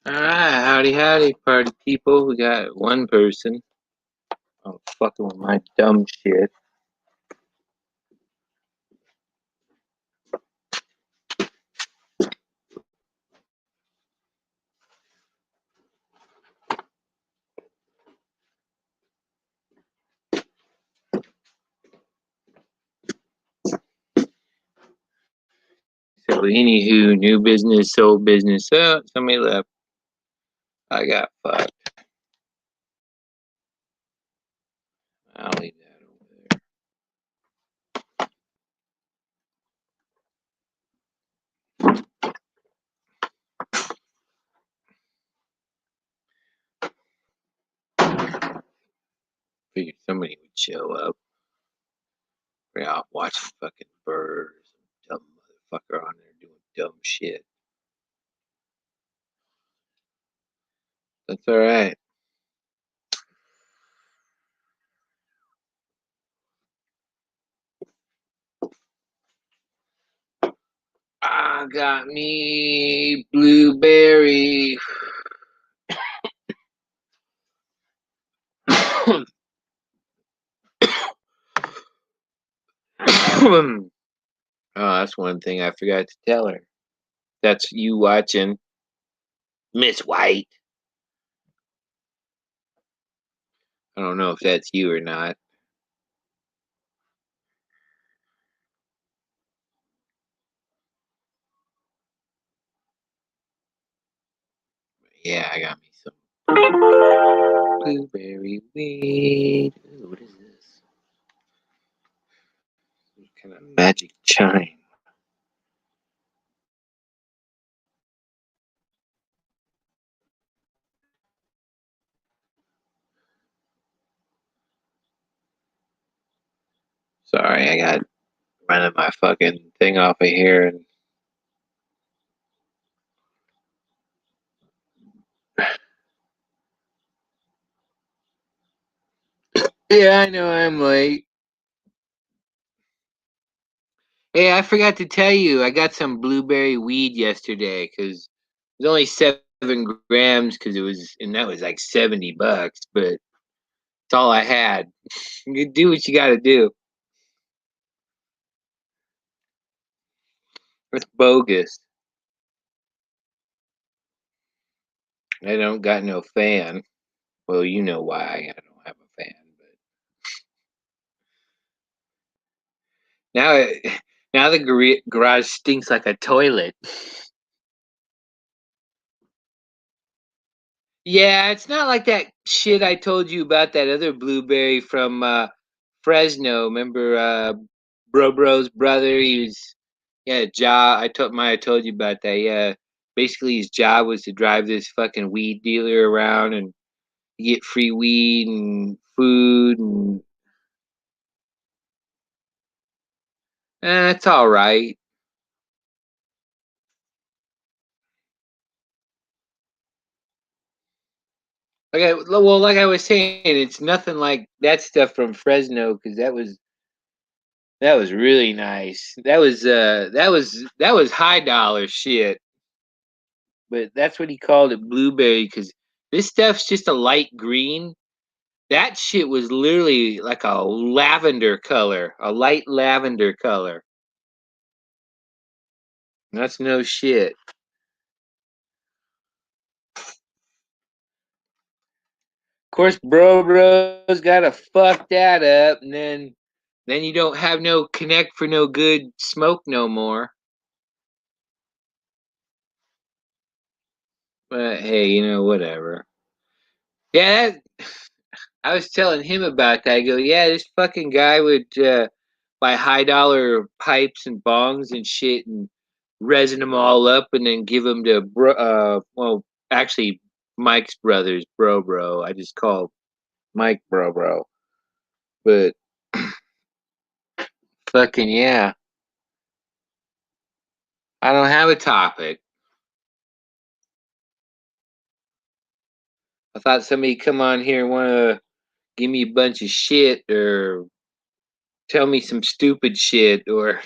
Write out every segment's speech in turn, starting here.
Alright, howdy howdy, party people. We got one person. Oh, fucking with my dumb shit. So, anywho, new business, old business. Oh, somebody left. I got fucked. I'll leave that over there. Figured somebody would show up. We're out watching fucking birds. Dumb motherfucker on there doing dumb shit. That's alright. I got me blueberry. Oh, that's one thing I forgot to tell her. That's you watching Miss White. I don't know if that's you or not. Yeah, I got me some blueberry weed. Ooh, what is this? Some kind of magic chime. Sorry, I got running my fucking thing off of here. And yeah, I know I'm late. Hey, I forgot to tell you, I got some blueberry weed yesterday because it was only 7 grams because and that was like $70, but it's all I had. You do what you got to do. It's bogus. I don't got no fan. Well, you know why I don't have a fan, but now now the garage stinks like a toilet. Yeah, it's not like that shit I told you about that other blueberry from Fresno. Remember Bro's brother? He was yeah, job. I told you about that. Yeah, basically his job was to drive this fucking weed dealer around and get free weed and food and it's all right. Like I was saying, it's nothing like that stuff from Fresno because that was really nice. That was high dollar shit. But that's what he called it, blueberry, because this stuff's just a light green. That shit was literally like a lavender color, a light lavender color. That's no shit. Of course, bro's gotta fuck that up, and then you don't have no connect for no good smoke no more. But hey, whatever. Yeah, I was telling him about that. I go, yeah, this fucking guy would buy high dollar pipes and bongs and shit and resin them all up and then give them to well, actually Mike's brothers, bro. I just call Mike bro. But fucking yeah, I don't have a topic. I thought somebody come on here and want to give me a bunch of shit or tell me some stupid shit or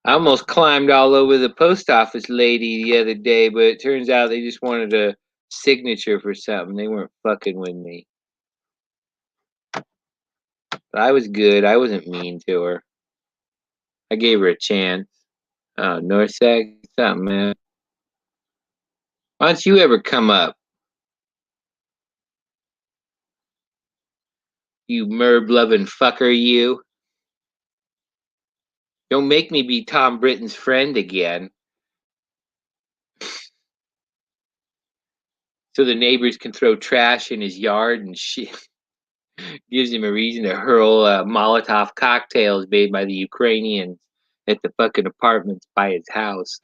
I almost climbed all over the post office lady the other day, but it turns out they just wanted a signature for something. They weren't fucking with me. But I was good. I wasn't mean to her. I gave her a chance. Oh, Norsac, something, man. Why don't you ever come up, you merb loving fucker, you? Don't make me be Tom Britton's friend again. So the neighbors can throw trash in his yard and shit. Gives him a reason to hurl Molotov cocktails made by the Ukrainians at the fucking apartments by his house.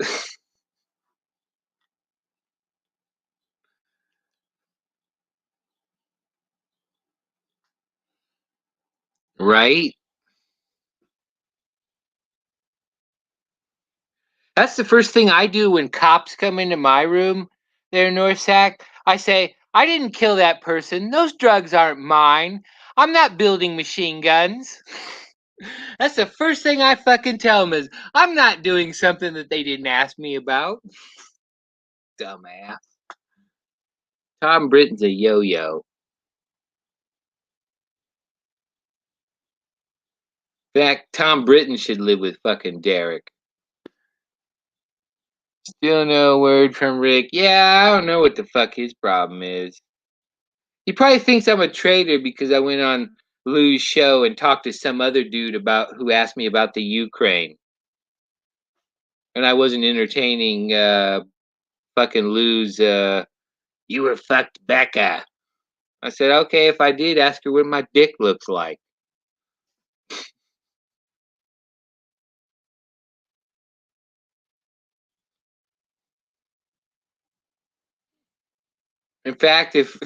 Right? That's the first thing I do when cops come into my room there in Norsac. I say, I didn't kill that person. Those drugs aren't mine. I'm not building machine guns. That's the first thing I fucking tell them is, I'm not doing something that they didn't ask me about. Dumbass. Tom Britton's a yo-yo. In fact, Tom Britton should live with fucking Derek. Still no word from Rick. Yeah, I don't know what the fuck his problem is. He probably thinks I'm a traitor because I went on Lou's show and talked to some other dude about who asked me about the Ukraine. And I wasn't entertaining fucking Lou's you were fucked Becca. I said, okay, if I did, ask her what my dick looks like. In fact, if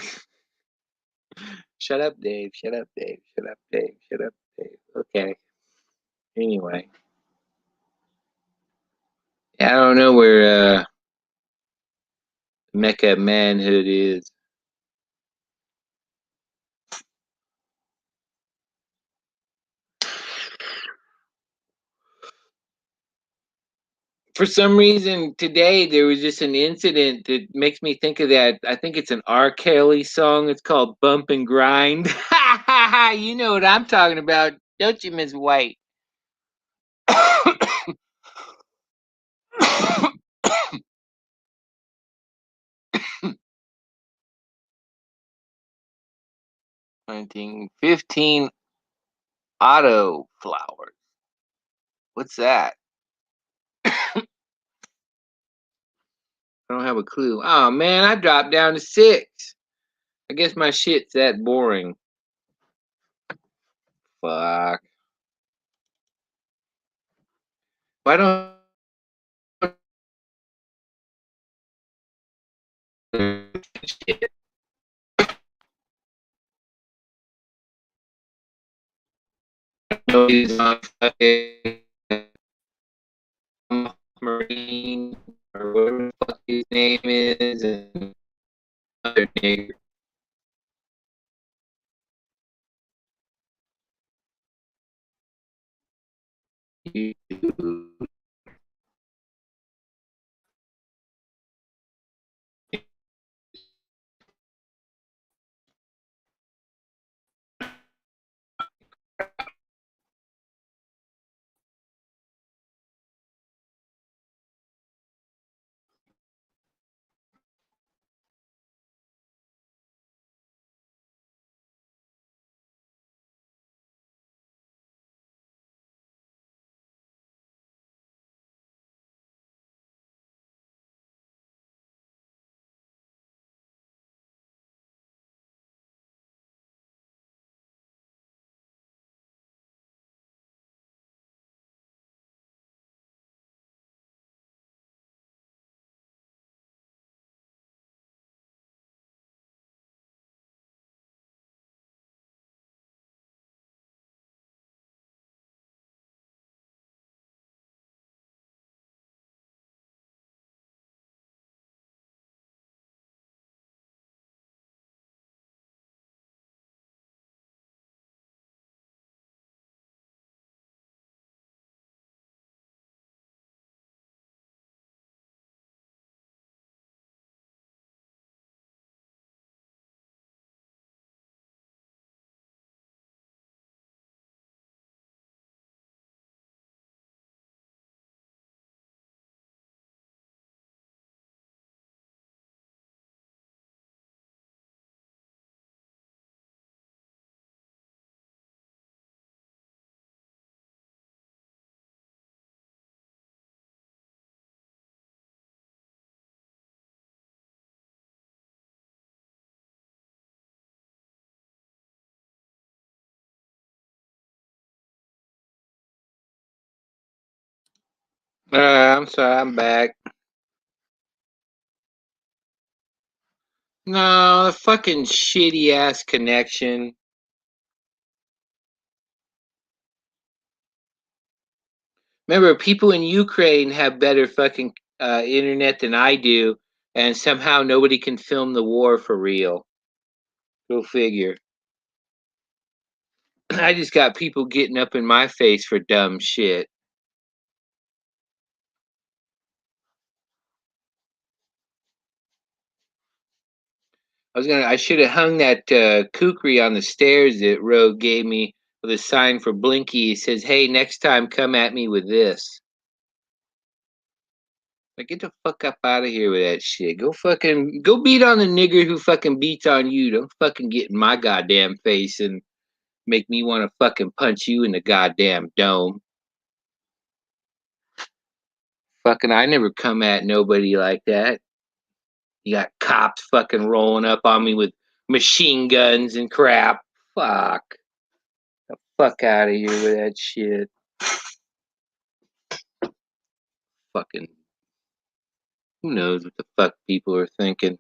shut up, Dave, shut up, Dave, shut up, Dave, shut up, Dave. Okay. Anyway. Yeah, I don't know where Mecca manhood is. For some reason today there was just an incident that makes me think of that. I think it's an R. Kelly song. It's called Bump and Grind. You know what I'm talking about, don't you, Miss White? 1915 auto flowers. What's that? I don't have a clue. Oh man, I dropped down to 6. I guess my shit's that boring. Fuck. Why don't shit? Nobody's on fucking Marine or whatever the fuck his name is, and other nigger. I'm sorry, I'm back. No, fucking shitty ass connection. Remember, people in Ukraine have better fucking internet than I do, and somehow nobody can film the war for real. Go figure. I just got people getting up in my face for dumb shit. I should have hung that kukri on the stairs that Rogue gave me with a sign for Blinky. He says, "Hey, next time come at me with this." Like, get the fuck up out of here with that shit. Go beat on the nigger who fucking beats on you. Don't fucking get in my goddamn face and make me want to fucking punch you in the goddamn dome. Fucking, I never come at nobody like that. You got cops fucking rolling up on me with machine guns and crap. Fuck. The fuck out of here with that shit. Fucking, who knows what the fuck people are thinking.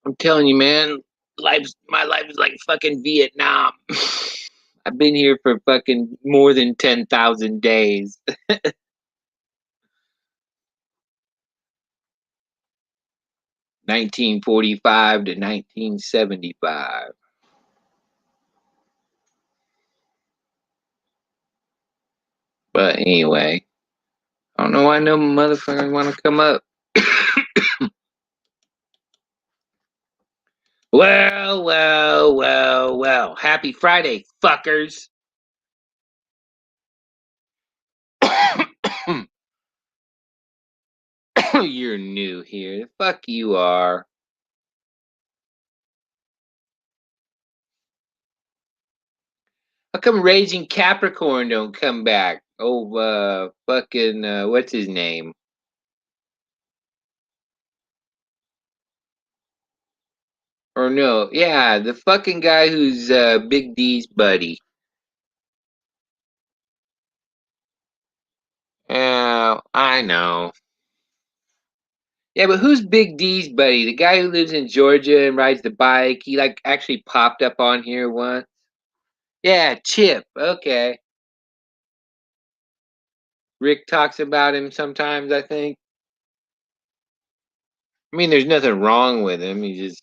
I'm telling you, man, my life is like fucking Vietnam. I've been here for fucking more than 10,000 days. 1945 to 1975. But anyway, I don't know why no motherfuckers want to come up. Well. Happy Friday, fuckers. You're new here. The fuck you are. How come Raging Capricorn don't come back? Oh, fucking, what's his name? Or no, yeah, the fucking guy who's Big D's buddy. Yeah, I know. Yeah, but who's Big D's buddy? The guy who lives in Georgia and rides the bike. He like actually popped up on here once. Yeah, Chip. Okay. Rick talks about him sometimes, I think. I mean, there's nothing wrong with him. The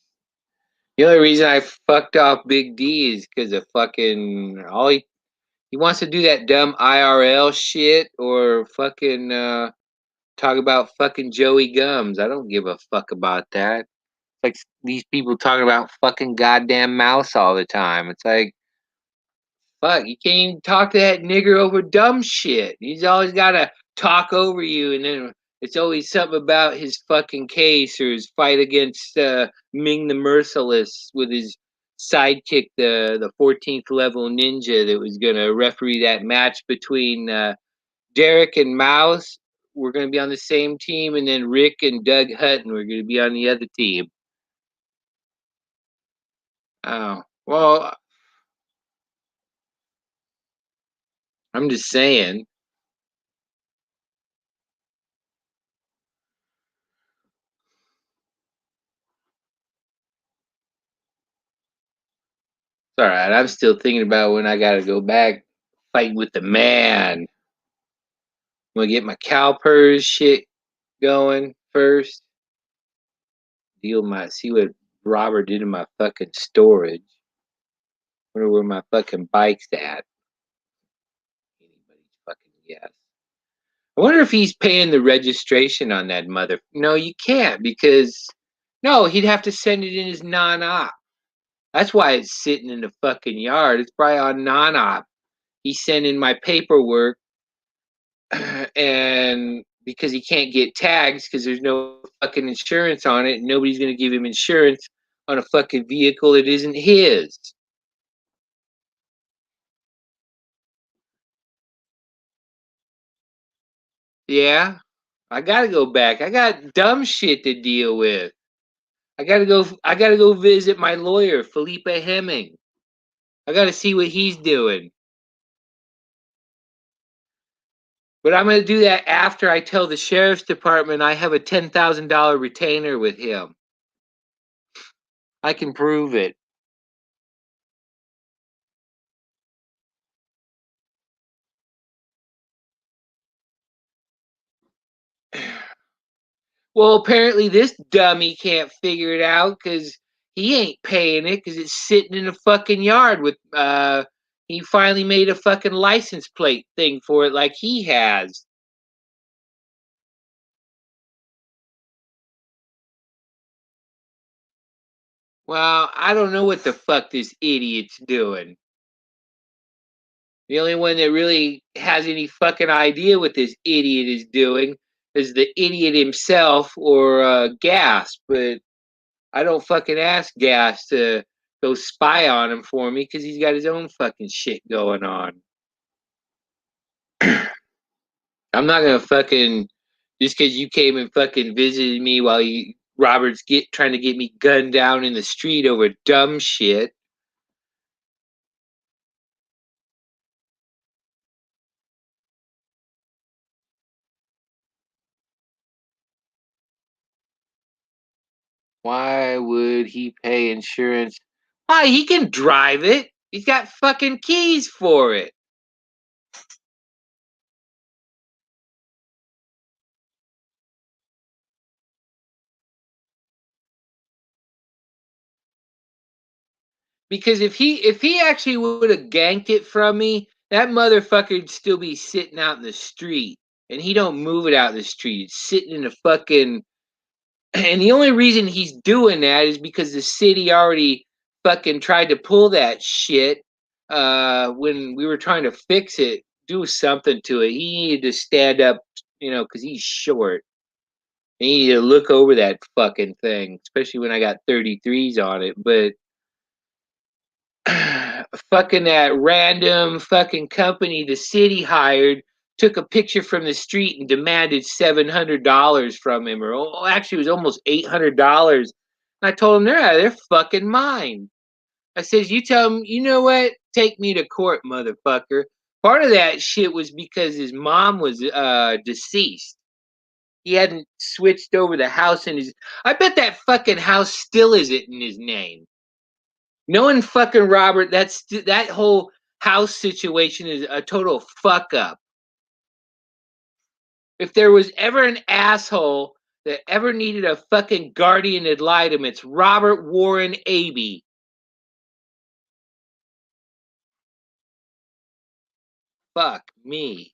only reason I fucked off Big D is because of fucking all he wants to do that dumb IRL shit or fucking talk about fucking Joey Gums. I don't give a fuck about that. Like these people talking about fucking goddamn mouse all the time. It's like, fuck, you can't even talk to that nigger over dumb shit. He's always got to talk over you, and then it's always something about his fucking case or his fight against Ming the Merciless with his sidekick, the 14th level ninja that was going to referee that match between Derek and Mouse. We're going to be on the same team, and then Rick and Doug Hutton were going to be on the other team. Oh, well, I'm just saying. It's all right. I'm still thinking about when I got to go back fight with the man. I'm gonna get my CalPERS shit going first. See what Robert did in my fucking storage. Wonder where my fucking bike's at. Anybody's fucking guess. I wonder if he's paying the registration on that mother. No, you can't because no, he'd have to send it in as non-op. That's why it's sitting in the fucking yard. It's probably on non-op. He's sending my paperwork and because he can't get tags because there's no fucking insurance on it, and nobody's gonna give him insurance on a fucking vehicle that isn't his. Yeah, I gotta go back. I got dumb shit to deal with. I gotta go visit my lawyer, Felipe Hemming. I gotta see what he's doing. But I'm going to do that after I tell the sheriff's department I have a $10,000 retainer with him. I can prove it. Well, apparently this dummy can't figure it out because he ain't paying it because it's sitting in a fucking yard with he finally made a fucking license plate thing for it like he has. Well, I don't know what the fuck this idiot's doing. The only one that really has any fucking idea what this idiot is doing is the idiot himself or Gas, but I don't fucking ask Gas to go spy on him for me because he's got his own fucking shit going on. I'm not gonna fucking just because you came and fucking visited me while Robert's trying to get me gunned down in the street over dumb shit. Why would he pay insurance? Why, he can drive it. He's got fucking keys for it. Because if he actually would have ganked it from me, that motherfucker'd still be sitting out in the street. And he don't move it out in the street. It's sitting in the fucking and the only reason he's doing that is because the city already fucking tried to pull that shit when we were trying to fix it, do something to it. He needed to stand up, because he's short. He needed to look over that fucking thing, especially when I got 33s on it. But fucking that random fucking company the city hired took a picture from the street and demanded $700 from him, or actually, it was almost $800. And I told him they're out of their fucking mind. I says, you tell him, you know what? Take me to court, motherfucker. Part of that shit was because his mom was deceased. He hadn't switched over the house in his. I bet that fucking house still isn't in his name. Knowing fucking Robert, that whole house situation is a total fuck up. If there was ever an asshole that ever needed a fucking guardian ad litem, it's Robert Warren Abe. Fuck me.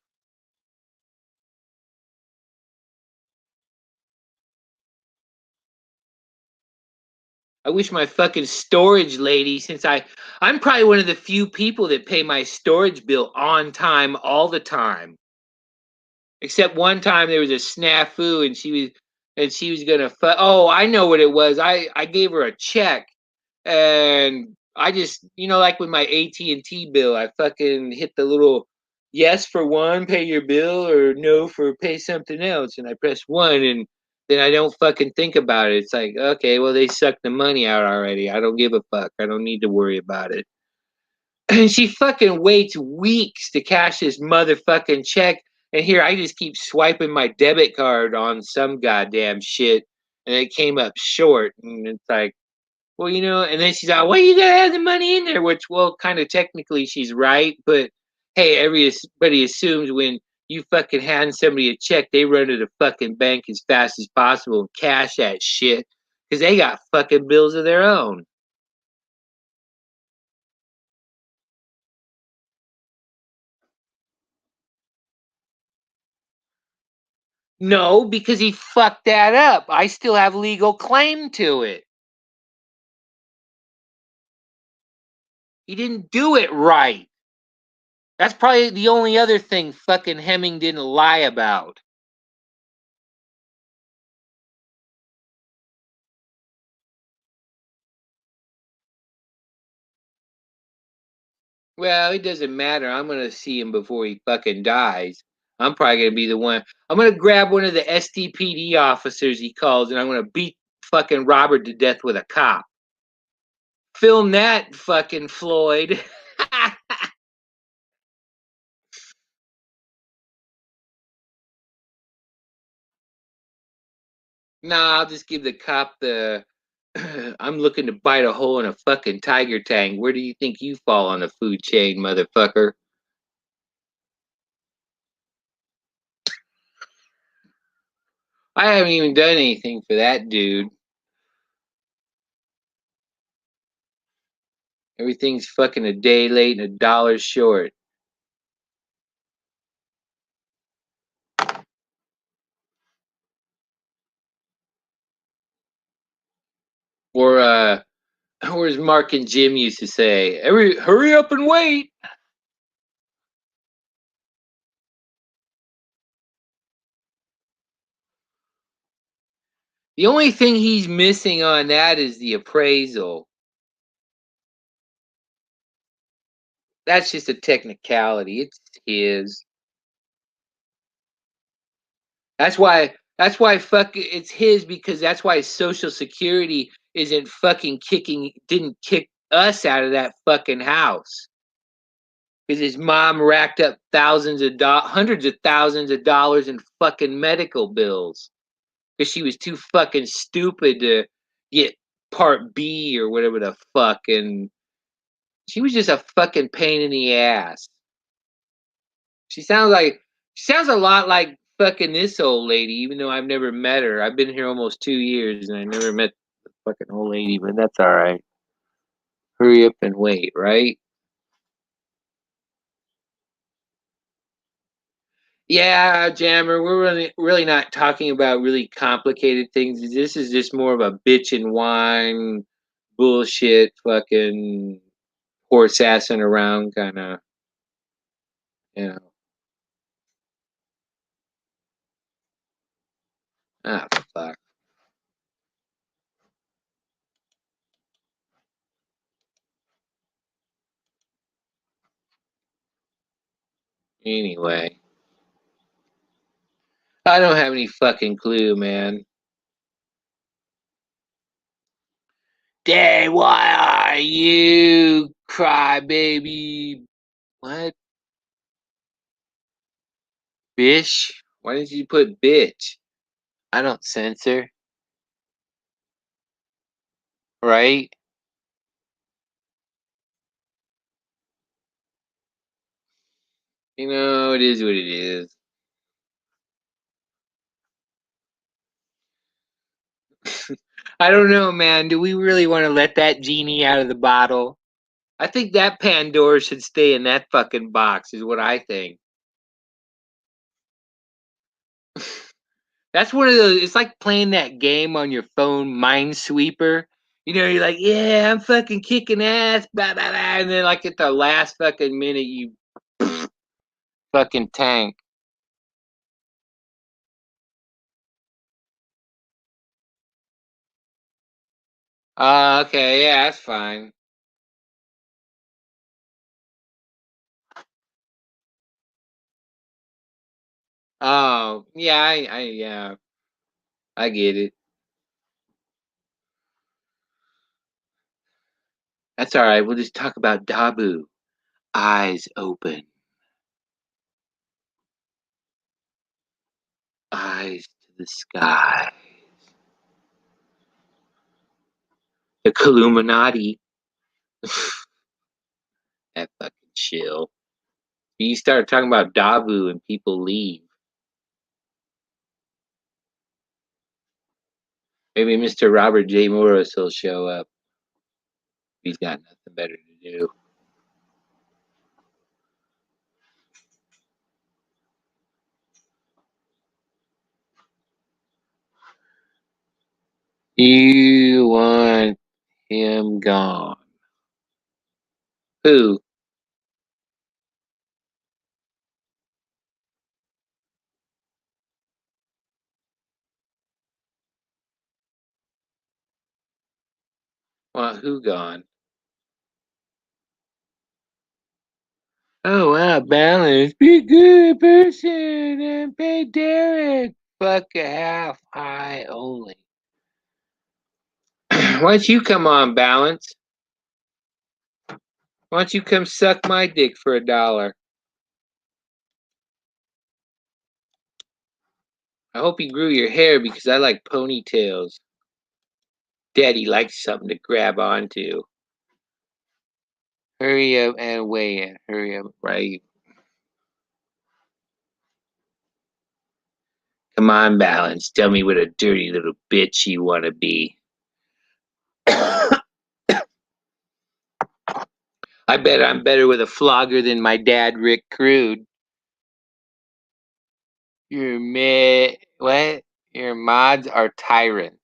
I wish my fucking storage lady, since I'm probably one of the few people that pay my storage bill on time all the time. Except one time there was a snafu and she was gonna oh, I know what it was. I gave her a check and I just like with my AT&T bill, I fucking hit the little yes for one, pay your bill, or no for pay something else, and I press one, and then I don't fucking think about it. It's like, okay, well, they sucked the money out already. I don't give a fuck. I don't need to worry about it. And she fucking waits weeks to cash this motherfucking check. And here I just keep swiping my debit card on some goddamn shit, and it came up short. And it's like, well, and then she's like, well, you gotta have the money in there, which, well, kind of technically she's right, but hey, everybody assumes when you fucking hand somebody a check, they run to the fucking bank as fast as possible and cash that shit because they got fucking bills of their own. No, because he fucked that up. I still have legal claim to it. He didn't do it right. That's probably the only other thing fucking Hemming didn't lie about. Well, it doesn't matter. I'm gonna see him before he fucking dies. I'm probably gonna be the one. I'm gonna grab one of the STPD officers he calls, and I'm gonna beat fucking Robert to death with a cop. Film that, fucking Floyd. Nah, I'll just give the cop the. I'm looking to bite a hole in a fucking tiger tank. Where do you think you fall on the food chain, motherfucker? I haven't even done anything for that dude. Everything's fucking a day late and $1 short. Or or as Mark and Jim used to say, hurry up and wait. The only thing he's missing on that is the appraisal. That's just a technicality. It's his. That's why fuck it's his because that's why Social Security isn't fucking didn't kick us out of that fucking house. Because his mom racked up hundreds of thousands of dollars in fucking medical bills. Because she was too fucking stupid to get Part B or whatever the fuck, and she was just a fucking pain in the ass. She sounds a lot like fucking this old lady, even though I've never met her. I've been here almost 2 years and I never met the fucking old lady, but that's all right. Hurry up and wait, right? Yeah, Jammer, we're really not talking about really complicated things. This is just more of a bitch and whine, bullshit, fucking horse assing around kind of, you know. Ah, fuck. Anyway, I don't have any fucking clue, man. Day, why are you crybaby? What? Bish? Why did you put bitch? I don't censor, right? You know, it is what it is. I don't know, man. Do we really want to let that genie out of the bottle? I think that Pandora should stay in that fucking box, is what I think. That's one of those. It's like playing that game on your phone, Minesweeper. You know, you're like, yeah, I'm fucking kicking ass, blah blah blah, and then like at the last fucking minute, you fucking tank. Okay, yeah, that's fine. Oh, yeah, yeah, I get it. That's all right. We'll just talk about Dabu. Eyes open, eyes to the sky. The Illuminati. That fucking chill. You start talking about Dabu and people leave. Maybe Mr. Robert J. Morris will show up. He's got nothing better to do. You want him gone. Who? Want who gone? Oh wow, balance. Be a good person and pay Derek. Fuck a half high only. Why don't you come on, balance? Why don't you come suck my dick for $1? I hope you grew your hair because I like ponytails. Daddy likes something to grab onto. Hurry up and weigh in. Hurry up, right? Come on, Balance. Tell me what a dirty little bitch you want to be. I bet I'm better with a flogger than my dad, Rick Crude. What? Your mods are tyrants.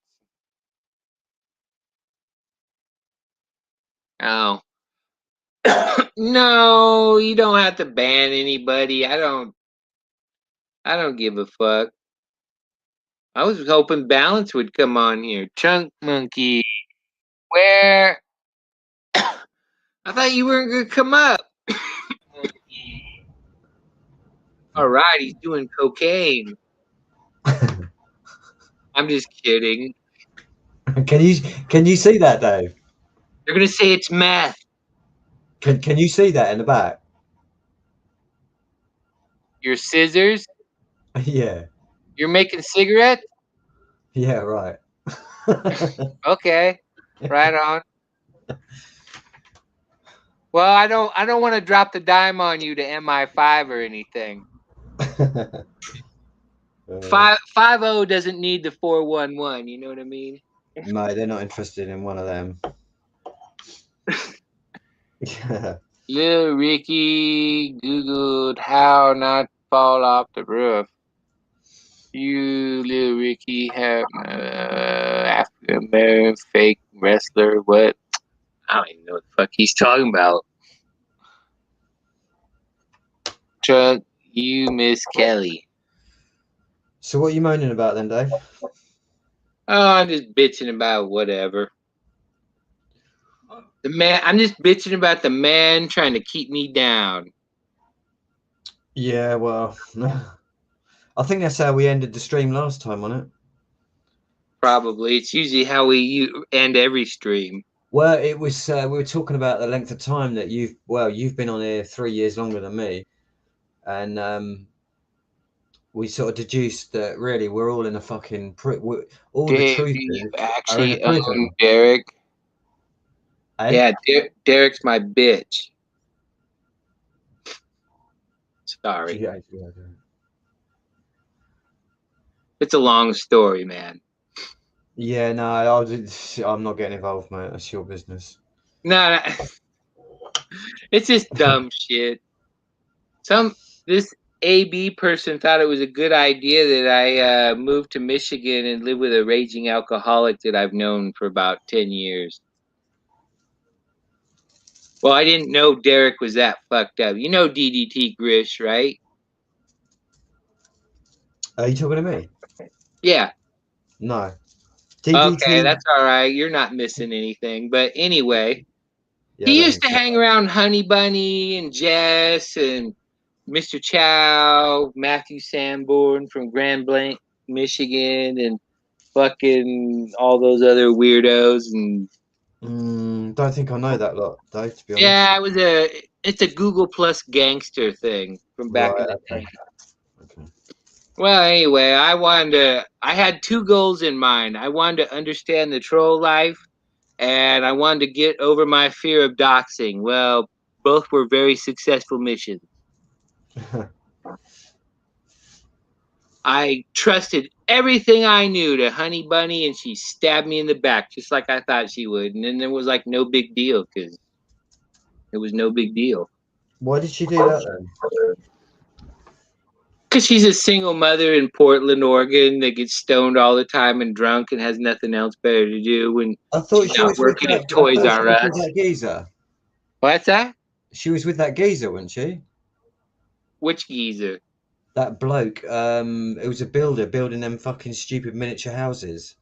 Oh. No, you don't have to ban anybody. I don't give a fuck. I was hoping Balance would come on here. Chunk Monkey. Where? I thought you weren't gonna come up. All right, he's doing cocaine. I'm just kidding. Can you see that, Dave? They're gonna say it's meth. Can you see that in the back? Your scissors? Yeah. You're making cigarettes? Yeah, right. Okay, right on. Well, I don't want to drop the dime on you to MI5 or anything. Five O doesn't need the 411. You know what I mean? No, they're not interested in one of them. Little Ricky Googled how not to fall off the roof. You, Little Ricky, have African American fake wrestler. What? I don't even know what the fuck he's talking about. Chuck, you Miss Kelly. So what are you moaning about then, Dave? Oh, I'm just bitching about whatever. The man, I'm just bitching about the man trying to keep me down. Yeah, well, I think that's how we ended the stream last time on it. Probably. It's usually how we end every stream. Well, it was we were talking about the length of time that you've been on here 3 years longer than me, and we sort of deduced that really we're all in a fucking all the Dave, do you truthers are in a actually own prison. Derek? Eh? Yeah, Derek's my bitch. Sorry. Yeah. It's a long story, man. Yeah, no, I'm not getting involved, mate. That's your business. No, it's just dumb shit. This AB person thought it was a good idea that I moved to Michigan and live with a raging alcoholic that I've known for about 10 years. Well, I didn't know Derek was that fucked up. You know DDT Grish, right? Are you talking to me? Yeah. No. Okay, DDT. that's all right. You're not missing anything. But anyway, Yeah, I he don't used think to so. hang around Honey Bunny and Jess and Mr. Chow, Matthew Sanborn from Grand Blanc, Michigan, and fucking all those other weirdos. And Don't think I know that lot, though, to be honest. yeah, it's a Google Plus gangster thing from back in Right. the Okay. day. Okay. Well, anyway, I had two goals in mind. I wanted to understand the troll life, and I wanted to get over my fear of doxing. Well, both were very successful missions. I trusted everything I knew to Honey Bunny, and she stabbed me in the back just like I thought she would. And then there was like no big deal because it was no big deal. Why did she do that then? Because she's a single mother in Portland, Oregon that gets stoned all the time and drunk and has nothing else better to do when I thought she's she not was with working that. at I Toys thought she R was with Us. that geezer. What's that? She was with that geezer, wasn't she? Which geezer? That bloke. It was a builder building them fucking stupid miniature houses.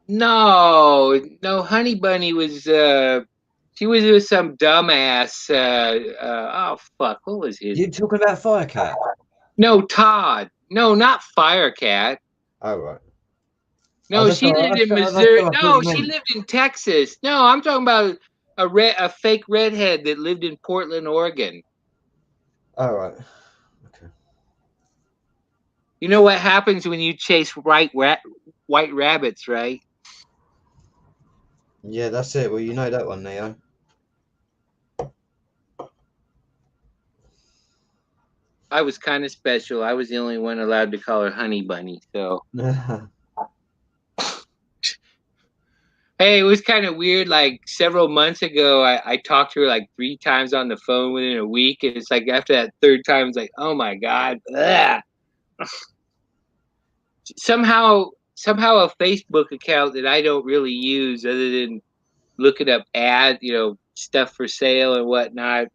No, Honey Bunny was she was with some dumbass oh fuck, what was his You talking about Firecat? No, Todd. No, not Firecat. Oh right. Oh, No, she lived in that's Missouri. what I thought No, you she meant. lived in Texas. No, I'm talking about a fake redhead that lived in Portland, Oregon. Oh right. Okay. You know what happens when you chase white rabbits, right? Yeah, that's it. Well, you know that one, Neo. I was kind of special. I was the only one allowed to call her Honey Bunny. So, hey, it was kind of weird. Like several months ago, I talked to her like 3 times on the phone within a week. And it's like after that third time, it's like, oh my God. Ugh. Somehow a Facebook account that I don't really use other than looking up stuff for sale and whatnot.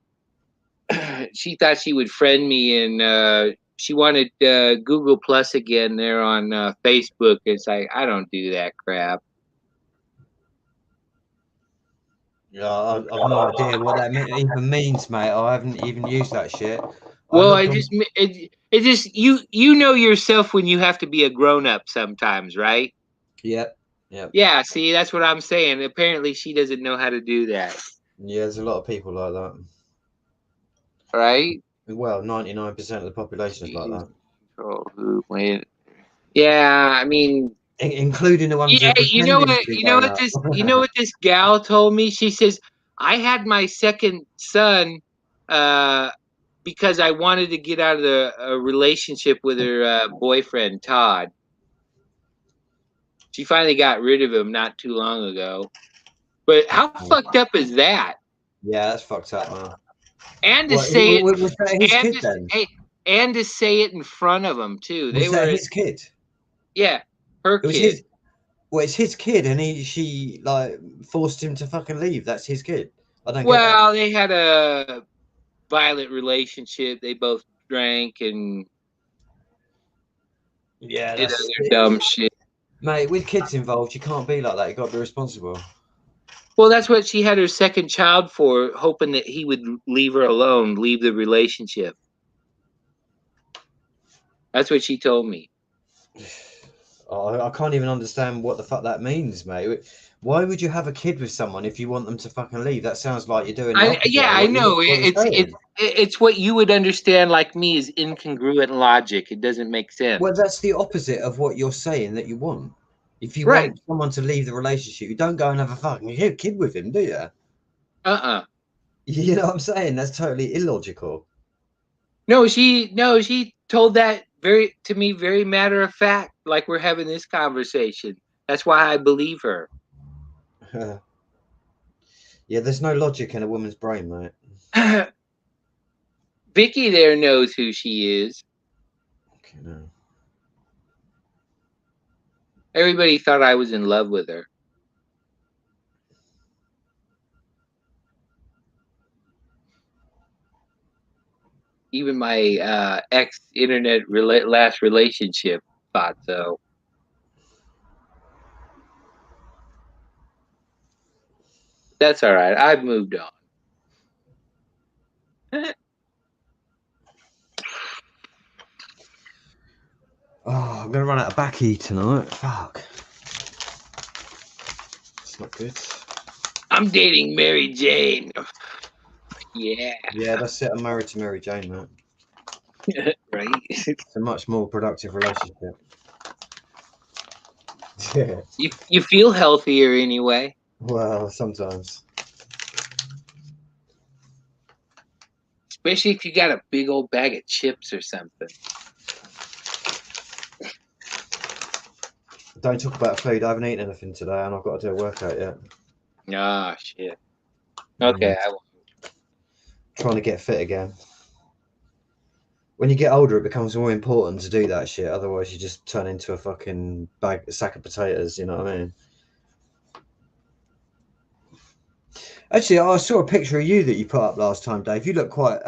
She thought she would friend me, and she wanted Google Plus again there on Facebook. It's like I don't do that crap. Yeah, I've no idea what that even means, mate. I haven't even used that shit. I Well, looked I on. just it just you know yourself when you have to be a grown up sometimes, right? Yep, yep. Yeah, see, that's what I'm saying. Apparently, she doesn't know how to do that, Yeah, there's a lot of people like that. right? Well, 99% of the population is like Jeez. that, Oh, wait. Yeah, I mean, including the ones who yeah, are pretending to be grown up. you know what this gal told me? She says, I had my second son uh because I wanted to get out of a relationship with her boyfriend Todd. She finally got rid of him not too long ago. But how fucked up is that? Yeah, that's fucked up, man. And to What say it was that his and kid to, then? hey, and to say it in front of him too. They Was that were his kid? yeah, her It was kid. his. Well, it's his kid, and she like forced him to fucking leave. That's his kid. I don't get that. Well, they had a violent relationship. They both drank and Yeah, did that's other dumb shit. mate. With kids involved, you can't be like that. You got to be responsible. Well, that's what she had her second child for, hoping that he would leave her alone, leave the relationship. That's what she told me. I can't even understand what the fuck that means, mate. Why would you have a kid with someone if you want them to fucking leave? That sounds like you're doing the opposite Yeah, of I what know. you're saying. It's what you would understand like me is incongruent logic. It doesn't make Well, sense. that's the opposite of what you're saying that you want. If you Right. want someone to leave the relationship, you don't go and have a fucking kid with him, do you? Uh-uh. You know what I'm saying? That's totally illogical. No, she told that very to me very matter of fact, like we're having this conversation. That's why I believe her. Yeah, there's no logic in a woman's brain, mate. Vicky there knows who she is. Okay, no. Everybody thought I was in love with her. Even my ex internet last relationship thought so. That's all right. I've moved on. Oh, I'm gonna run out of backy tonight. Fuck. It's not good. I'm dating Mary Jane. Yeah. Yeah, that's it. I'm married to Mary Jane, mate. Right. It's a much more productive relationship. Yeah. You feel healthier anyway. Well, sometimes. Especially if you got a big old bag of chips or something. Don't talk about food. I haven't eaten anything today, and I've got to do a workout yet. Ah, shit. Okay, I won't. Trying to get fit again. When you get older, it becomes more important to do that shit. Otherwise, you just turn into a fucking sack of potatoes. You know what I mean? Actually, I saw a picture of you that you put up last time, Dave. You look quite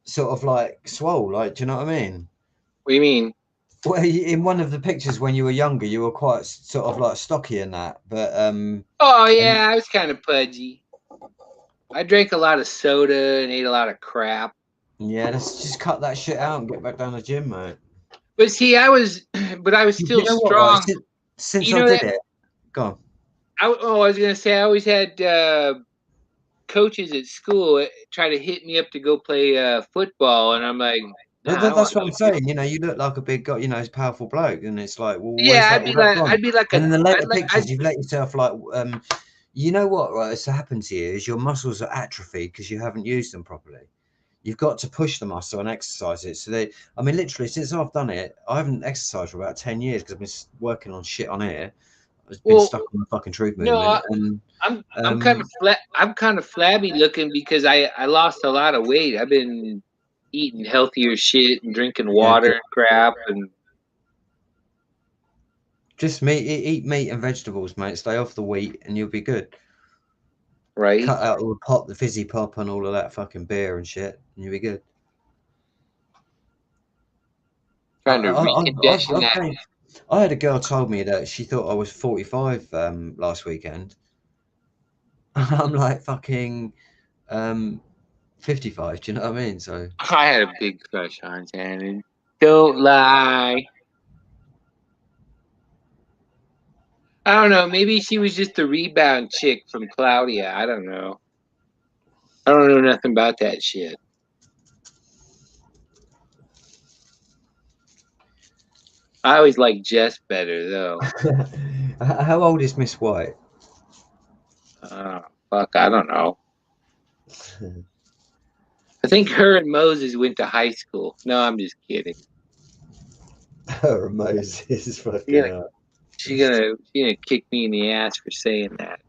sort of like swole. Like, do you know what I mean? What do you mean? Well, in one of the pictures when you were younger, you were quite sort of like stocky and that. But Oh yeah, I was kind of pudgy. I drank a lot of soda and ate a lot of crap. yeah, let's just cut that shit out and get back down the gym, mate. But see, but I was You still know what, right? strong. Since You I know did that it, go on. I was gonna say I always had coaches at school try to hit me up to go play football, and I'm like, Nah, I don't That's want what no I'm shit. saying. You know, you look like a big guy, you know, powerful bloke, and it's like, well, Yeah, where's all that gone? I'd be like And a, then the I'd later like, I'd, pictures, you've let yourself like, you know what, right? It's happened to you is your muscles are atrophied because you haven't used them properly. You've got to push the muscle and exercise it. So I mean, literally, since I've done it, I haven't exercised for about 10 years because I've been working on shit on here. I've been well, stuck on the fucking truth no, movement, and I'm kind of flat. I'm kind of flabby looking because I lost a lot of weight. I've been eating healthier shit and drinking yeah, water and crap and just meat, eat meat and vegetables, mate. Stay off the wheat, and you'll be good. right. Cut out all the pop, the fizzy pop, and all of that fucking beer and shit, and you'll be good. Trying to recondition I've that. gained. I had a girl told me that she thought I was 45 last weekend. I'm like fucking 55. Do you know what I mean? So I had a big crush on Shannon. Don't lie. I don't know. Maybe she was just a rebound chick from Claudia. I don't know. I don't know nothing about that shit. I always liked Jess better though. how old is Miss White? Fuck, I don't know. I think her and Moses went to high school. No, I'm just kidding. Her Moses She fucking gonna, she gonna kick me in the ass for saying that.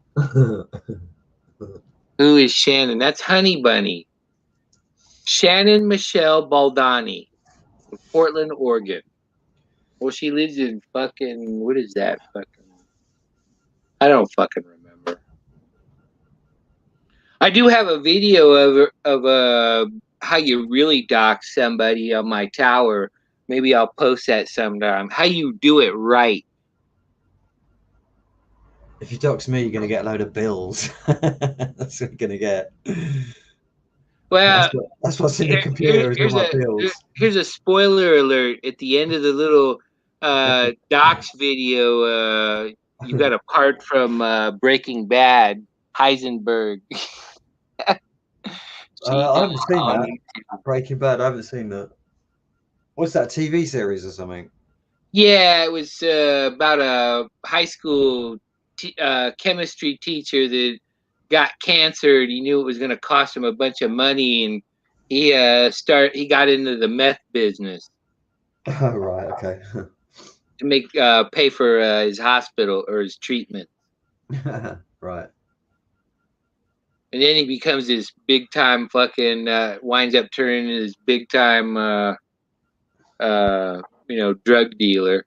Who is Shannon? That's Honey Bunny. Shannon Michelle Baldani from Portland, Oregon. Well, she lives in fucking what is that fucking? I don't fucking remember. I do have a video of how you really dock somebody on my tower. Maybe I'll post that sometime. How you do it right. If you dox me, you're gonna get a load of bills. That's what you're gonna get. Well, That's what's in the computer is all my bills. here's a spoiler alert at the end of the little docs video. You got a part from Breaking Bad, Heisenberg. I GD haven't seen on that. YouTube. Breaking Bad. I haven't seen that. What's that TV series or something? Yeah, it was about a high school chemistry teacher that got cancer, and he knew it was going to cost him a bunch of money, and he got into the meth business Oh, right. Okay. to make pay for his hospital or his treatment, Right. and then he becomes this big time fucking winds up turning his big time drug dealer.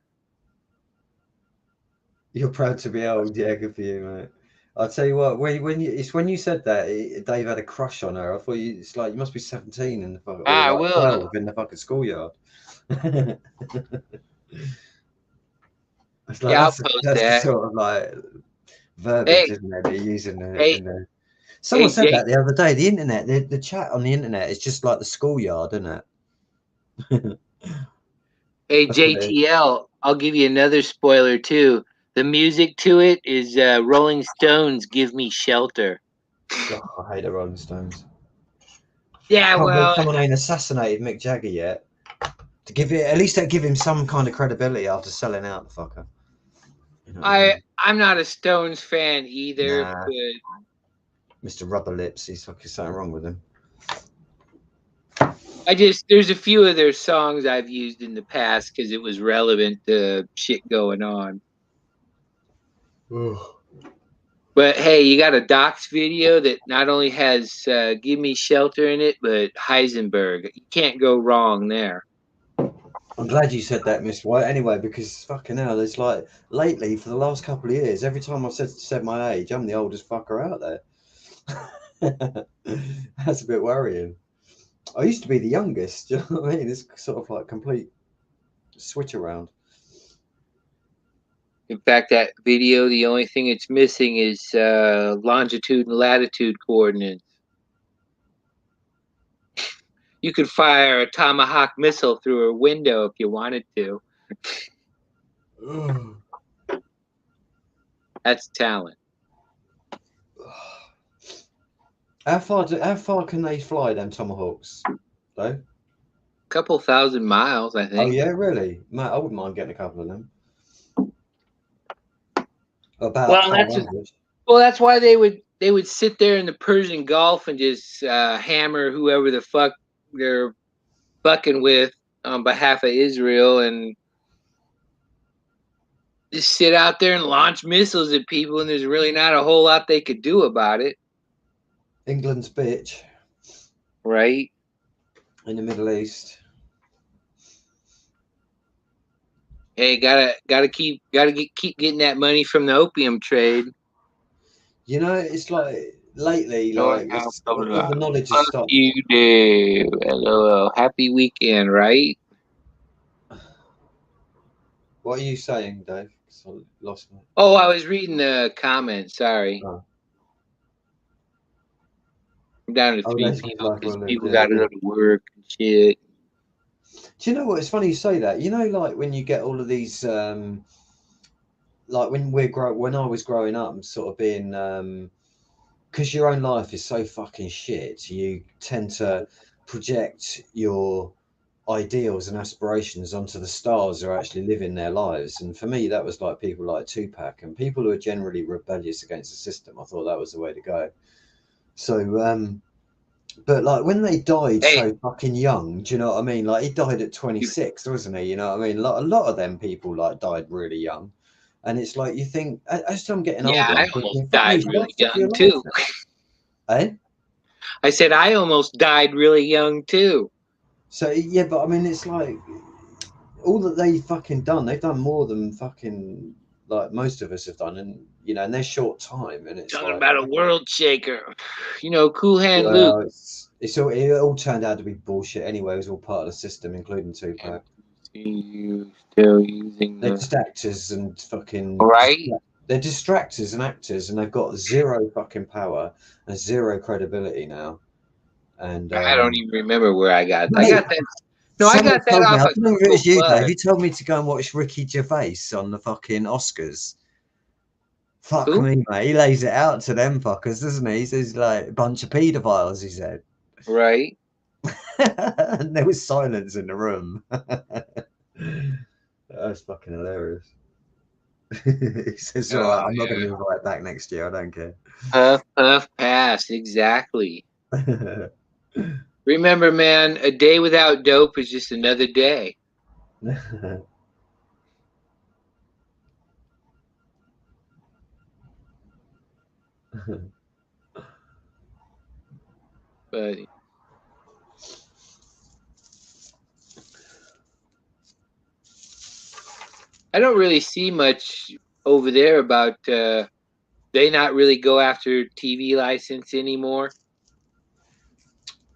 You're proud to be old. Yeah, good for you, mate. I'll tell you what. When you said that Dave had a crush on her, I thought it's like you must be 17 in the fucking or I like will. 12 in the fucking schoolyard. It's like Yeah, I'll post that's the that. sort of like verbiage, Hey, isn't it? They're using hey, in the. Someone hey, said Jake. that the other day. The internet, the chat on the internet is just like the schoolyard, isn't it? Hey That's what it is. JTL, I'll give you another spoiler too. The music to it is Rolling Stones "Give Me Shelter." Oh, I hate the Rolling Stones. Yeah, Can't believe well, someone ain't assassinated Mick Jagger yet. To give it, at least they give him some kind of credibility after selling out the fucker. You know what I mean? I'm not a Stones fan either, Nah, but Mr. Rubber Lips, he's fucking something wrong with him. there's a few of their songs I've used in the past because it was relevant to shit going on. Ugh. But hey, you got a Docs video that not only has "Give Me Shelter" in it, but Heisenberg. You can't go wrong there. I'm glad you said that, Miss White. Anyway, because fucking hell, it's like lately for the last couple of years, every time I've said my age, I'm the oldest fucker out there. That's a bit worrying. I used to be the youngest. Do you know what I mean? It's sort of like complete switch around. In fact, that video, the only thing it's missing is longitude and latitude coordinates. You could fire a Tomahawk missile through a window if you wanted to. That's talent. How far can they fly them tomahawks? Though couple thousand miles, I Oh think. yeah, really? Mate, I wouldn't mind getting a couple of them. About Well, that's 500. well, that's why they would sit there in the Persian Gulf and just hammer whoever the fuck they're fucking with on behalf of Israel, and just sit out there and launch missiles at people, and there's really not a whole lot they could do about it, England's bitch right? in the Middle East. Hey, keep keep getting that money from the opium trade. You know, it's like lately, North like South it's, all Dakota. the knowledge has Fuck stopped. you, Dave. LOL. Happy weekend, right? What are you saying, Dave? 'Cause I lost my. Oh, I was reading the comments. Sorry. Oh, I'm down to oh, three that's people like because all people yeah, got to yeah. go to work and shit. Do you know what? It's funny you say that. You know, like when you get all of these, like when I was growing up, and sort of being, because your own life is so fucking shit, you tend to project your ideals and aspirations onto the stars who are actually living their lives. And for me, that was like people like Tupac and people who are generally rebellious against the system. I thought that was the way to go. So, but like when they died Hey, so fucking young, do you know what I mean? Like he died at 26, wasn't he? You know what I mean? A lot of them people like died really young. And it's like you think, as I'm getting yeah, older, I I'm almost thinking, fuck me, died you got really to fuck young your life too. now. Eh? I said I almost died really young too. So yeah, but I mean, it's like all that they fucking done. They've done more than fucking like most of us have done, and you know, in their short time. And it's Talking like, about a world shaker. Cool hand Luke. well, it all turned out to be bullshit anyway. It was all part of the system, including And Tupac. see you still using They're the just actors and fucking. right. They're distractors and actors, and they've got zero fucking power and zero credibility now. And I don't even remember where I got. I mate, got that. No, I someone got that told me, off I of don't know if it Google was you, Dave. Plus. He told me to go and watch Ricky Gervais on the fucking Oscars. Fuck Who? me, mate. He lays it out to them fuckers, doesn't he? He says like a bunch of paedophiles, he said. Right. And there was silence in the room. That was fucking hilarious. He says, all right, Oh I'm not going to yeah. be invited back next year. I don't care. Puff puff pass. Exactly. Remember, man, a day without dope is just another day. But I don't really see much over there about they not really go after TV license anymore.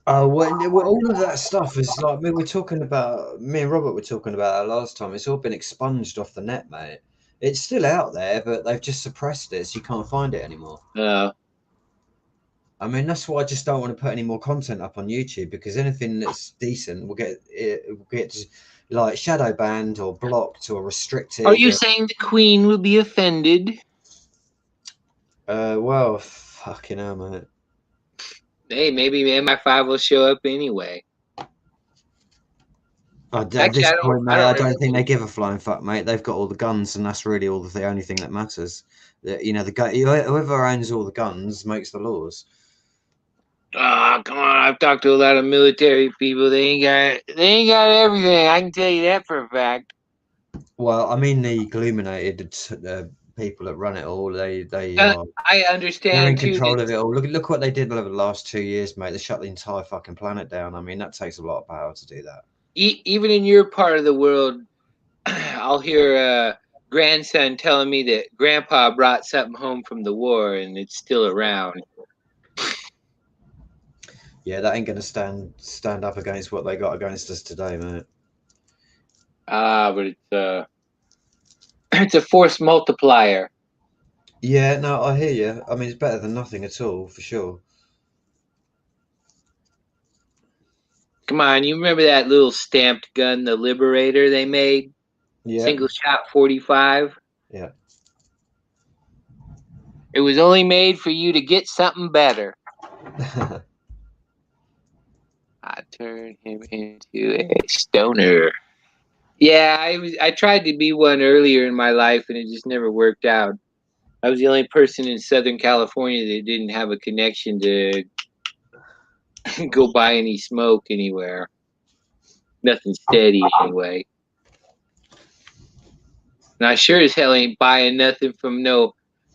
Oh, well, all of that stuff is like, we're talking about, me and Robert were talking about it last time. It's all been expunged off the net, mate. It's still out there, but they've just suppressed it, so you can't find it anymore. Uh, I mean, that's why I just don't want to put any more content up on YouTube because anything that's decent will get like shadow banned or blocked or are restricted. you saying the Queen will be offended? Well, fucking hell, mate. Hey, maybe MI5 will show up anyway. At Actually, this point, I mate, don't I really don't think they think. give a flying fuck, mate. They've got all the guns, and that's really the only thing that matters. You know, whoever owns all the guns makes the laws. Oh, come on! I've talked to a lot of military people. They ain't got everything. I can tell you that for a fact. Well, I mean, the illuminated people that run it all, they Uh, are. I They're in understand too. control of it all. Look what they did over the last 2 years, mate. They shut the entire fucking planet down. I mean, that takes a lot of power to do that. Even in your part of the world, I'll hear grandson telling me that grandpa brought something home from the war and it's still around. Yeah, that ain't gonna stand up against what they got against us today, mate. But it's it's a force multiplier. Yeah, no, I hear you. I mean, it's better than nothing at all, for sure. Come on, you remember that little stamped gun, the Liberator they made? Yeah, Single shot 45. yeah. It was only made for you to get something better. not turn him into a stoner. Yeah, I tried to be one earlier in my life, and it just never worked out. I was the only person in Southern California that didn't have a connection to go buy any smoke anywhere. Nothing steady anyway. And I sure as hell ain't buying nothing from no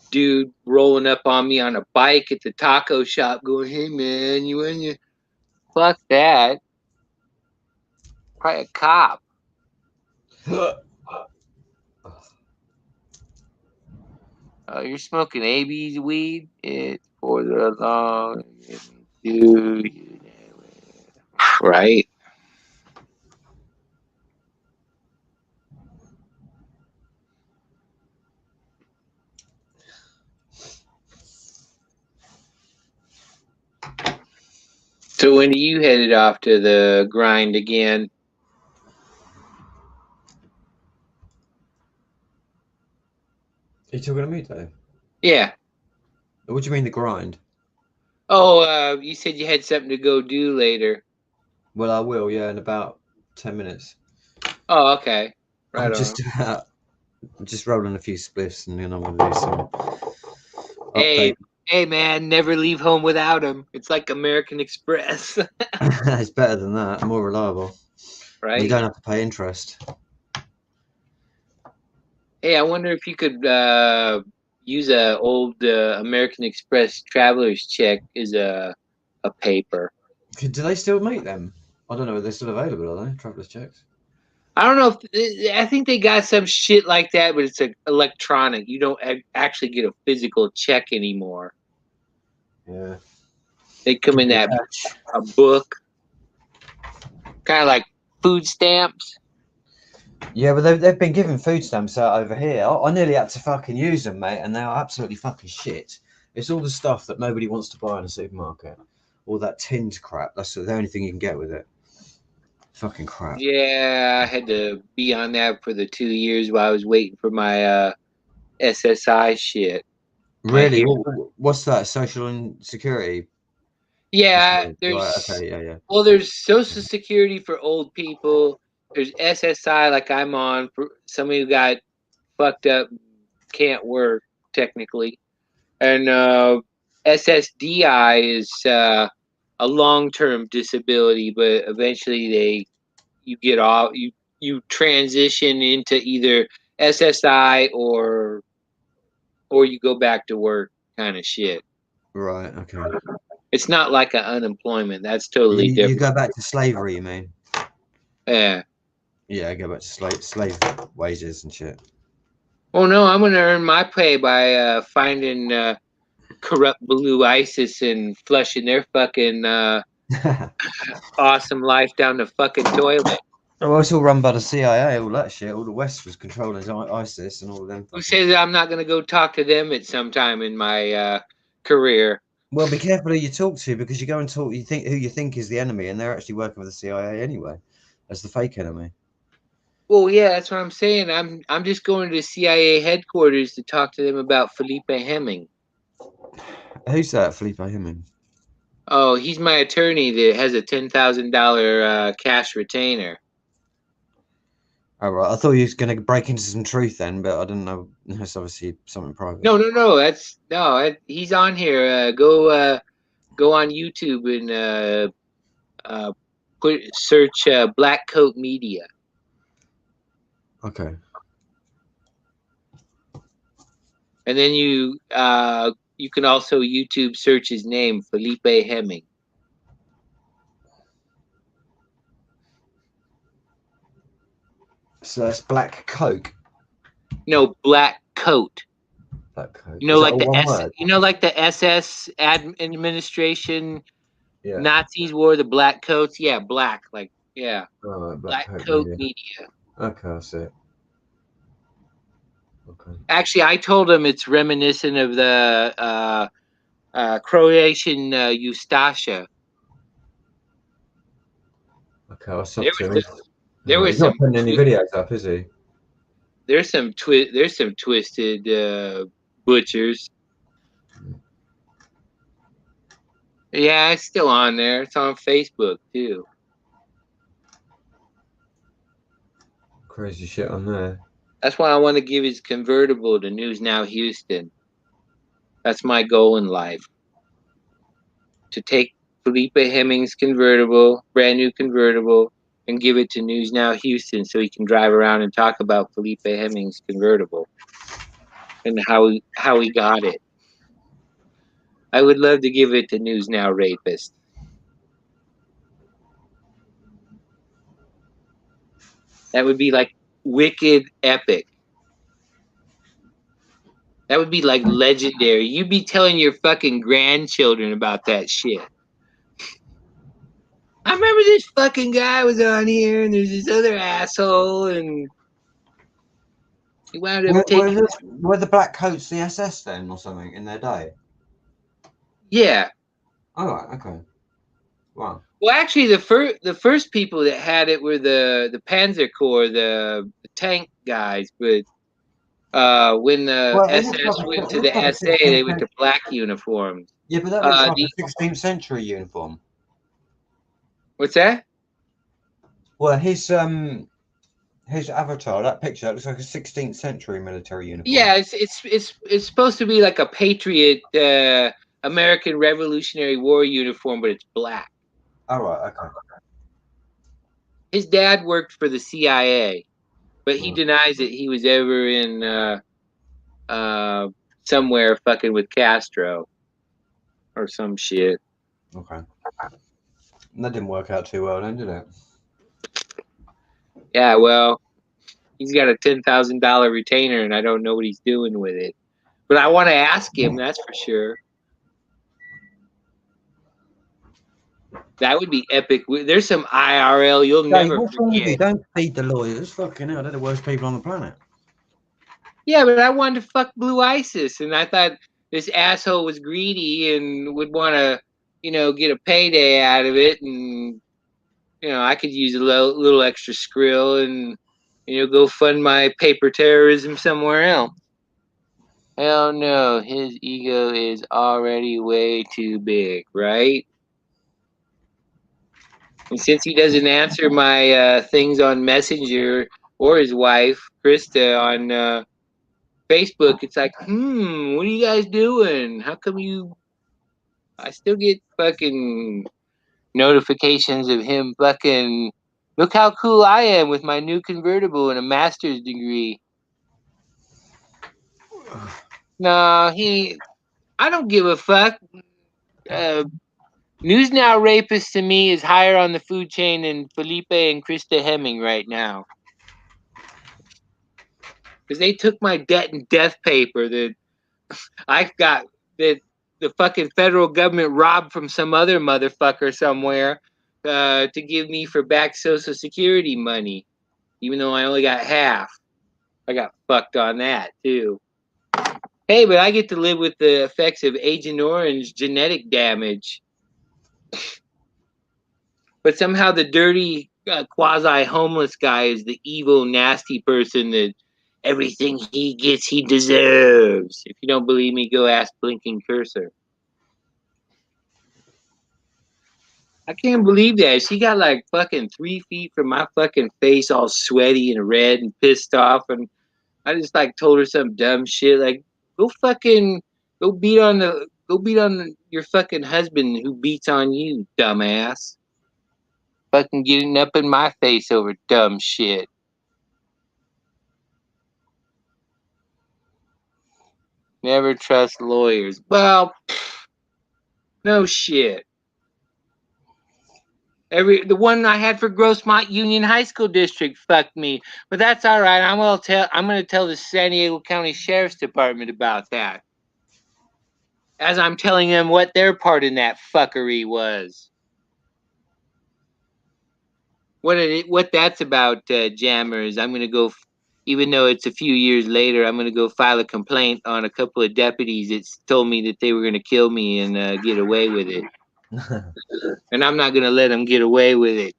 dude rolling up on me on a bike at the taco shop going, "Hey man, you want you?" Fuck that. Probably a cop. You're smoking AB's weed? It's for the long do you right? So when are you headed off to the grind again? Are you talking to me, Dave? Yeah. What do you mean the grind? Oh, you said you had something to go do later. Well, I will, yeah, in about 10 minutes. Oh, okay. Right I'm on. just rolling a few spliffs, and then I'm gonna do some Hey, update. hey, man, never leave home without him. It's like American Express, It's better than that, more reliable. You right? don't have to pay interest. Hey, I wonder if you could use a old American Express traveler's check as a paper. Do they still make them? I don't know if they're still available, are they? Traveller's checks? I don't know if I think they got some shit like that, but it's electronic. You don't actually get a physical check anymore. Yeah. They come in that a book, kind of like food stamps. Yeah, but they've been giving food stamps out over here. I nearly had to fucking use them, mate, and they are absolutely fucking shit. It's all the stuff that nobody wants to buy in a supermarket. All that tinned crap. That's the only thing you can get with it. Fucking crap. Yeah, I had to be on that for the 2 years while I was waiting for my SSI shit. My Really? hearing. What's that? Social and security? Yeah, Right. there's Okay. Yeah. Yeah. well, there's Social Security for old people. There's SSI, like I'm on, for somebody who got fucked up, can't work technically, and SSDI is a long-term disability, but eventually you get off you transition into either SSI or you go back to work kind of shit. Right. Okay. It's not like an unemployment. That's You totally you different. go back to slavery, you mean? Yeah. Yeah, go back to slave wages and shit. Well, no, I'm gonna earn my pay by finding corrupt blue ISIS and flushing their fucking awesome life down the fucking toilet. Well, it's all run by the CIA, all that shit. All the West was controlling ISIS and all of them Who fucking. says I'm not gonna go talk to them at some time in my career? Well, be careful who you talk to because you go and talk. You think who you think is the enemy, and they're actually working with the CIA anyway, as the fake enemy. Well, yeah, that's what I'm saying. I'm just going to CIA headquarters to talk to them about Felipe Hemming. Who's that, Felipe Hemming? Oh, he's my attorney that has a $10,000 cash retainer. Oh, right. I thought you was going to break into some truth then, but I didn't know. That's obviously something private. No. He's on here. Go on YouTube and put search Black Coat Media. Okay. And then you can also YouTube search his name, Felipe Hemming. So that's black coke. No, Black Coat. Black coke. You know, Is that like all the one word? like the SS administration. Yeah. Nazis wore the black coats. Yeah, black. Like, yeah, Oh, black Black coke Coat media. Media. Okay, I see it. Okay. Actually, I told him it's reminiscent of the Croatian Ustasha. Okay, I'll There sub to was him. there was He's not some putting any videos up, is he? there's some twisted butchers. Yeah, it's still on there. It's on Facebook too. Crazy shit on there. That's why I want to give his convertible to News Now Houston. That's my goal in life. To take Felipe Hemmings' convertible, brand new convertible, and give it to News Now Houston so he can drive around and talk about Felipe Hemmings' convertible and how he got it. I would love to give it to News Now Rapist. That would be like wicked epic. That would be like legendary. You'd be telling your fucking grandchildren about that shit. I remember this fucking guy was on here, and there's this other asshole, and he wound up taking. Were the black coats the SS then, or something in their day? Yeah. Oh, right, okay. Wow. Well, actually, the first people that had it were the Panzer Corps, the tank guys. But when the Well, SS went it to looks the like a SA, 16th they went to century. black uniforms. Yeah, but that looks like The a 16th century uniform. what's that? Well, his avatar, that picture, that looks like a 16th century military uniform. Yeah, it's supposed to be like a patriot American Revolutionary War uniform, but it's black. Oh, right, okay. His dad worked for the CIA, but he Right, denies that he was ever in uh, somewhere fucking with Castro or some shit. okay. That didn't work out too well then, did it? Yeah, well, he's got a $10,000 retainer, and I don't know what he's doing with it. But I want to ask him. That's for sure. That would be epic. There's some IRL you'll Dave, never what's wrong with you? forget. Don't feed the lawyers. Fucking hell, they're the worst people on the planet. Yeah, but I wanted to fuck Blue ISIS, and I thought this asshole was greedy and would want to, get a payday out of it, and I could use a little extra skrill and go fund my paper terrorism somewhere else. Hell no, his ego is already way too big, right? And since he doesn't answer my things on Messenger or his wife, Krista, on Facebook, it's like, what are you guys doing? How come I still get fucking notifications of him fucking, look how cool I am with my new convertible and a master's degree. No, I don't give a fuck. Uh, News Now Rapist to me is higher on the food chain than Felipe and Krista Hemming right now. Because they took my debt and death paper that I got, that the fucking federal government robbed from some other motherfucker somewhere to give me for back Social Security money, even though I only got half. I got fucked on that too. Hey, but I get to live with the effects of Agent Orange genetic damage. But somehow the dirty, quasi homeless guy is the evil, nasty person that everything he gets, he deserves. If you don't believe me, go ask Blinking Cursor. I can't believe that. She got like fucking 3 feet from my fucking face, all sweaty and red and pissed off. And I just like told her some dumb shit like, go fucking, go beat on your fucking husband who beats on you, dumbass. Fucking getting up in my face over dumb shit. Never trust lawyers. Well, no shit. The one I had for Grossmont Union High School District fucked me, but that's all right. I'm gonna tell the San Diego County Sheriff's Department about that, as I'm telling them what their part in that fuckery was. What that's about, jammers. I'm gonna go, even though it's a few years later. I'm gonna go file a complaint on a couple of deputies that told me that they were gonna kill me and get away with it, and I'm not gonna let them get away with it.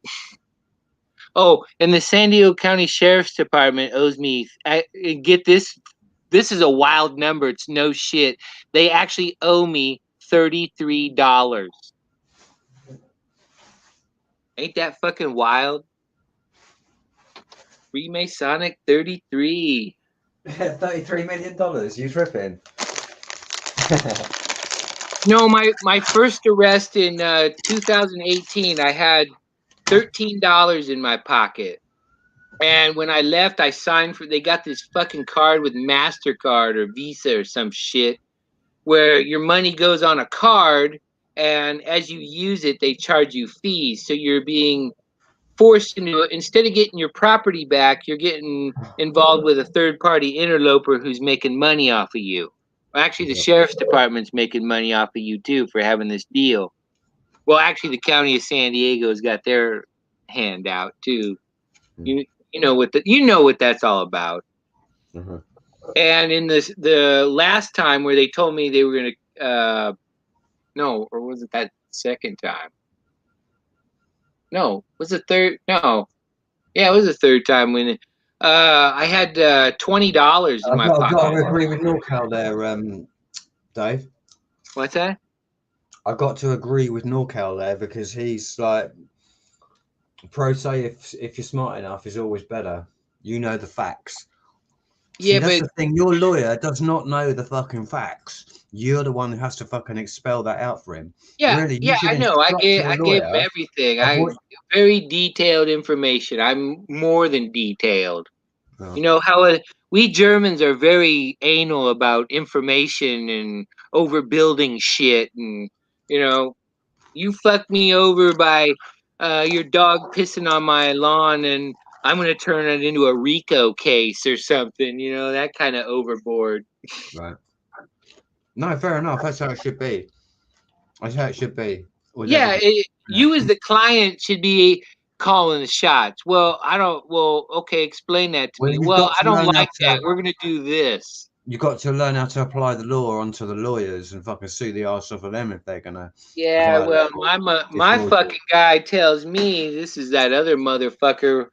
Oh, and the San Diego County Sheriff's Department owes me. Get this. This is a wild number. It's no shit. They actually owe me $33. Ain't that fucking wild? Freemasonic 33. $33 million. You tripping? No, my first arrest in 2018, I had $13 in my pocket. And when I left, I signed for. They got this fucking card with MasterCard or Visa or some shit, where your money goes on a card, and as you use it, they charge you fees. So you're being forced into it. Instead of getting your property back, you're getting involved with a third party interloper who's making money off of you. Well, actually, the sheriff's department's making money off of you too for having this deal. Well, actually, the county of San Diego's got their hand out too. You know what that's all about. Mm-hmm. And in the last time where they told me they were gonna no, or was it that second time? No, was it third? No, yeah, it was the third time when I had $20 in I've my got pocket. to agree with NorCal there, Dave. What's that? I've got to agree with NorCal there because he's like, pro say if you're smart enough is always better. You know the facts. See, Yeah, that's but the thing. Your lawyer does not know the fucking facts. You're the one who has to fucking expel that out for him. Really, you should I know. instruct I your gave him lawyer everything. of I what. very detailed information. I'm more than detailed. Oh, You know how we Germans are very anal about information and overbuilding shit, and you know, you fuck me over by your dog pissing on my lawn, and I'm gonna turn it into a RICO case or something. You know, that kind of overboard. right. No, fair enough. That's how it should be. That's how it should be with Yeah, everything. you as the client should be calling the shots. Well, I don't. Well, okay, explain that to Well, me. you've Well, got I to don't learn how like that. to. We're gonna do this. You've got to learn how to apply the law onto the lawyers and fucking sue the arse off of them if they're gonna Yeah, violate well, or my defraud fucking guy tells me this is that other motherfucker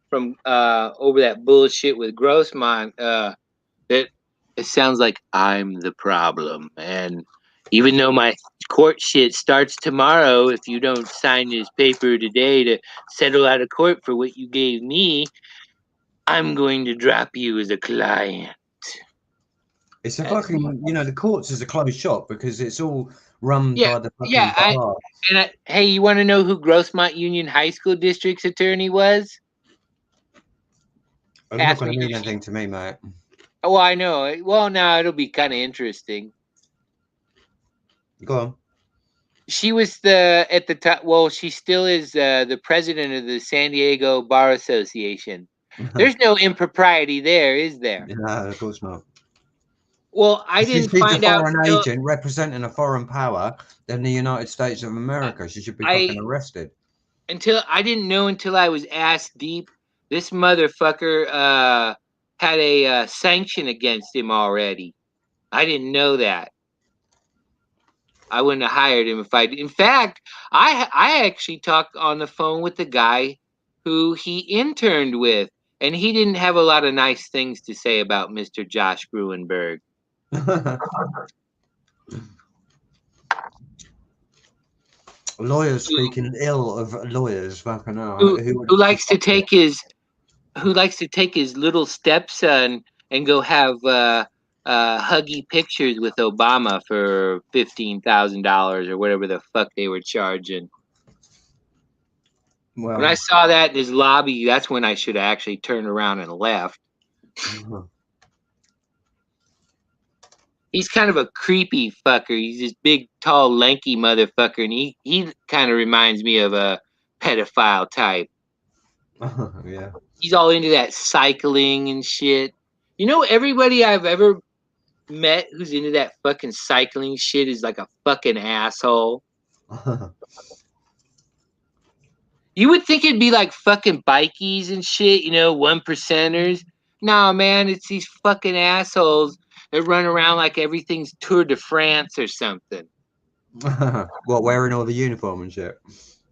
from over that bullshit with Grossmont. That it sounds like I'm the problem, and even though my court shit starts tomorrow, if you don't sign this paper today to settle out of court for what you gave me, I'm going to drop you as a client. It's a That's fucking, the courts is a closed shop because it's all run yeah, by the yeah. fucking bar. Hey, you want to know who Grossmont Union High School District's attorney was? It's not Ask going me to who mean she. anything to me, mate. Oh, I know. Well, now it'll be kind of interesting. Go on. She was the at the top. Well, she still is the president of the San Diego Bar Association. There's no impropriety there, is there? No, of course not. Well, I didn't She's a find out foreign until agent representing a foreign power than the United States of America. She should be I fucking arrested. I didn't know until I was asked deep. This motherfucker had a sanction against him already. I didn't know that. I wouldn't have hired him if I. In fact, I actually talked on the phone with the guy who he interned with, and he didn't have a lot of nice things to say about Mr. Josh Gruenberg. Lawyers speaking ill of lawyers, fucking hell. Who Who would who have likes to thought it? take his little stepson and go have huggy pictures with Obama for $15,000 or whatever the fuck they were charging. When I Well, saw that in his lobby, that's when I should have actually turned around and left. He's kind of a creepy fucker. He's this big, tall, lanky motherfucker, and he kind of reminds me of a pedophile type. yeah. He's all into that cycling and shit. You know, everybody I've ever met who's into that fucking cycling shit is like a fucking asshole. You would think it'd be like fucking bikies and shit, you know, 1%ers. Nah, man, it's these fucking assholes that run around like everything's Tour de France or something. What, wearing all the uniform and shit?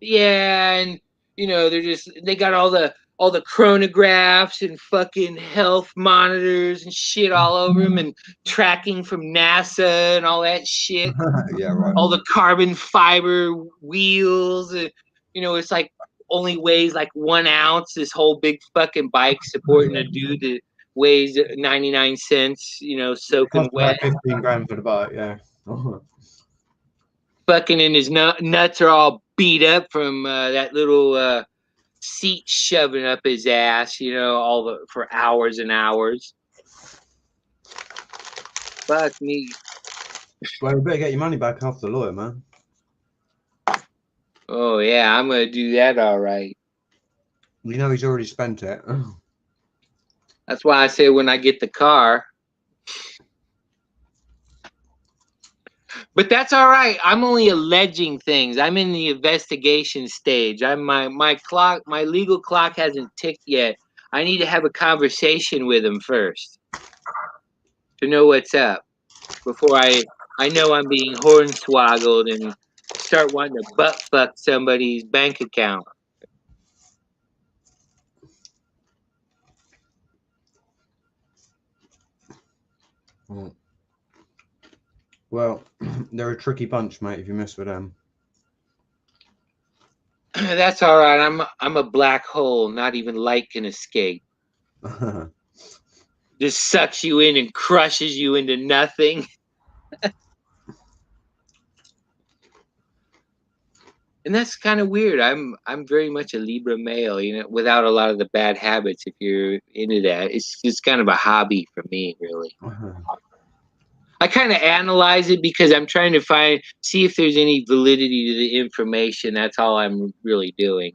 Yeah, and you know, they got all the chronographs and fucking health monitors and shit all over them and tracking from NASA and all that shit. Yeah, right. All the carbon fiber wheels. And, you know, it's like only weighs like 1 ounce. This whole big fucking bike supporting a dude that weighs 99 cents. You know, soaking wet. 15 grand for the bike, yeah. Fucking, and his nuts are all beat up from that little seat shoving up his ass. You know, for hours and hours. Fuck me. Well, you better get your money back off the lawyer, man. Oh yeah, I'm gonna do that. All right. You know he's already spent it. That's why I say when I get the car. But that's all right. I'm only alleging things. I'm in the investigation stage. My legal clock hasn't ticked yet. I need to have a conversation with him first to know what's up before I know I'm being hornswoggled and start wanting to butt fuck somebody's bank account. Well, they're a tricky bunch, mate, if you mess with them. That's all right. I'm a black hole. Not even light can escape. Just sucks you in and crushes you into nothing. And that's kind of weird. I'm very much a Libra male, you know, without a lot of the bad habits. If you're into that, it's just kind of a hobby for me, really. I kind of analyze it because I'm trying to see if there's any validity to the information. That's all I'm really doing.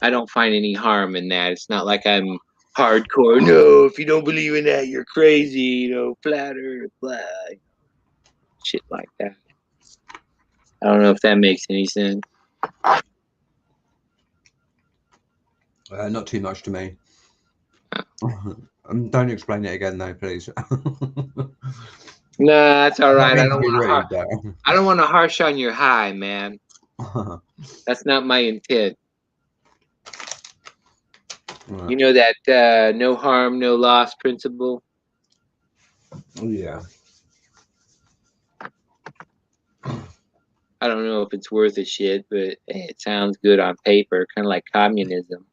I don't find any harm in that. It's not like I'm hardcore. No, if you don't believe in that, you're crazy. You know, flat Earth, blah, shit like that. I don't know if that makes any sense. Not too much to me. Don't explain it again, though, please. No, that's all right. I don't want to harsh on your high, man. That's not my intent. Right. You know that no harm, no loss principle? Yeah. I don't know if it's worth a shit, but it sounds good on paper, kind of like communism.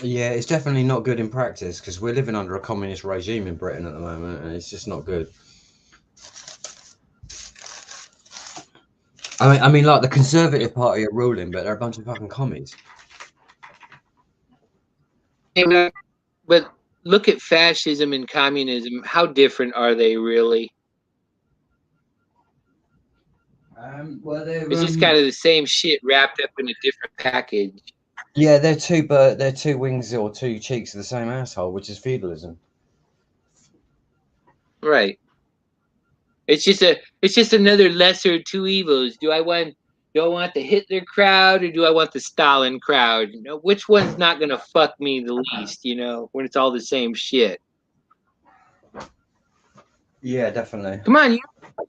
Yeah, it's definitely not good in practice because we're living under a communist regime in Britain at the moment, and it's just not good. I mean, like the Conservative Party are ruling, but they're a bunch of fucking commies. Yeah, but look at fascism and communism. How different are they really? Well, it's just kind of the same shit wrapped up in a different package. Yeah, they're two wings or two cheeks of the same asshole, which is feudalism. Right. It's just another lesser of two evils. Do I want the Hitler crowd or do I want the Stalin crowd? You know, which one's not gonna fuck me the least, you know, when it's all the same shit. Yeah, definitely. Come on,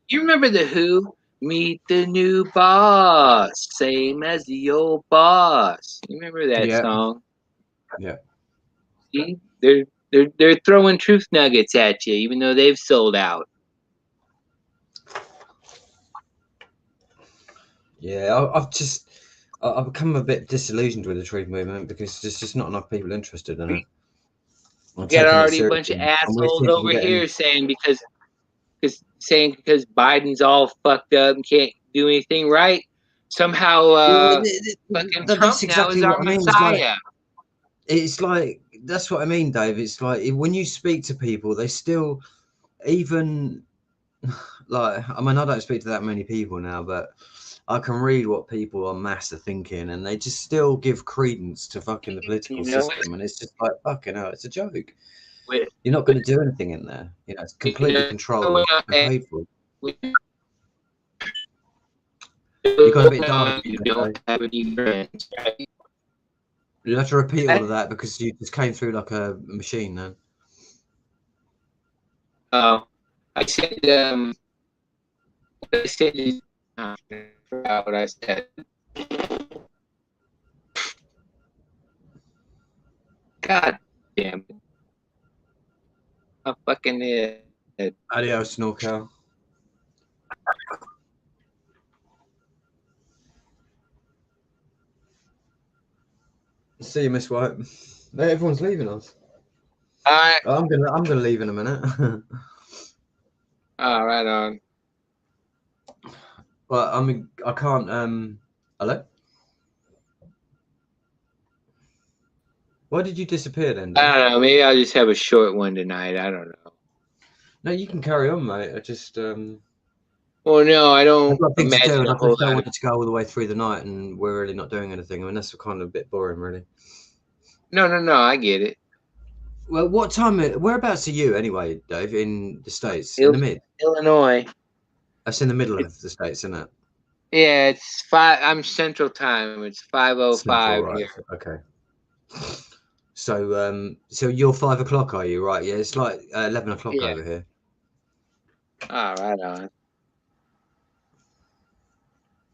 you remember the Who? Meet the new boss, same as the old boss. You remember that song? Yeah. See? They're throwing truth nuggets at you, even though they've sold out. Yeah, I've become a bit disillusioned with the truth movement because there's just not enough people interested in it. We got already a bunch of assholes over here saying because Biden's all fucked up and can't do anything right. Somehow, fucking Trump now is our messiah. It's like that's what I mean, Dave. It's like when you speak to people, they still even like. I mean, I don't speak to that many people now, but I can read what people en masse are thinking, and they just still give credence to fucking the political system, and it's just like fucking hell, it's a joke. You're not going to do anything in there. You know, it's completely controlled and paid for. You got a bit dark. You have to repeat all of that because you just came through like a machine then. Oh, I said, I said, I forgot what I said. God damn it. I'm fucking it. Adios, Snorkel. See you, Miss White. Everyone's leaving us. All right. Oh, I'm gonna leave in a minute. Oh, right on. Well, I mean, I can't. Hello. Why did you disappear then, I Dave? don't know. Maybe I'll just have a short one tonight. I don't know. No, you can carry on, mate. I just Well, no, I I've don't got things to do, imagine and a I whole just don't lot want of. it to go all the way through the night, and we're really not doing anything. I mean, that's kind of a bit boring, really. No. I get it. Well, what time? Whereabouts are you anyway, Dave? In the States? In the mid? Illinois. That's in the middle of the States, isn't it? Yeah, it's 5. I'm Central Time. It's Central, 5:05 right? here. Okay. So you're 5 o'clock, are you? Right? Yeah, it's like 11 o'clock Yeah. over here. Oh, right on.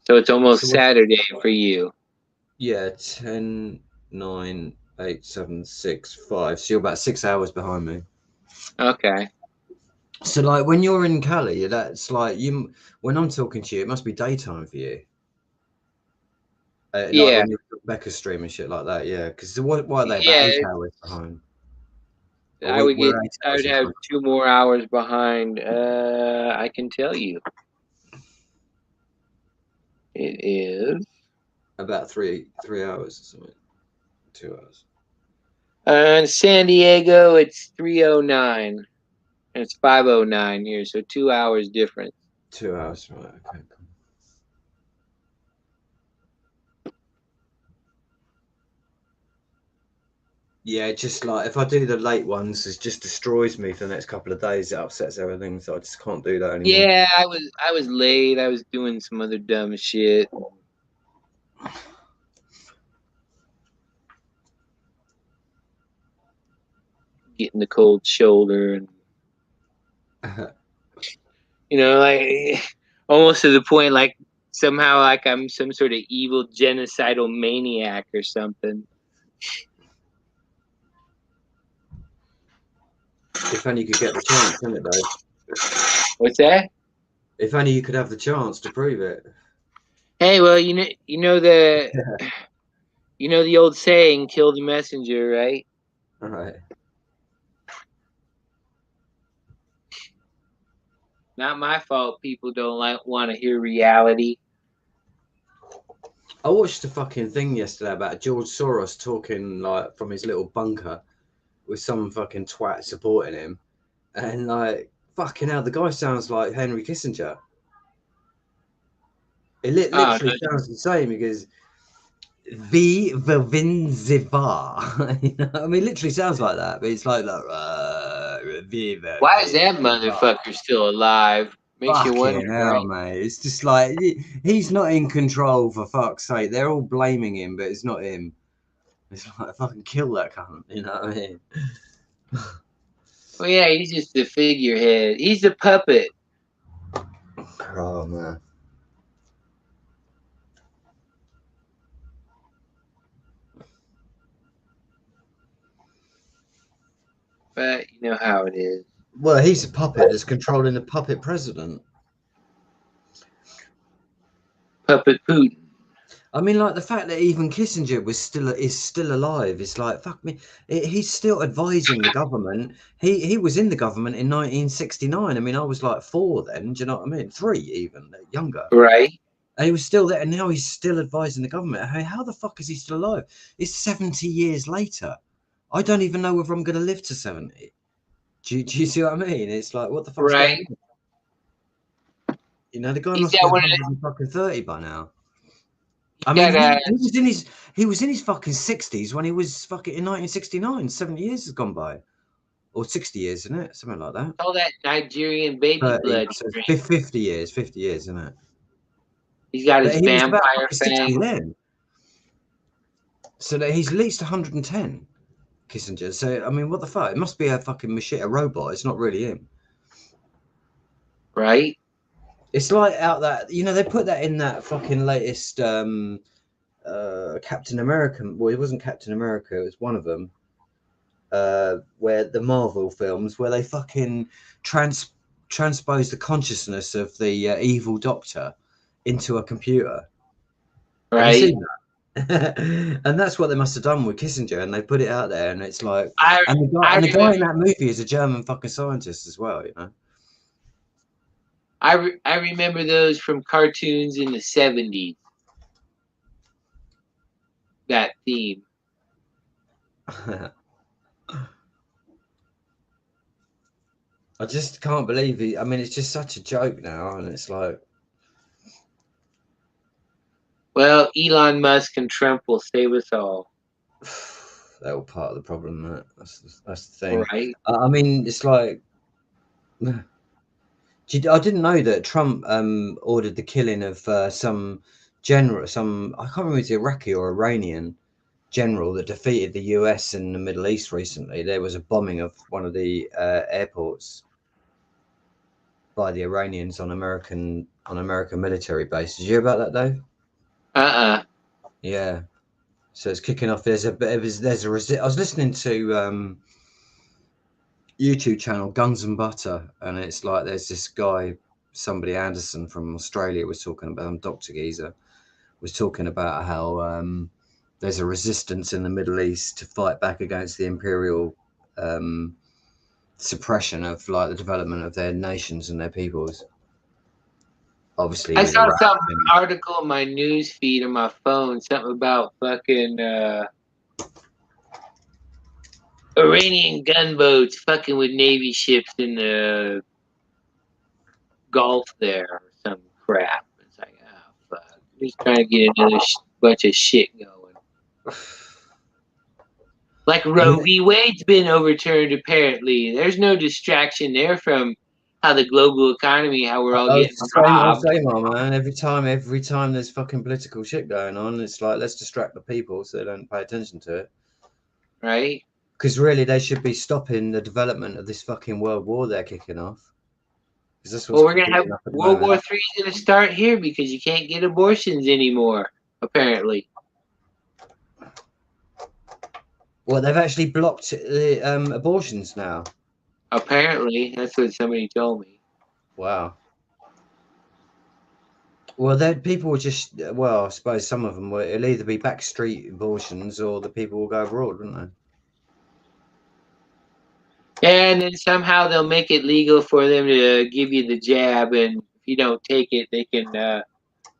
So it's almost So what? Saturday for you. Yeah, 10, 9, 8, 7, 6, 5. So you're about 6 hours behind me. Okay. So like when you're in Cali, that's like you. When I'm talking to you, it must be daytime for you. Like Yeah. when you're Becca stream and shit like that, yeah. Because what are they? About Yeah. 8 hours behind. Or I would get. we're eight I hours would in have front. 2 more hours behind. I can tell you. It is. About three hours or something. 2 hours. In San Diego, it's 3:09. And it's 5:09 here, so 2 hours difference. 2 hours, right? Okay. Cool. Yeah, just like if I do the late ones, it just destroys me for the next couple of days. It upsets everything, so I just can't do that anymore. Yeah, I was late. I was doing some other dumb shit. Getting the cold shoulder and like almost to the point like somehow like I'm some sort of evil genocidal maniac or something. If only you could get the chance, isn't it, Dave? What's that? If only you could have the chance to prove it. Hey, well, the old saying, kill the messenger, right? All right. Not my fault people don't want to hear reality. I watched a fucking thing yesterday about George Soros talking like from his little bunker with some fucking twat supporting him, and like fucking hell, the guy sounds like Henry Kissinger. It Oh, literally sounds the same because V Vinzivar. You know, I mean, it literally sounds like that, but it's like Viva. why is that motherfucker still alive? Makes you wonder, Fucking hell, right? mate. It's just like he's not in control for fuck's sake. They're all blaming him, but it's not him. It's like fucking kill that cunt. You know what I mean? Well, yeah, he's just the figurehead. He's the puppet. Oh man. But you know how it is. Well, he's a puppet that's controlling the puppet president. Puppet Putin. I mean, like the fact that even Kissinger is still alive. It's like fuck me. He's still advising the government. He was in the government in 1969. I mean, I was like 4 then. Do you know what I mean? 3 even younger. Right? And he was still there, and now he's still advising the government. Hey, how the fuck is he still alive? It's 70 years later. I don't even know whether I'm going to live to 70. Do you see what I mean? It's like, what the fuck's Right? going on? You know, the guy He's must be got one of 130 by now. I the, mean, got he was in his fucking 60s when he was fucking in 1969. 70 years has gone by, or 60 years, isn't it? Something like that. all that Nigerian baby 30, blood he so drinks. 50 years, 50 years, isn't it? He's got But his he was about vampire fucking 60 fang. then, so that he's at least 110. Kissinger. So I mean, what the fuck? It must be a fucking machine, a robot. It's not really him. Right? It's like out that they put that in that fucking latest Captain America. Well, it wasn't Captain America. It was one of them. Where the Marvel films, where they fucking transpose the consciousness of the evil Doctor into a computer. Have you Right? seen that? And that's what they must have done with Kissinger, and they put it out there, and it's like, I and I the guy in remember that movie is a German fucking scientist as well, you know. I remember those from cartoons in the 70s. That theme. I just can't believe it. I mean, it's just such a joke now, and it's like, Well, Elon Musk and Trump will save us all, they're all part of the problem. That's the thing. right? I mean, it's like, I didn't know that Trump ordered the killing of some general, some I can't remember if it was Iraqi or Iranian general that defeated the US in the Middle East recently. There was a bombing of one of the airports by the Iranians on American military bases. Did you hear about that, Dave? Uh-uh. Yeah. So it's kicking off. There's a bit of I was listening to YouTube channel Guns and Butter, and it's like there's this guy, somebody Anderson from Australia was talking about Dr. Geezer was talking about how there's a resistance in the Middle East to fight back against the imperial suppression of like the development of their nations and their peoples. Obviously, I with saw Iraq. some article in my news feed on my phone, something about fucking Iranian gunboats fucking with Navy ships in the Gulf there or some crap. It's like, oh fuck, just trying to get another bunch of shit going. Like Roe And v. Wade's been overturned. Apparently, there's no distraction there from how the global economy, how we're all I getting was the robbed, same, man. Every time there's fucking political shit going on, it's like let's distract the people so they don't pay attention to it. right? Because really, they should be stopping the development of this fucking world war they're kicking off. Because that's what's Well, we're gonna have kicking up at the World moment. War III is gonna start here because you can't get abortions anymore. Apparently, Well, they've actually blocked the abortions now. apparently that's what somebody told me. Wow. Well, then people will just, well, I suppose some of them will, it'll either be backstreet abortions or the people will go abroad, wouldn't they? And then somehow they'll make it legal for them to give you the jab, and if you don't take it, they can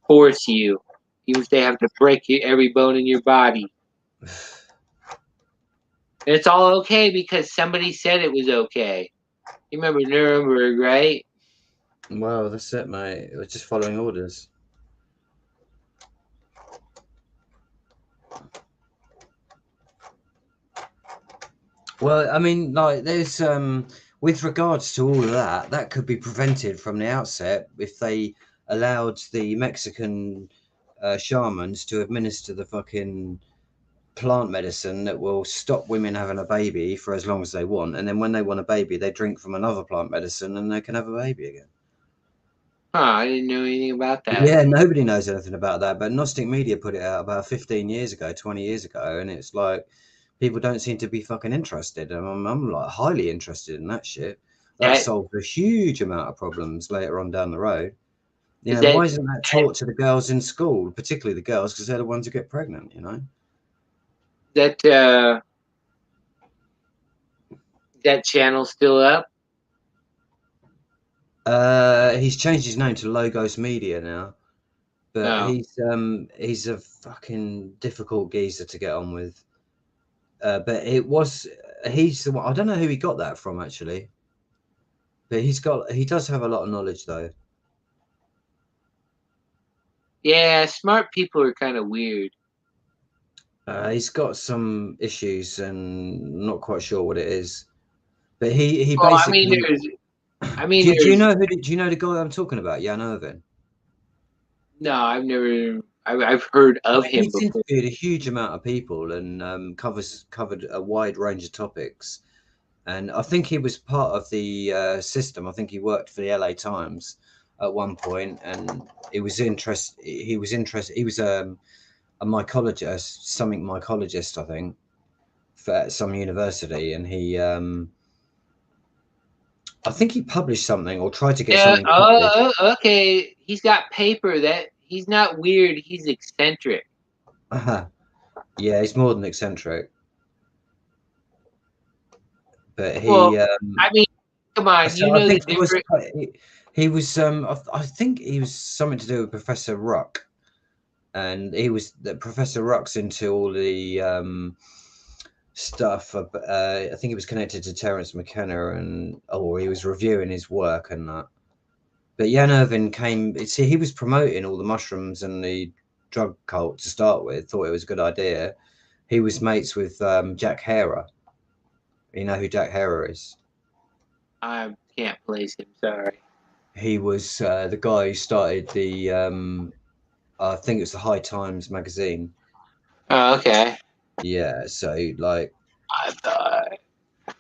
force you, even if they have to break every bone in your body. And it's all okay because somebody said it was okay. You remember Nuremberg, right? Well, that's it, mate. We're just following orders. Well, I mean, like, there's with regards to all of that, that could be prevented from the outset if they allowed the Mexican shamans to administer the fucking plant medicine that will stop women having a baby for as long as they want, and then when they want a baby, they drink from another plant medicine and they can have a baby again. Huh, I didn't know anything about that. Yeah, nobody knows anything about that, but Gnostic Media put it out about 15 years ago, 20 years ago, and it's like people don't seem to be fucking interested. And I'm like highly interested in that shit. That That solves a huge amount of problems later on down the road. You is know, that why isn't that taught to the girls in school, particularly the girls, because they're the ones who get pregnant, you know? that that channel still up? He's changed his name to Logos Media now, but Oh, he's a fucking difficult geezer to get on with. But it was he's the one. I don't know who he got that from actually, but he does have a lot of knowledge though. yeah. Smart people are kind of weird. He's got some issues and not quite sure what it is. But he Well, I mean, basically do you there's know do you know the guy I'm talking about? Jan Irvin. no. I've never. I've heard of him He's before. interviewed a huge amount of people and covered a wide range of topics. And I think he was part of the system. I think he worked for the LA Times at one point, and he was interested. He was interested. He was a mycologist, something mycologist, I think, for some university, and I think he published something or tried to get Yeah. something published. Okay. He's got paper that he's not weird. He's eccentric. Yeah, he's more than eccentric, but Well, he. I mean, come on, So you I know the think he was. difference. He was. I think he was something to do with Professor Ruck, and he was the Professor Ruck's into all the stuff. I think he was connected to Terence McKenna, and he was reviewing his work and that. But Jan Irvin came. See, he was promoting all the mushrooms and the drug cult to start with. Thought it was a good idea. He was mates with Jack Herer. You know who Jack Herer is? I can't place him. Sorry. He was the guy who started the. I think it was the High Times magazine. Oh, okay. Yeah, so like, I thought.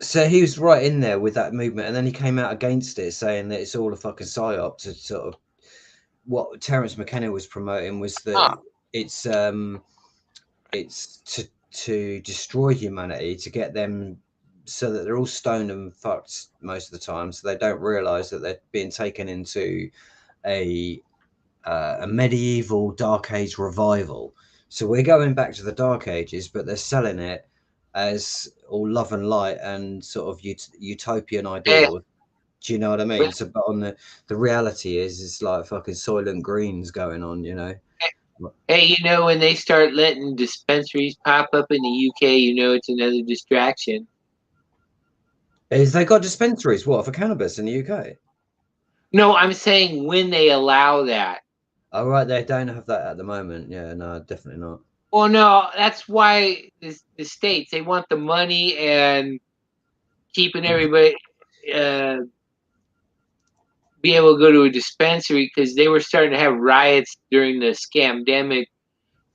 so he was right in there with that movement, and then he came out against it, saying that it's all a fucking psyop to sort of what Terence McKenna was promoting was that Huh. it's it's to destroy humanity, to get them so that they're all stoned and fucked most of the time, so they don't realize that they're being taken into a a medieval dark age revival. So we're going back to the dark ages, but they're selling it as all love and light and sort of utopian Hey, ideals. Do you know what I mean? So, but on the reality is, it's like fucking Soylent Greens going on. You know, hey, you know when they start letting dispensaries pop up in the UK, you know it's another distraction. is they got dispensaries what for cannabis in the UK? No, I'm saying when they allow that. Oh, right, they don't have that at the moment. Yeah, no, definitely not. Well, no, that's why the states they want the money and keeping everybody uh, be able to go to a dispensary because they were starting to have riots during the scamdemic.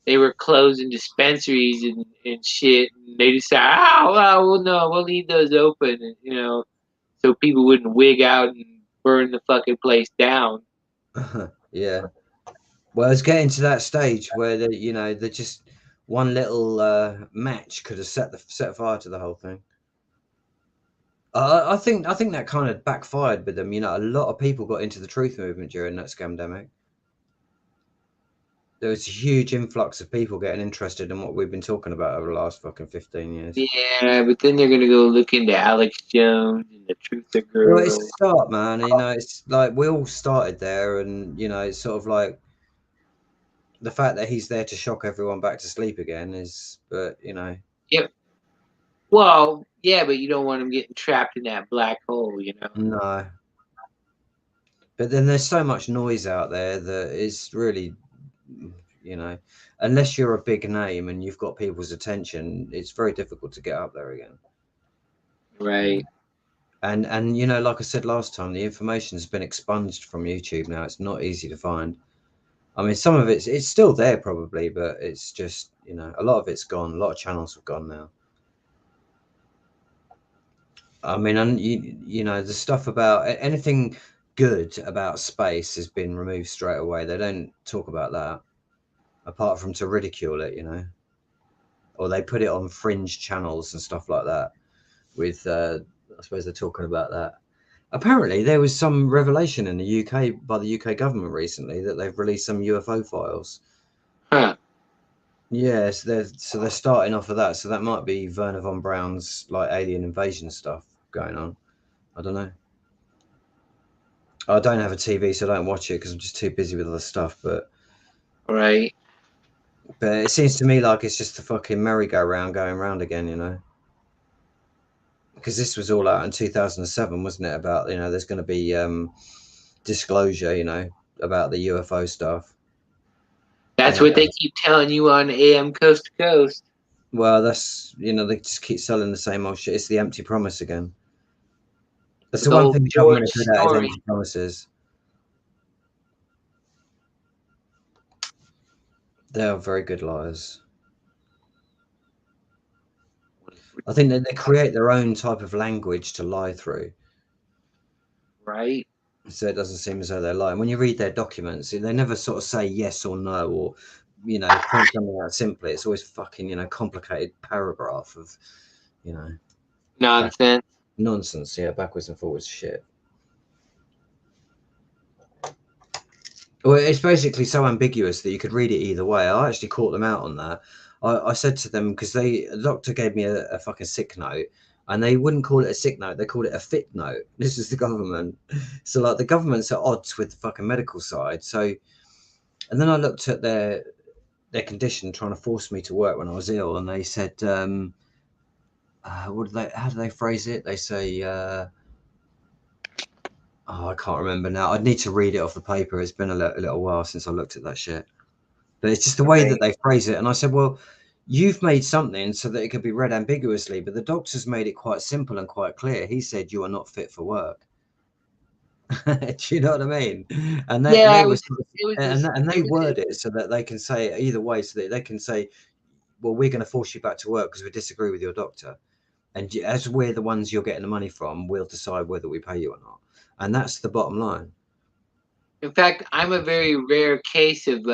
They were closing dispensaries and shit. And they decided, oh, well, no, we'll leave those open, and, so people wouldn't wig out and burn the fucking place down. Yeah. Well, it's getting to that stage where they're just one little match could have set fire to the whole thing. I think that kind of backfired with them. You know, a lot of people got into the truth movement during that scamdemic. There was a huge influx of people getting interested in what we've been talking about over the last fucking 15 years. Yeah, but then they're gonna go look into Alex Jones and the Truther Well, it's a Girl. start, man. You know, it's like we all started there, and it's sort of like the fact that he's there to shock everyone back to sleep again is, but Yep. Well, yeah, but you don't want them getting trapped in that black hole. no. But then there's so much noise out there that it's really, you know, unless you're a big name and you've got people's attention, it's very difficult to get up there again. Right. And like I said last time, the information's been expunged from YouTube now. It's not easy to find. I mean, some of it's still there probably, but it's just a lot of it's gone. A lot of channels have gone now. I mean, and the stuff about anything good about space has been removed straight away. They don't talk about that apart from to ridicule it, or they put it on fringe channels and stuff like that. With I suppose they're talking about that. Apparently, there was some revelation in the UK by the UK government recently that they've released some UFO files. Huh. Yes, they're starting off of that. So that might be Werner von Braun's like alien invasion stuff going on. I don't know. I don't have a TV, so I don't watch it because I'm just too busy with other stuff. Right. But it seems to me like it's just a fucking merry-go-round going round again. Because this was all out in 2007, wasn't it? About there's going to be disclosure, about the UFO stuff. That's And what they keep telling you on AM Coast to Coast. well, that's they just keep selling the same old shit. It's the empty promise again. That's With the the one whole thing the George government are good at is story. empty promises. They are very good liars. I think that they create their own type of language to lie through. Right. So it doesn't seem as though they're lying. When you read their documents, they never sort of say yes or no or point something out simply. It's always fucking complicated paragraph of you know back Nonsense. nonsense. Yeah, backwards and forwards shit. Well, it's basically so ambiguous that you could read it either way. I actually caught them out on that. I said to them, because the doctor gave me a fucking sick note, and they wouldn't call it a sick note, they called it a fit note. This is the government. So like the government's at odds with the fucking medical side. So and then I looked at their condition, trying to force me to work when I was ill, and they said, what do they? How do they phrase it? They say, oh, I can't remember now. I'd need to read it off the paper. It's been a little while since I looked at that shit. But it's just the way that Right. they phrase it. And I said, well, you've made something so that it could be read ambiguously, but the doctor's made it quite simple and quite clear. He said you are not fit for work. Do you know what I mean? And Yeah, they were it was and this and they it was word it so that they can say it either way, so that they can say, well, we're going to force you back to work because we disagree with your doctor, and as we're the ones you're getting the money from, we'll decide whether we pay you or not, and that's the bottom line. in fact, I'm a very rare case of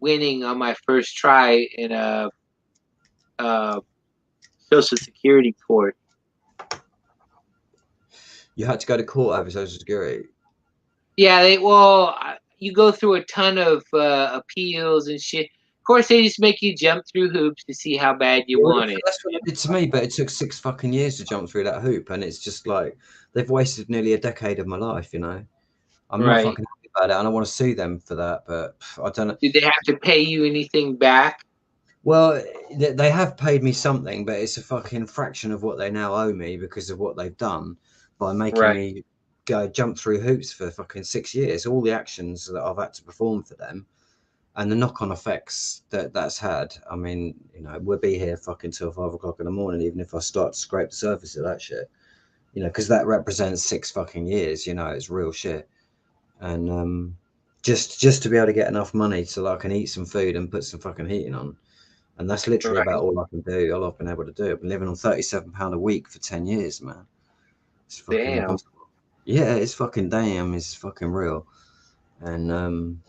winning on my first try in a uh, Social Security court. You had to go to court over Social Security. Yeah, you go through a ton of appeals and shit. Of course, they just make you jump through hoops to see how bad you Yeah, well, want it. that's what they did to me, but it took 6 fucking years to jump through that hoop, and it's just like they've wasted nearly a decade of my life. You know, I'm not Right. fucking happy about it, and I want to sue them for that, but I don't know. Did they have to pay you anything back? Well, they have paid me something, but it's a fucking fraction of what they now owe me because of what they've done by making Right. me go jump through hoops for fucking 6 years. All the actions that I've had to perform for them, and the knock-on effects that that's had. I mean, you know, we'll be here fucking till 5 o'clock in the morning, even if I start to scrape the surface of that shit. You know, because that represents 6 fucking years. You know, it's real shit. And just to be able to get enough money so that I can eat some food and put some fucking heating on, and that's literally about Right. all I can do. All I've been able to do. I've been living on £37 a week for 10 years, man. It's fucking Damn. impossible. Yeah, it's fucking damn. It's fucking real. And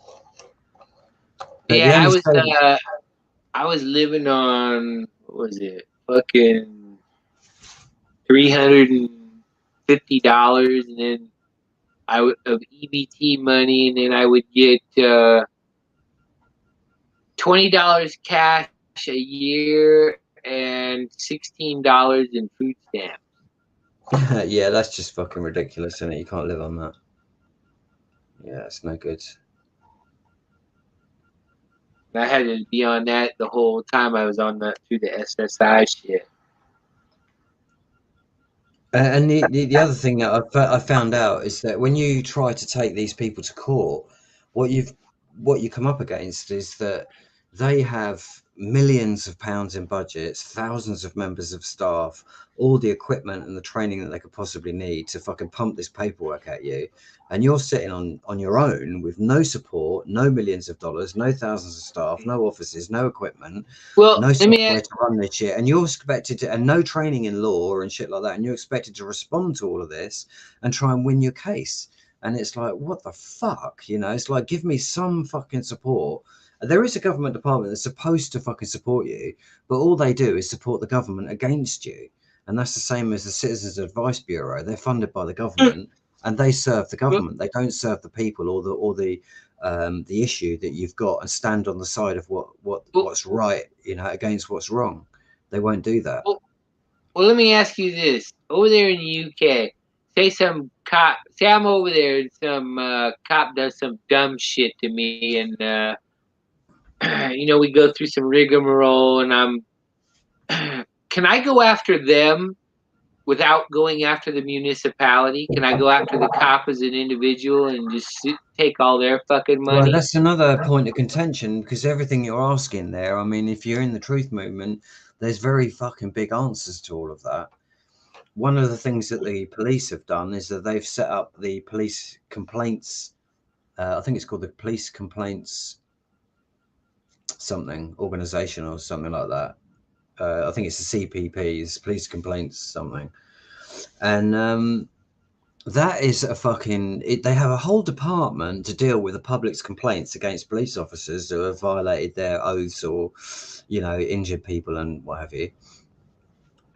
but the Yeah, only saving. I was living on what was it? Fucking $350, and then of EBT money, and then I would get $20 cash a year and $16 in food stamps. Yeah, that's just fucking ridiculous, isn't it? You can't live on that. Yeah, it's no good. And I had to be on that the whole time I was on through the SSI shit. And the other thing that I found out is that when you try to take these people to court, what you've what you come up against is that they have millions of pounds in budgets, thousands of members of staff, all the equipment and the training that they could possibly need to fucking pump this paperwork at you, and you're sitting on your own with no support, no millions of dollars, no thousands of staff, no offices, no equipment, Well, no let me software to run this shit, and you're expected to, and no training in law and shit like that, and you're expected to respond to all of this and try and win your case. And it's like, what the fuck? You know, it's like, give me some fucking support. There is a government department that's supposed to fucking support you, but all they do is support the government against you. And that's the same as the Citizens Advice Bureau. They're funded by the government and they serve the well, government. They don't serve the people or the issue that you've got and stand on the side of well, what's right, you know, against what's wrong. They won't do that. well, well, let me ask you this: over there in the UK, say I'm over there and some cop does some dumb shit to me, and we go through some rigmarole, and can I go after them without going after the municipality? Can I go after the cop as an individual and just take all their fucking Well, money? that's another point of contention because everything you're asking there, I mean, if you're in the truth movement, there's very fucking big answers to all of that. One of the things that the police have done is that they've set up the police complaints. I think it's called the police complaints something organization or something like that. I think it's the CPPs, police complaints something, and that is a fucking. They have a whole department to deal with the public's complaints against police officers who have violated their oaths or, you know, injured people and what have you.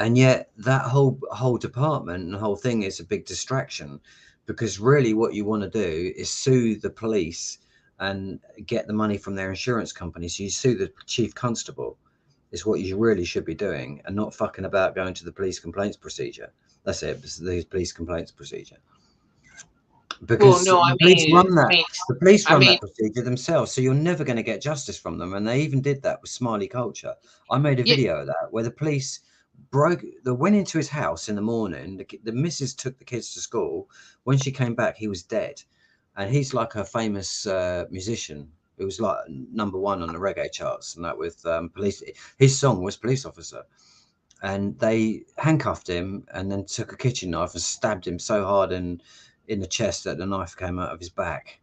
And yet that whole department and whole thing is a big distraction because really what you want to do is sue the police and get the money from their insurance company. So you sue the chief constable is what you really should be doing, and not fucking about going to the police complaints procedure. That's it, the police complaints procedure. Well, Because no, the police run that, the police I run mean, that procedure themselves, so you're never going to get justice from them. And they even did that with Smiley Culture. I made a yeah, video of that where the police they went into his house in the morning. The missus took the kids to school. When she came back, he was dead, and he's like a famous musician. It was like #1 on the reggae charts, and that with police. His song was Police Officer, and they handcuffed him and then took a kitchen knife and stabbed him so hard in the chest that the knife came out of his back.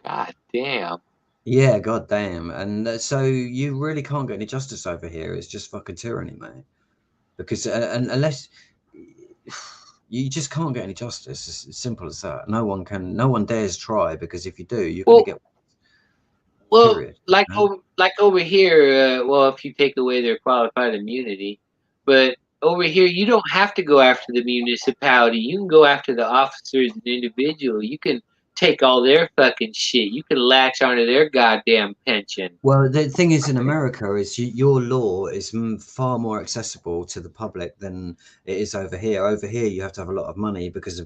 God damn. Yeah, god damn. And so you really can't get any justice over here. It's just fucking tyranny, mate. Because and unless you just can't get any justice, it's as simple as that. No one can. No one dares try, because if you do, you're going to Well, get well, period. You know? like over here, well, if you take away their qualified immunity, but over here, you don't have to go after the municipality. You can go after the officers and individual. You can take all their fucking shit. You can latch onto their goddamn pension. Well, the thing is, in America, is your law is far more accessible to the public than it is over here. Over here, you have to have a lot of money because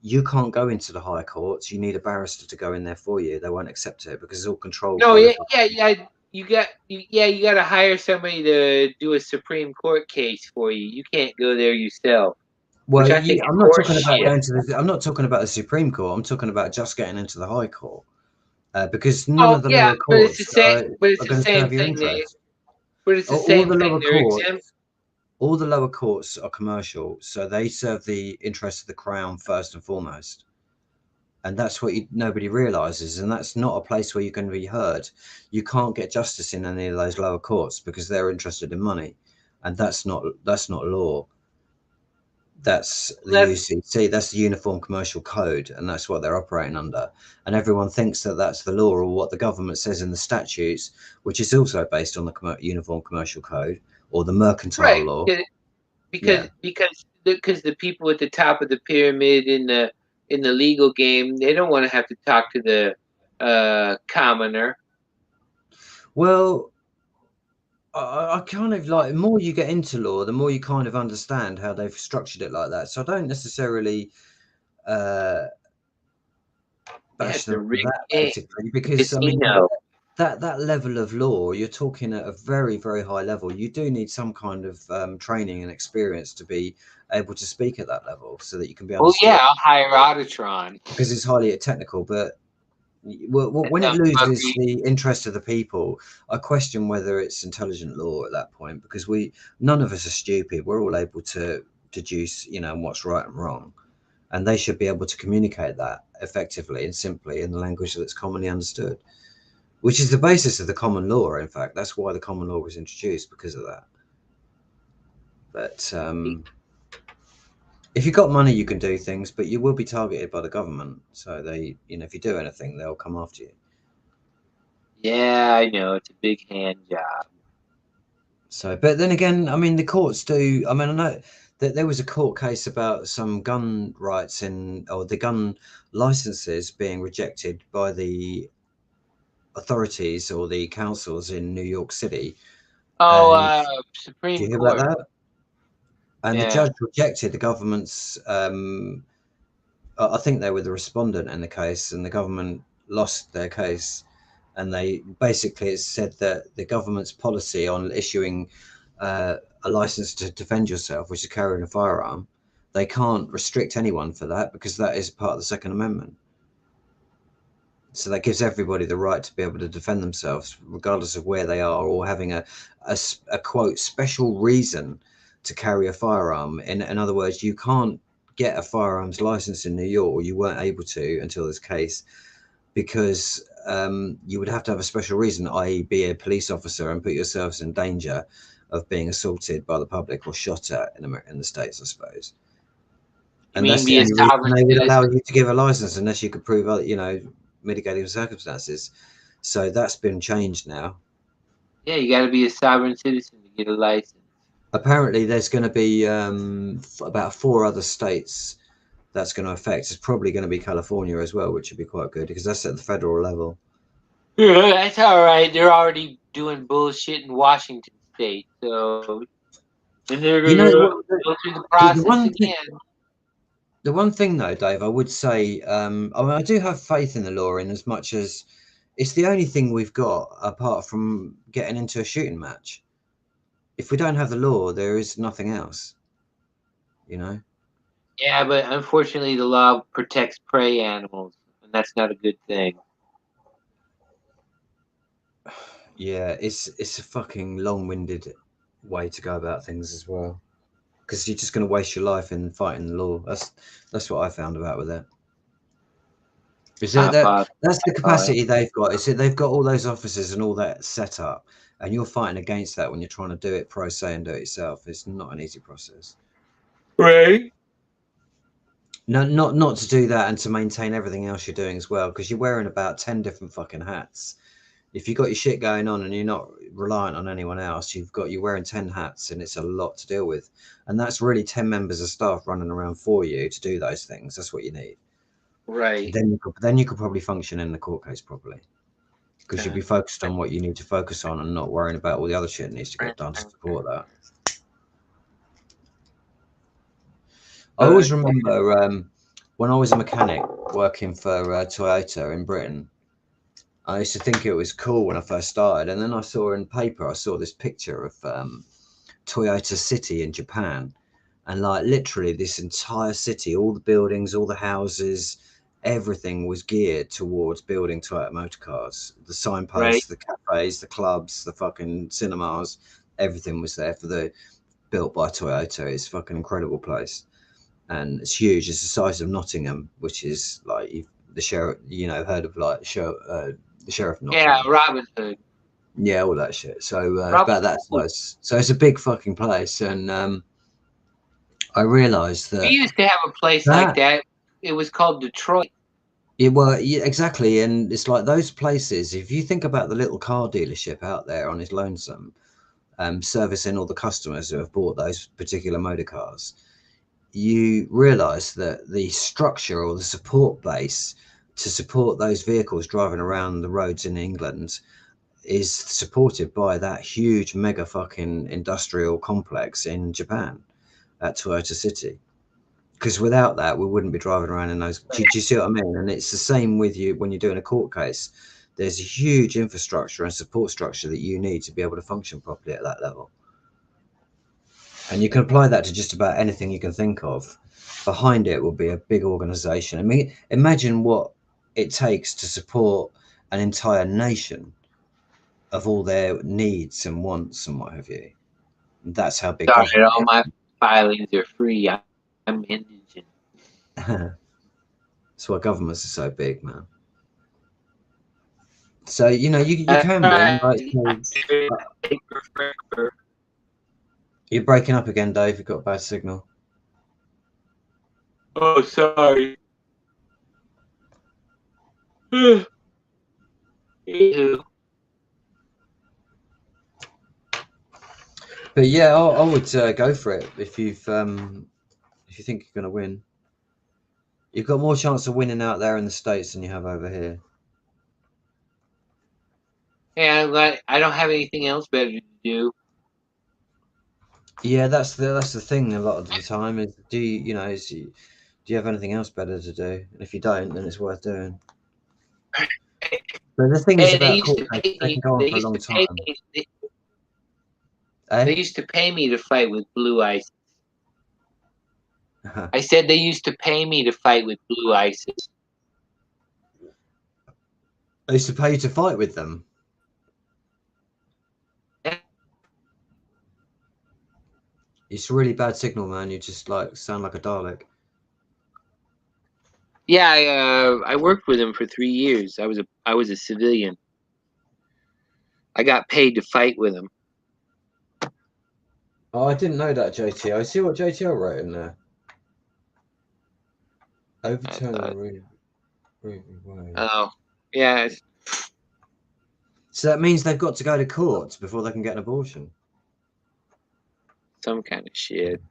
you can't go into the higher courts. You need a barrister to go in there for you. They won't accept it because it's all controlled No, by the. yeah. You got to hire somebody to do a Supreme Court case for you. You can't go there yourself, which Well, I think is I'm not talking about horseshit. going to the. I'm not talking about the Supreme Court. I'm talking about just getting into the High Court, because none Oh of the yeah, lower courts but it's are the going to same serve your thing. interest. But it's the All same the thing. lower They're exempt. courts, all the lower courts are commercial, so they serve the interests of the crown first and foremost. And that's what nobody realizes, and that's not a place where you're going to be heard. You can't get justice in any of those lower courts because they're interested in money, and that's not law. That's the That's UCC, that's the Uniform Commercial Code, and that's what they're operating under. And everyone thinks that that's the law, or what the government says in the statutes, which is also based on the Uniform Commercial Code or the mercantile right law. because Yeah. the people at the top of the pyramid in the legal game, they don't want to have to talk to the commoner. Well, I kind of like, the more you get into law, the more you kind of understand how they've structured it like that. So I don't necessarily uh, Yeah, bash it's them a for rigged that, game, basically, because I mean casino. that level of law, you're talking at a very, very high level. You do need some kind of training and experience to be able to speak at that level, so that you can be Oh yeah, understood, I'll hire Autotron. because it's highly technical. But That when it dumb loses fucker. the interest of the people, I question whether it's intelligent law at that point, because none of us are stupid. We're all able to deduce, what's right and wrong, and they should be able to communicate that effectively and simply in the language that's commonly understood, which is the basis of the common law. In fact, that's why the common law was introduced, because of that. But if you've got money, you can do things, but you will be targeted by the government. So they, if you do anything, they'll come after you. Yeah, I know it's a big hand job. So, but then again, I mean, the courts do. I mean, I know that there was a court case about some gun rights or the gun licenses being rejected by the authorities or the councils in New York City. Oh, And do Supreme you hear about Court. that? And the Yeah. judge rejected the government's. I think they were the respondent in the case, and the government lost their case. And they basically, it said that the government's policy on issuing a license to defend yourself, which is carrying a firearm, they can't restrict anyone for that, because that is part of the Second Amendment. So that gives everybody the right to be able to defend themselves, regardless of where they are, or having a quote special reason to carry a firearm. In other words, you can't get a firearms license in New York, or you weren't able to until this case, because you would have to have a special reason, i.e., be a police officer and put yourselves in danger of being assaulted by the public or shot at in the States, I suppose. You And mean that's the be a only reason sovereign they would allow citizen? you to give a license, unless you could prove, mitigating circumstances. So that's been changed now. Yeah, you got to be a sovereign citizen to get a license. Apparently, there's going to be about 4 other states that's going to affect. It's probably going to be California as well, which would be quite good because that's at the federal level. Yeah, that's all right. They're already doing bullshit in Washington State, so and they're You know gonna what? go through the The process one thing, again. the one thing though, Dave, I would say, I mean, I do have faith in the law in as much as it's the only thing we've got apart from getting into a shooting match. If we don't have the law, there is nothing else. You know. Yeah, but unfortunately, the law protects prey animals, and that's not a good thing. Yeah, it's a fucking long-winded way to go about things as well, because you're just going to waste your life in fighting the law. That's what I found about with it. Is that, Top off. that's the capacity they've got? Is it they've got all those officers and all that set up, and you're fighting against that when you're trying to do it pro se and do it yourself? It's not an easy process. Right. No, not to do that and to maintain everything else you're doing as well, because you're wearing about 10 different fucking hats. If you've got your shit going on and you're not reliant on anyone else, you're wearing 10 hats and it's a lot to deal with. And that's really 10 members of staff running around for you to do those things. That's what you need. Right. Then you could probably function in the court case properly, because you'll be focused on what you need to focus on and not worrying about all the other shit that needs to get done to support that. I always remember when I was a mechanic working for Toyota in Britain, I used to think it was cool when I first started, and then I saw in paper, I saw this picture of Toyota City in Japan, and like literally this entire city, all the buildings, all the houses, everything was geared towards building Toyota motor cars. The signposts, the cafes, the clubs, the fucking cinemas, everything was there for the built by Toyota. It's a fucking incredible place, and it's huge. It's the size of Nottingham, which is like the sheriff, heard of like the sheriff of Nottingham. Yeah, Robin Hood. Yeah, all that shit. So it's about that size. So it's a big fucking place, and I realised We that used to have a place like that. It was called Detroit. yeah, exactly, and it's like those places. If you think about the little car dealership out there on his lonesome, servicing all the customers who have bought those particular motor cars, you realise that the structure or the support base to support those vehicles driving around the roads in England is supported by that huge mega fucking industrial complex in Japan at Toyota City. Because without that, we wouldn't be driving around in those. Do you see what I mean? And it's the same with you when you're doing a court case. There's a huge infrastructure and support structure that you need to be able to function properly at that level. And you can apply that to just about anything you can think of. Behind it will be a big organization. I mean, imagine what it takes to support an entire nation of all their needs and wants and what have you. That's how big Sorry, government all is. my filings are free. I'm indigent. That's why governments are so big, man. So you That's can win. Like, right. you're breaking up again, Dave. You've got a bad signal. Oh, sorry. But yeah, I would go for it if you think you're going to win. You've got more chance of winning out there in the States than you have over here. Yeah, I don't have anything else better to do. Yeah, that's the thing. A lot of the time is do you have anything else better to do? And if you don't, then it's worth doing. But the thing is Hey, they about used court to cases, pay they can me. go on They for a used long to pay time. me. Eh? They used to pay me to fight with blue ice. I said they used to pay me to fight with blue ISIS. They used to pay you to fight with them. It's a really bad signal, man. You just like sound like a Dalek. Yeah, I worked with them for 3 years. I was a civilian. I got paid to fight with them. Oh, I didn't know that, JTO. I see what JTO wrote in there. Overturn the Oh, yeah, So that means they've got to go to court before they can get an abortion. some kind of shit.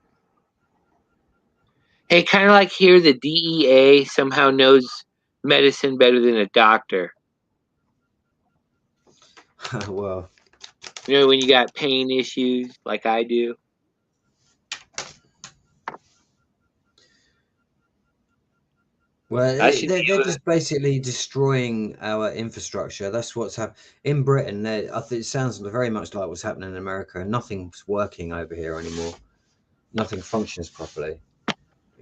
Hey, kind of like here, the DEA somehow knows medicine better than a doctor. Well, You know, when you got pain issues like I do. well, I should be they're able to. just basically destroying our infrastructure. That's what's happening in Britain. I think it sounds very much like what's happening in America. Nothing's working over here anymore. Nothing functions properly.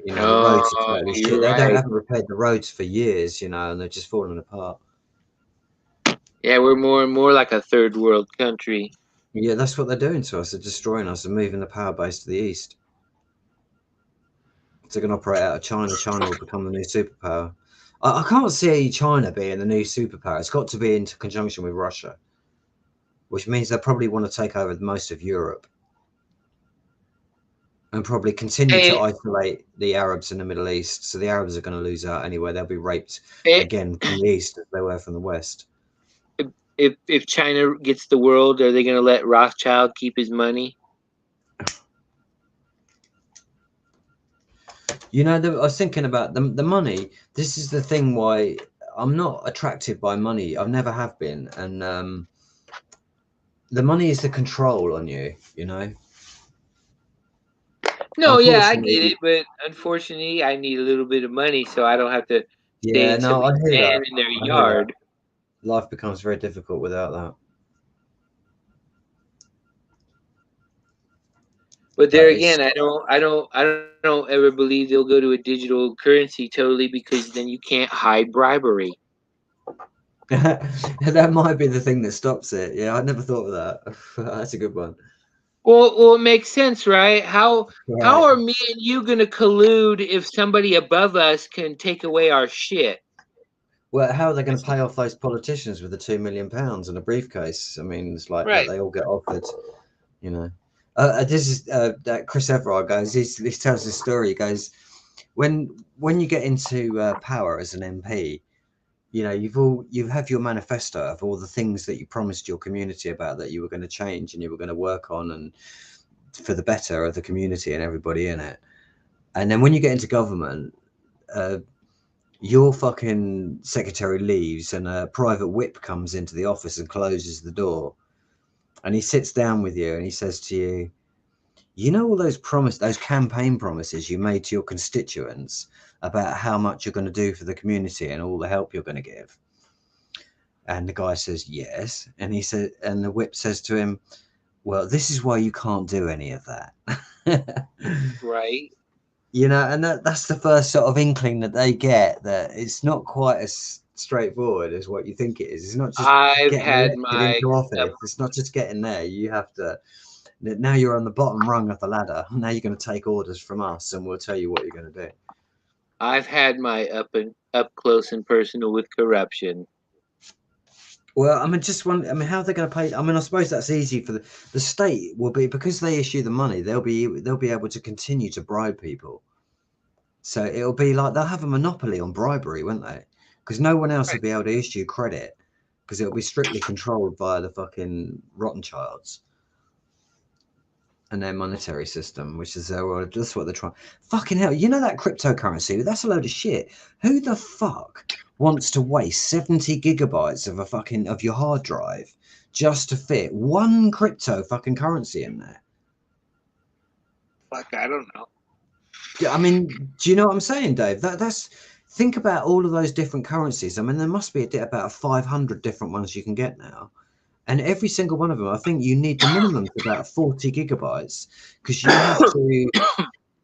You know, the roads are Oh, totally shit. you're They don't right. haven't repaired the roads for years. You know, and they're just falling apart. Yeah, we're more and more like a third world country. Yeah, that's what they're doing to us. They're destroying us and moving the power base to the east. So they're going to operate out of China. China will become the new superpower. I can't see China being the new superpower. It's got to be in conjunction with Russia, which means they probably want to take over most of Europe and probably continue to Hey, isolate the Arabs in the Middle East. So the Arabs are going to lose out anyway. They'll be raped hey, again from the east as they were from the west. if China gets the world, are they going to let Rothschild keep his money? You know, I was thinking about the money. This is the thing why I'm not attracted by money. I've never have been, and the money is the control on you. You know, No, yeah, I get unfortunately, it, but unfortunately, I need a little bit of money so I don't have to stay yeah. in No, I somebody's hear van that. in their I hear that. yard. Life becomes very difficult without that. But there But it's again, I don't ever believe they'll go to a digital currency totally because then you can't hide bribery. that might be the thing that stops it. Yeah, I never thought of that. That's a good one. Well, it makes sense, right? How Right. are me and you gonna collude if somebody above us can take away our shit? Well, how are they going to pay off those politicians with the £2 million in a briefcase? I mean, it's like that Right. they all get offered. You know, this is that Chris Everard goes. He tells this story. He goes, when you get into power as an MP, you know you have your manifesto of all the things that you promised your community about that you were going to change and you were going to work on and for the better of the community and everybody in it. And then when you get into government, uh, your fucking secretary leaves and a private whip comes into the office and closes the door, and he sits down with you and he says to you, you know, all those campaign promises you made to your constituents about how much you're going to do for the community and all the help you're going to give. And the guy says yes, and he said, and the whip says to him, well, this is why you can't do any of that. Right. You know, and that's the first sort of inkling that they get that it's not quite as straightforward as what you think it is. It's not just I've getting had elected my into up, office. It's not just getting there. You have to, now you're on the bottom rung of the ladder. Now you're going to take orders from us and we'll tell you what you're going to do. I've had my up close and personal with corruption. Well, I mean, I mean, how are they going to pay? I mean, I suppose that's easy for the state will be because they issue the money. They'll be able to continue to bribe people. So it'll be like they'll have a monopoly on bribery, won't they? Because no one else will Right. be able to issue credit because it'll be strictly controlled by the fucking Rothschilds and their monetary system, which is well, that's what they're trying. Fucking hell, you know that cryptocurrency? That's a load of shit. Who the fuck wants to waste 70 gigabytes of a fucking of your hard drive just to fit one crypto fucking currency in there? Fuck, I don't know. I mean, do you know what I'm saying, Dave? That's think about all of those different currencies. I mean, there must be about 500 different ones you can get now, and every single one of them, I think you need the minimum to about 40 gigabytes because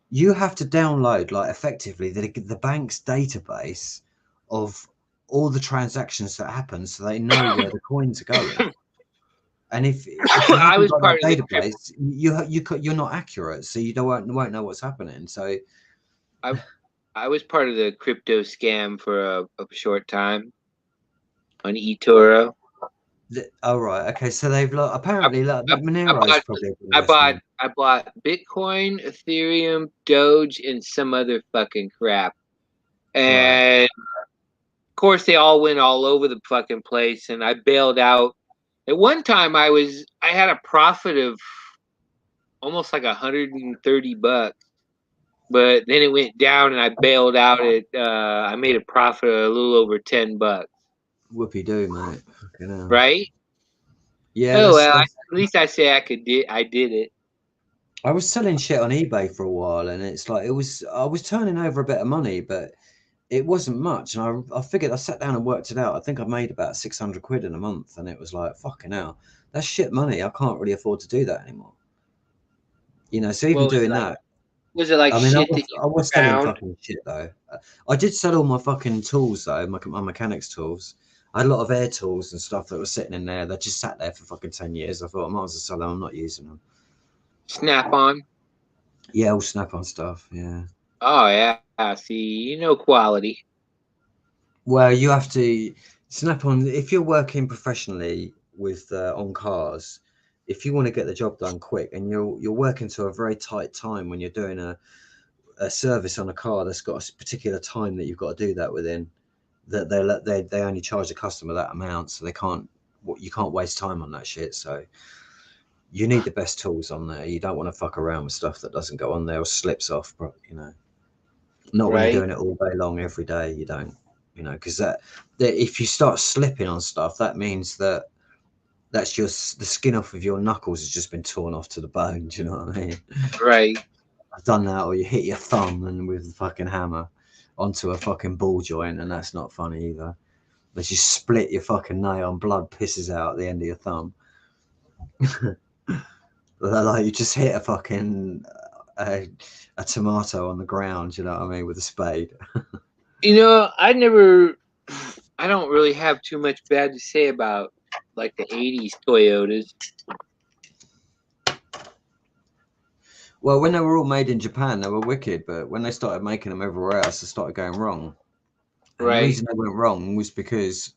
you have to download like effectively the bank's database of all the transactions that happen, so they know where the coins are going. And if you I haven't was got that part of the crypto. database, you're not accurate, so you don't won't know what's happening. So I I was part of the crypto scam for a short time on eToro. Oh right, okay. So they've I, apparently I, I Monero is bought probably a good investment. I bought Bitcoin, Ethereum, Doge, and some other fucking crap. Right. And of course, they all went all over the fucking place, and I bailed out. At one time, I had a profit of almost like $130. but then it went down, and I bailed out at. I made a profit of a little over $10. Whoopie doo, mate. Fucking hell. Right? Yeah, Oh well, that's. at least I say I could. I did it. I was selling shit on eBay for a while, and it's like I was turning over a bit of money, but it wasn't much. And I figured I sat down and worked it out. I think I made about 600 quid in a month, and it was like fucking hell, that's shit money. I can't really afford to do that anymore. You know, so even What was it doing like? that, Was it like I mean, shit that you I was selling found? fucking shit though. I did sell all my fucking tools though, my mechanics tools. I had a lot of air tools and stuff that was sitting in there. That just sat there for fucking 10 years. I thought I might as well sell them. I'm not using them. Snap on. Yeah, all snap-on stuff. Yeah. Oh yeah. See, quality. Well, you have to snap on if you're working professionally with on cars. If you want to get the job done quick, and you're working to a very tight time when you're doing a service on a car that's got a particular time that you've got to do that within, that they only charge the customer that amount, so you can't waste time on that shit. So you need the best tools on there. You don't want to fuck around with stuff that doesn't go on there or slips off. You know, not when you're Right. doing it all day long every day. You don't, you know, because that if you start slipping on stuff, that means that's just the skin off of your knuckles has just been torn off to the bone. Do you know what I mean? Right. I've done that, or you hit your thumb and with the fucking hammer onto a fucking ball joint, and that's not funny either. But you split your fucking nail and blood pisses out at the end of your thumb. Like you just hit a fucking a tomato on the ground, you know what I mean, with a spade. I never. I don't really have too much bad to say about like the '80s Toyotas. Well, when they were all made in Japan, they were wicked, but when they started making them everywhere else, they started going wrong. And the Right. reason they went wrong was because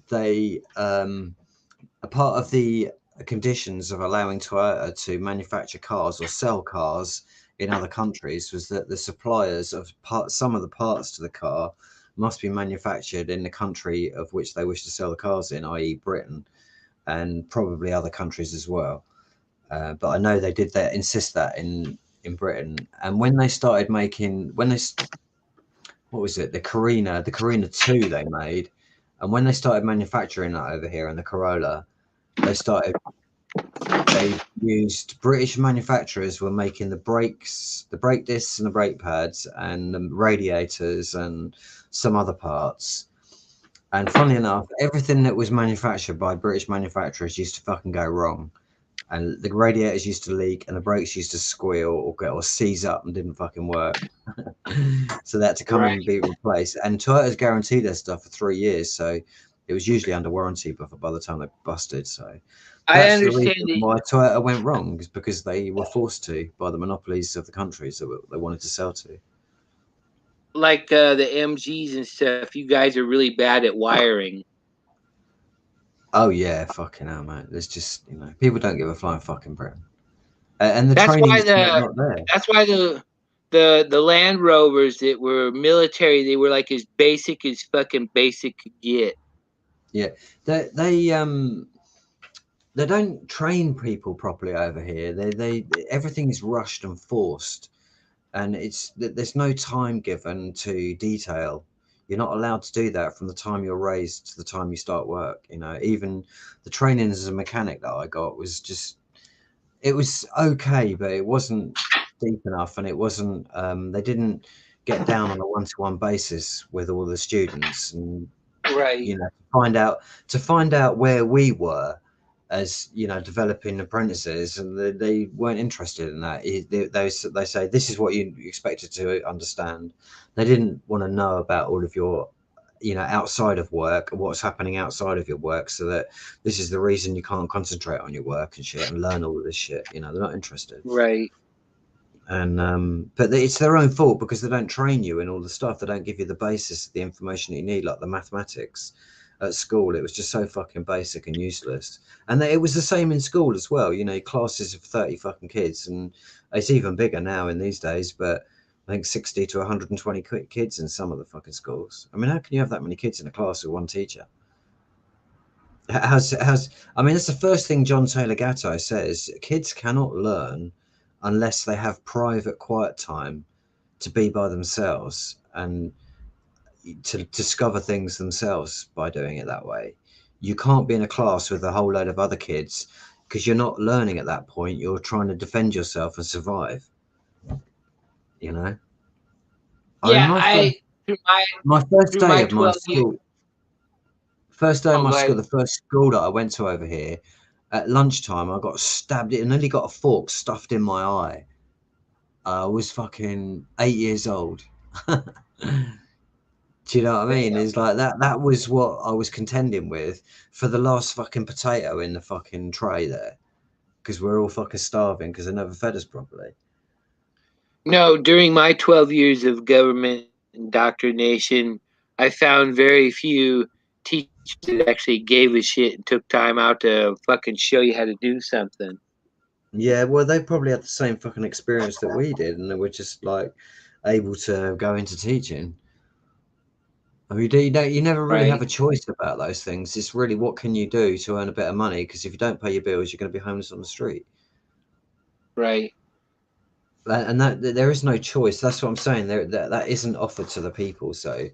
they, a part of the conditions of allowing Toyota to manufacture cars or sell cars in other countries was that the suppliers of some of the parts to the car must be manufactured in the country of which they wish to sell the cars in, i.e., Britain, and probably other countries as well. But I know they did that, insist that in Britain. And when they started making, what was it, the Carina 2 they made, and when they started manufacturing that over here in the Corolla, they started they used British manufacturers were making the brakes, the brake discs and the brake pads and the radiators and some other parts. And funny enough, everything that was manufactured by British manufacturers used to fucking go wrong. And the radiators used to leak and the brakes used to squeal or seize up and didn't fucking work. So that to come Right. and be replaced. And Toyota's guaranteed their stuff for 3 years. So it was usually under warranty by the time they busted. So I that's the understand reason that, why Toyota went wrong, is because they were forced to by the monopolies of the countries that they wanted to sell to. like the MGs and stuff. You guys are really bad at wiring. Oh yeah, fucking hell, mate. There's just people don't give a flying fucking Britain, and the That's why training's the not there. that's why the Land Rovers that were military, they were like as basic as fucking basic could get. Yeah, they don't train people properly over here. They everything's rushed and forced, and there's no time given to detail. You're not allowed to do that from the time you're raised to the time you start work. Even the training as a mechanic that I got was just, it was okay, but it wasn't deep enough, and it wasn't. They didn't get down on a one-to-one basis with all the students, and Right. to find out where we were as developing apprentices, and they weren't interested in that. They say this is what you expected to understand. They didn't want to know about all of your outside of work, what's happening outside of your work, so that this is the reason you can't concentrate on your work and shit and learn all of this shit. They're not interested. Right. And but it's their own fault because they don't train you in all the stuff. They don't give you the basis of the information that you need, like the mathematics at school. It was just so fucking basic and useless. And it was the same in school as well. Classes of 30 fucking kids, and it's even bigger now in these days, but I think 60 to 120 kids in some of the fucking schools. I mean, how can you have that many kids in a class with one teacher? I mean, that's the first thing John Taylor Gatto says. Kids cannot learn unless they have private quiet time to be by themselves and to discover things themselves by doing it that way. You can't be in a class with a whole load of other kids because you're not learning at that point. You're trying to defend yourself and survive. You know, I mean, Yeah, I through my first through day my of my 12 years. school, first day of Oh, my go school, ahead. the first school that I went to over here, at lunchtime, I got stabbed and nearly got a fork stuffed in my eye. I was fucking 8 years old. Do you know what I mean? Damn. It's like that was what I was contending with for the last fucking potato in the fucking tray there. Because we're all fucking starving because they never fed us properly. No, during my 12 years of government indoctrination, I found very few teachers that actually gave a shit and took time out to fucking show you how to do something. Yeah, well, they probably had the same fucking experience that we did, and they were just like able to go into teaching. I mean, you never really have Right, a choice about those things. It's really what can you do to earn a bit of money? Because if you don't pay your bills, you're going to be homeless on the street. right. And that there is no choice. That's what I'm saying. That isn't offered to the people. So,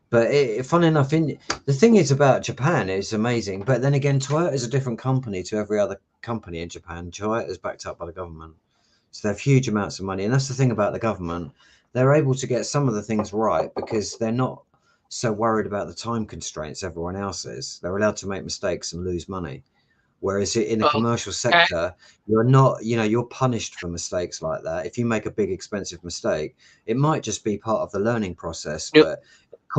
but fun enough, the thing is about Japan is amazing. But then again, Toyota is a different company to every other company in Japan. Toyota is backed up by the government, so they have huge amounts of money. And that's the thing about the government; they're able to get some of the things right because they're not so worried about the time constraints everyone else is. They're allowed to make mistakes and lose money. Whereas in the Oh, commercial I, sector, you're not, you're punished for mistakes like that. If you make a big expensive mistake, it might just be part of the learning process. no, But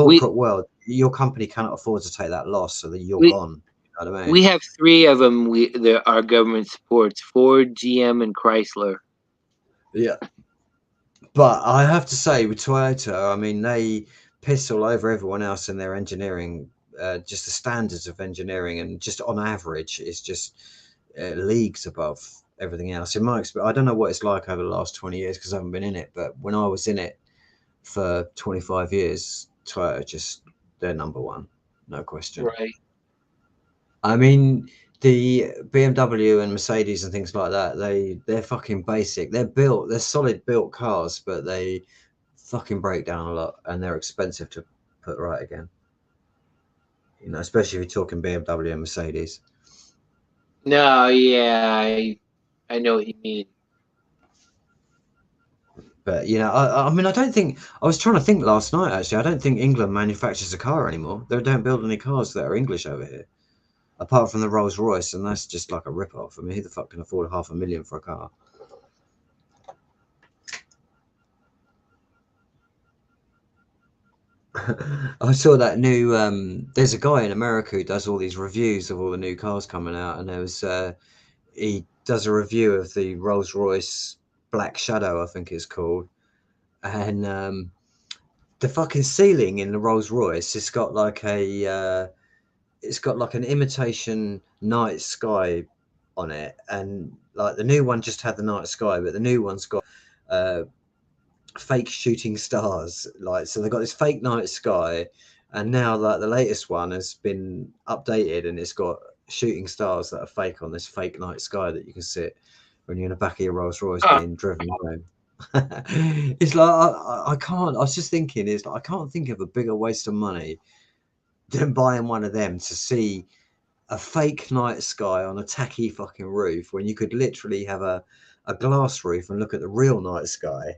we corporate world, your company cannot afford to take that loss, so that you're we gone. You know what I we mean? have three of them. Our government supports: Ford, GM, and Chrysler. Yeah. But I have to say, with Toyota, I mean, they piss all over everyone else in their engineering. Just the standards of engineering, and just on average, is just leagues above everything else. In my experience, I don't know what it's like over the last 20 years because I haven't been in it. But when I was in it for 25 years, Toyota just they're number one, no question. Right. I mean, the BMW and Mercedes and things like that, they're fucking basic. They're solid built cars, but they fucking break down a lot and they're expensive to put right again. Especially if you're talking BMW and Mercedes. No, yeah, I know what you mean. But I mean, I don't think I was trying to think last night. Actually, I don't think England manufactures a car anymore. They don't build any cars that are English over here, apart from the Rolls Royce, and that's just like a rip off. I mean, who the fuck can afford $500,000 for a car? I saw that new. There's a guy in America who does all these reviews of all the new cars coming out, and he does a review of the Rolls Royce Black Shadow, I think it's called, and the fucking ceiling in the Rolls Royce, it's got like an imitation night sky on it, and like the new one just had the night sky, but the new one's got uh, fake shooting stars. Like, so they got this fake night sky, and now like the latest one has been updated, and it's got shooting stars that are fake on this fake night sky that you can sit when you're in the back of your Rolls Royce Huh. being driven home. It's like I can't. I was just thinking, it's like I can't think of a bigger waste of money than buying one of them to see a fake night sky on a tacky fucking roof when you could literally have a glass roof and look at the real night sky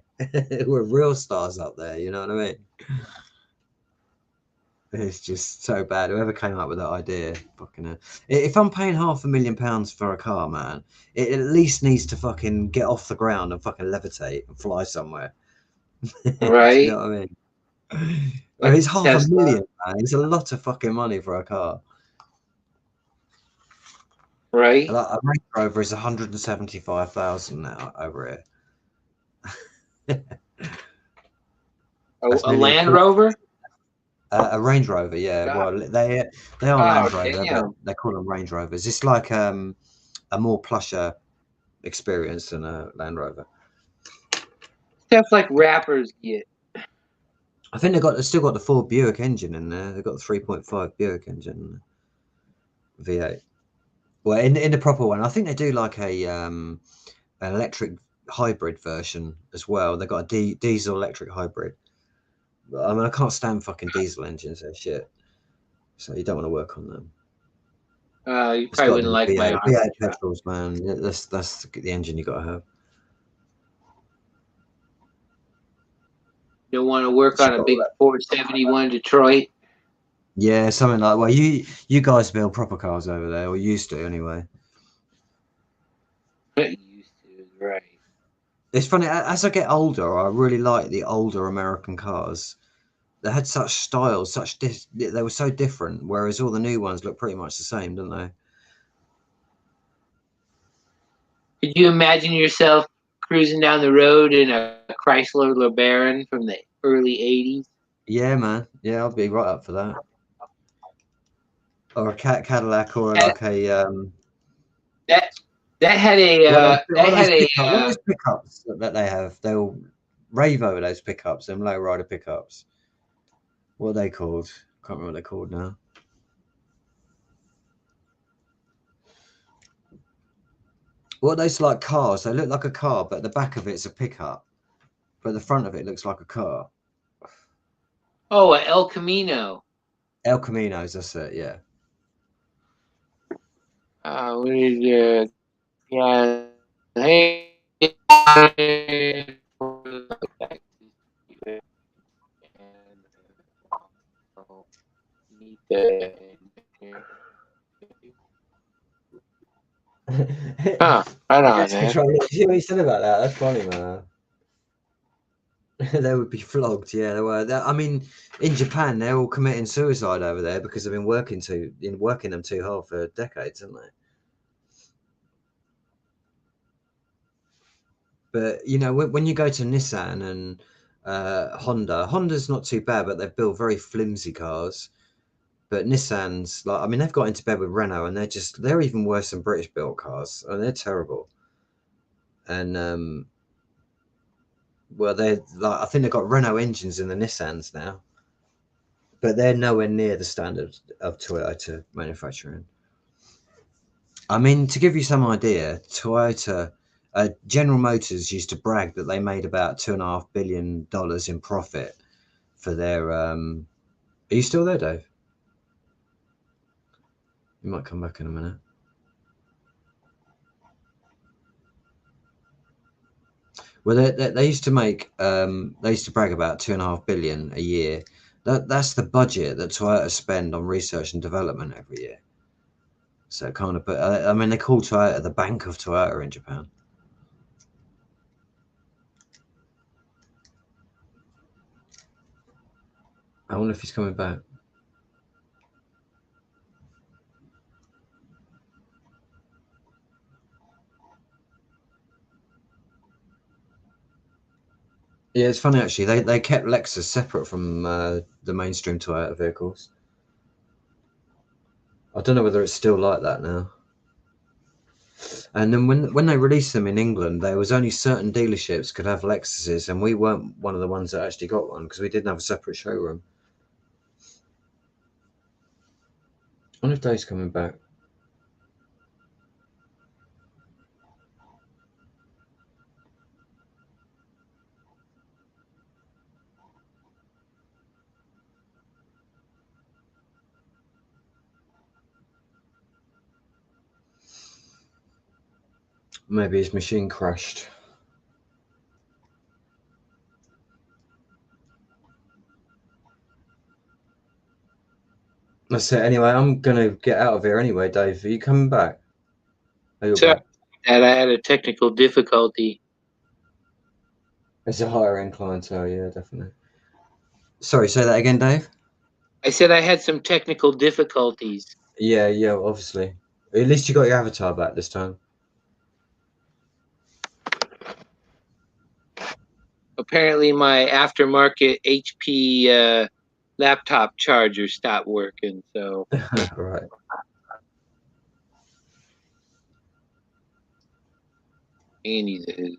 with real stars up there. You know what I mean? It's just so bad. Whoever came up with that idea, fucking. If I'm paying £500,000 for a car, man, it at least needs to fucking get off the ground and fucking levitate and fly somewhere. Do you know Right. what I mean? Like It's half a Tesla. million, man. It's a lot of fucking money for a car. Right. Like a Range Rover is 175,000 now over here. That's A nearly a Land quarter. Rover. A Range Rover, yeah. God, Well, they are oh Land Rover, but damn. they call them Range Rovers. It's like a more plusher experience than a Land Rover. Stuff like rappers get. I think they've still got the Ford Buick engine in there. They've got the 3.5 Buick engine, V8. Well, in the proper one, I think they do like an electric hybrid version as well. They've got a diesel electric hybrid. I mean, I can't stand fucking diesel engines. They're shit. So you don't want to work on them. You It's probably got to wouldn't be like my V8, army V8 truck. petrols, man. That's the engine you got to have. You don't want to work It's on a got all big that. 471 Detroit. Yeah, something like. Well, you guys build proper cars over there, or used to anyway. Used to, right? It's funny. As I get older, I really like the older American cars. They had such style, they were so different. Whereas all the new ones look pretty much the same, don't they? Could you imagine yourself cruising down the road in a Chrysler LeBaron from the early '80s? Yeah, man. Yeah, I'll be right up for that. Or a Cadillac, or That like a that that had a that had a what are those pickups that they have? They'll rave over those pickups, them low rider pickups. What are they called? Can't remember what they're called now. What are those like cars? They look like a car, but the back of it's a pickup, but the front of it looks like a car. a El Camino. El Caminos, that's it. Yeah. What is yeah, hey, huh, right The on, gas man. control. You see what he said about that? That's funny, man. They would be flogged. Yeah, they were. I mean, in Japan, they're all committing suicide over there because they've been working them too hard for decades, haven't they? But you know, when you go to Nissan and Honda's not too bad, but they've built very flimsy cars. But Nissan's like, I mean, they've got into bed with Renault, and they're even worse than British built cars, and they're terrible. And well, they're like, I think they've got Renault engines in the Nissans now, but they're nowhere near the standard of Toyota manufacturing. I mean, to give you some idea, Toyota, General Motors used to brag that they made about $2.5 billion in profit for their. Are you still there, Dave? You might come back in a minute. Well, they used to make. They used to brag about 2.5 billion a year. That's the budget that Toyota spend on research and development every year. So kind of, but I mean, they call Toyota the bank of Toyota in Japan. I wonder if he's coming back. Yeah, it's funny actually. They kept Lexus separate from the mainstream Toyota vehicles. I don't know whether it's still like that now. And then when they released them in England, there was only certain dealerships could have Lexuses, and we weren't one of the ones that actually got one because we didn't have a separate showroom. I wonder if Dave's coming back. Maybe his machine crashed. That's it. Anyway, I'm gonna get out of here anyway, Dave. Are you coming back? Oh, you're Sorry back. that I had a technical difficulty. It's a higher end clientele, yeah, definitely. Sorry, say that again, Dave. I said I had some technical difficulties. Yeah, obviously. At least you got your avatar back this time. Apparently, my aftermarket HP laptop charger stopped working. So, Right. anywho.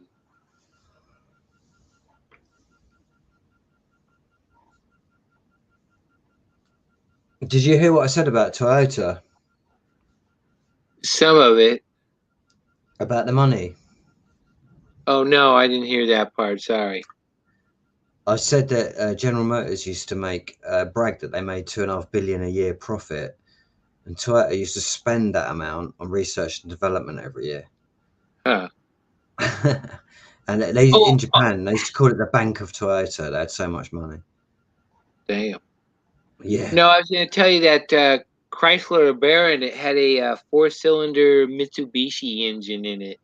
Did you hear what I said about Toyota? Some of it. About the money? Oh no, I didn't hear that part. Sorry. I said that General Motors used to brag that they made 2.5 billion a year profit, and Toyota used to spend that amount on research and development every year. Huh. And they Oh, in Japan they used to call it the Bank of Toyota. They had so much money. damn. Yeah. No, I was going to tell you that Chrysler Baron, it had a four-cylinder Mitsubishi engine in it.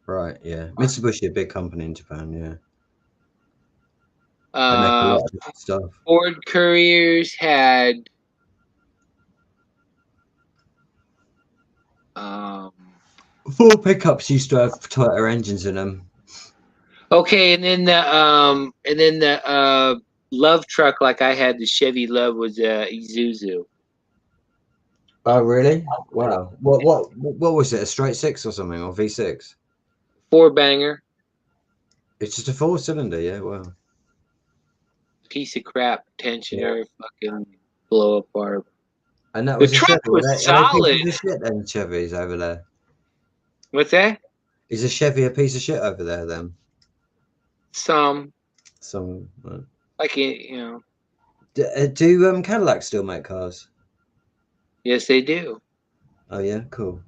Right. Yeah. Mitsubishi, a big company in Japan. Yeah. They make a Uh, lot of different stuff. Ford Couriers had um, Ford pickups used to have Toyota engines in them. okay, and then the Love truck, like I had the Chevy Love, was Isuzu. Oh, really? Wow. What was it? A straight six or something, or V6? Four banger, It's just a four-cylinder. Yeah. Wow. piece of crap Yeah. tensioner, fucking blow apart. And that The was a truck Chevy. was Are they solid. pieces of shit then? Chevys over there. What's that? Is a Chevy a piece of shit over there then? Some Some. like it. Do Cadillac still make cars? Yes, they do. Oh yeah, cool.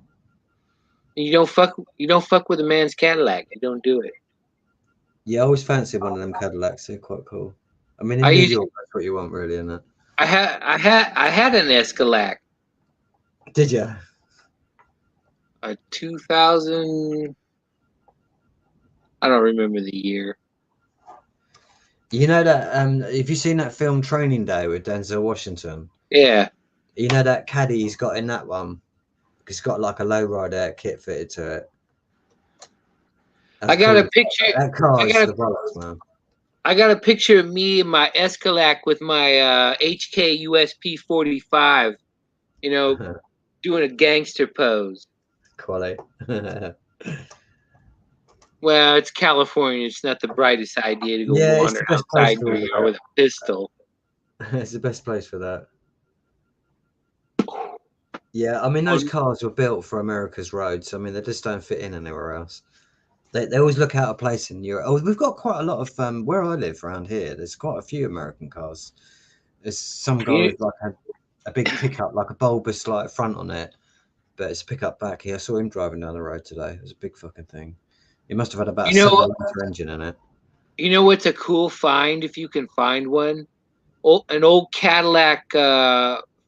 You don't fuck. You don't fuck with a man's Cadillac. You don't do it. Yeah, I always fancied one of them Cadillacs. They're quite cool. I mean, I in New used. York, that's what you want, really, isn't it? I had an Escalade, Did you? a 2000. I don't remember the year. You know that? Have you seen that film Training Day with Denzel Washington? Yeah, You know that caddy he's got in that one. It's got like a lowrider kit fitted to it. I That's got cool. a picture. That I car's got the bollocks, man. I got a picture of me and my Escalade with my HK USP 45. You know, doing a gangster pose. Quality. Well, it's California. It's not the brightest idea to go Yeah, it's wander the best place outside for your all of yard with a pistol. that. It's the best place for that. Yeah, I mean Oh, those cars were built for America's roads. I mean they just don't fit in anywhere else. They always look out of place in Europe. Oh, we've got quite a lot of where I live around here. There's quite a few American cars. There's some guy you, with like a big pickup, like a bulbous like front on it, but it's a pickup back. Here, I saw him driving down the road today. It was a big fucking thing. He must have had about a you know, 7 liter engine in it. you know what's a cool find if you can find one? An old Cadillac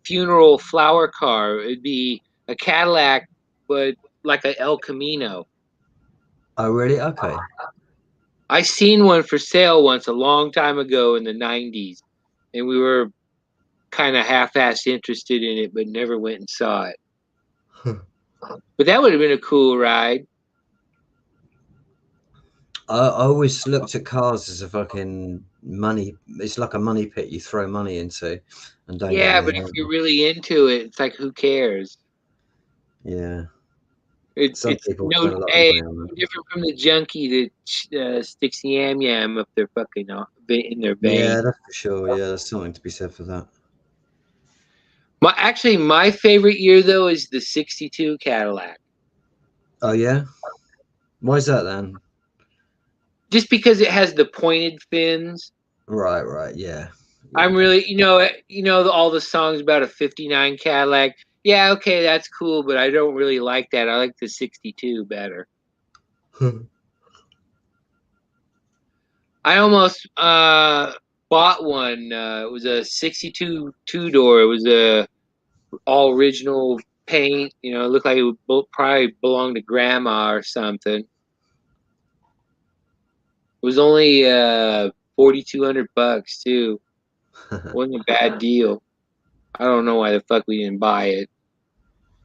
funeral flower car. It'd be a Cadillac, but like a El Camino. Oh, really? Okay. I seen one for sale once a long time ago in the '90s, and we were kind of half-assed interested in it, but never went and saw it. But that would have been a cool ride. I always looked at cars as a fucking money. It's like a money pit you throw money into, and don't get Yeah, but anything if out of you're it. really into it, it's like who cares? Yeah, some It's people no spend a lot of hey, money it's on no it. different from the junkie that sticks yam yam up their fucking in their Yeah, vein. that's for sure. Yeah, there's something to be said for that. My favorite year though is the '62 Cadillac, Oh yeah, why is that then? just because it has the pointed fins. Right, right. Yeah, I'm yeah. really, all the songs about a '59 Cadillac. Yeah, okay, that's cool, but I don't really like that. I like the '62 better. I almost bought one. It was a '62 two door. It was a all original paint. It looked like it would probably belong to grandma or something. It was only $4,200 too. Wasn't a bad deal. I don't know why the fuck we didn't buy it.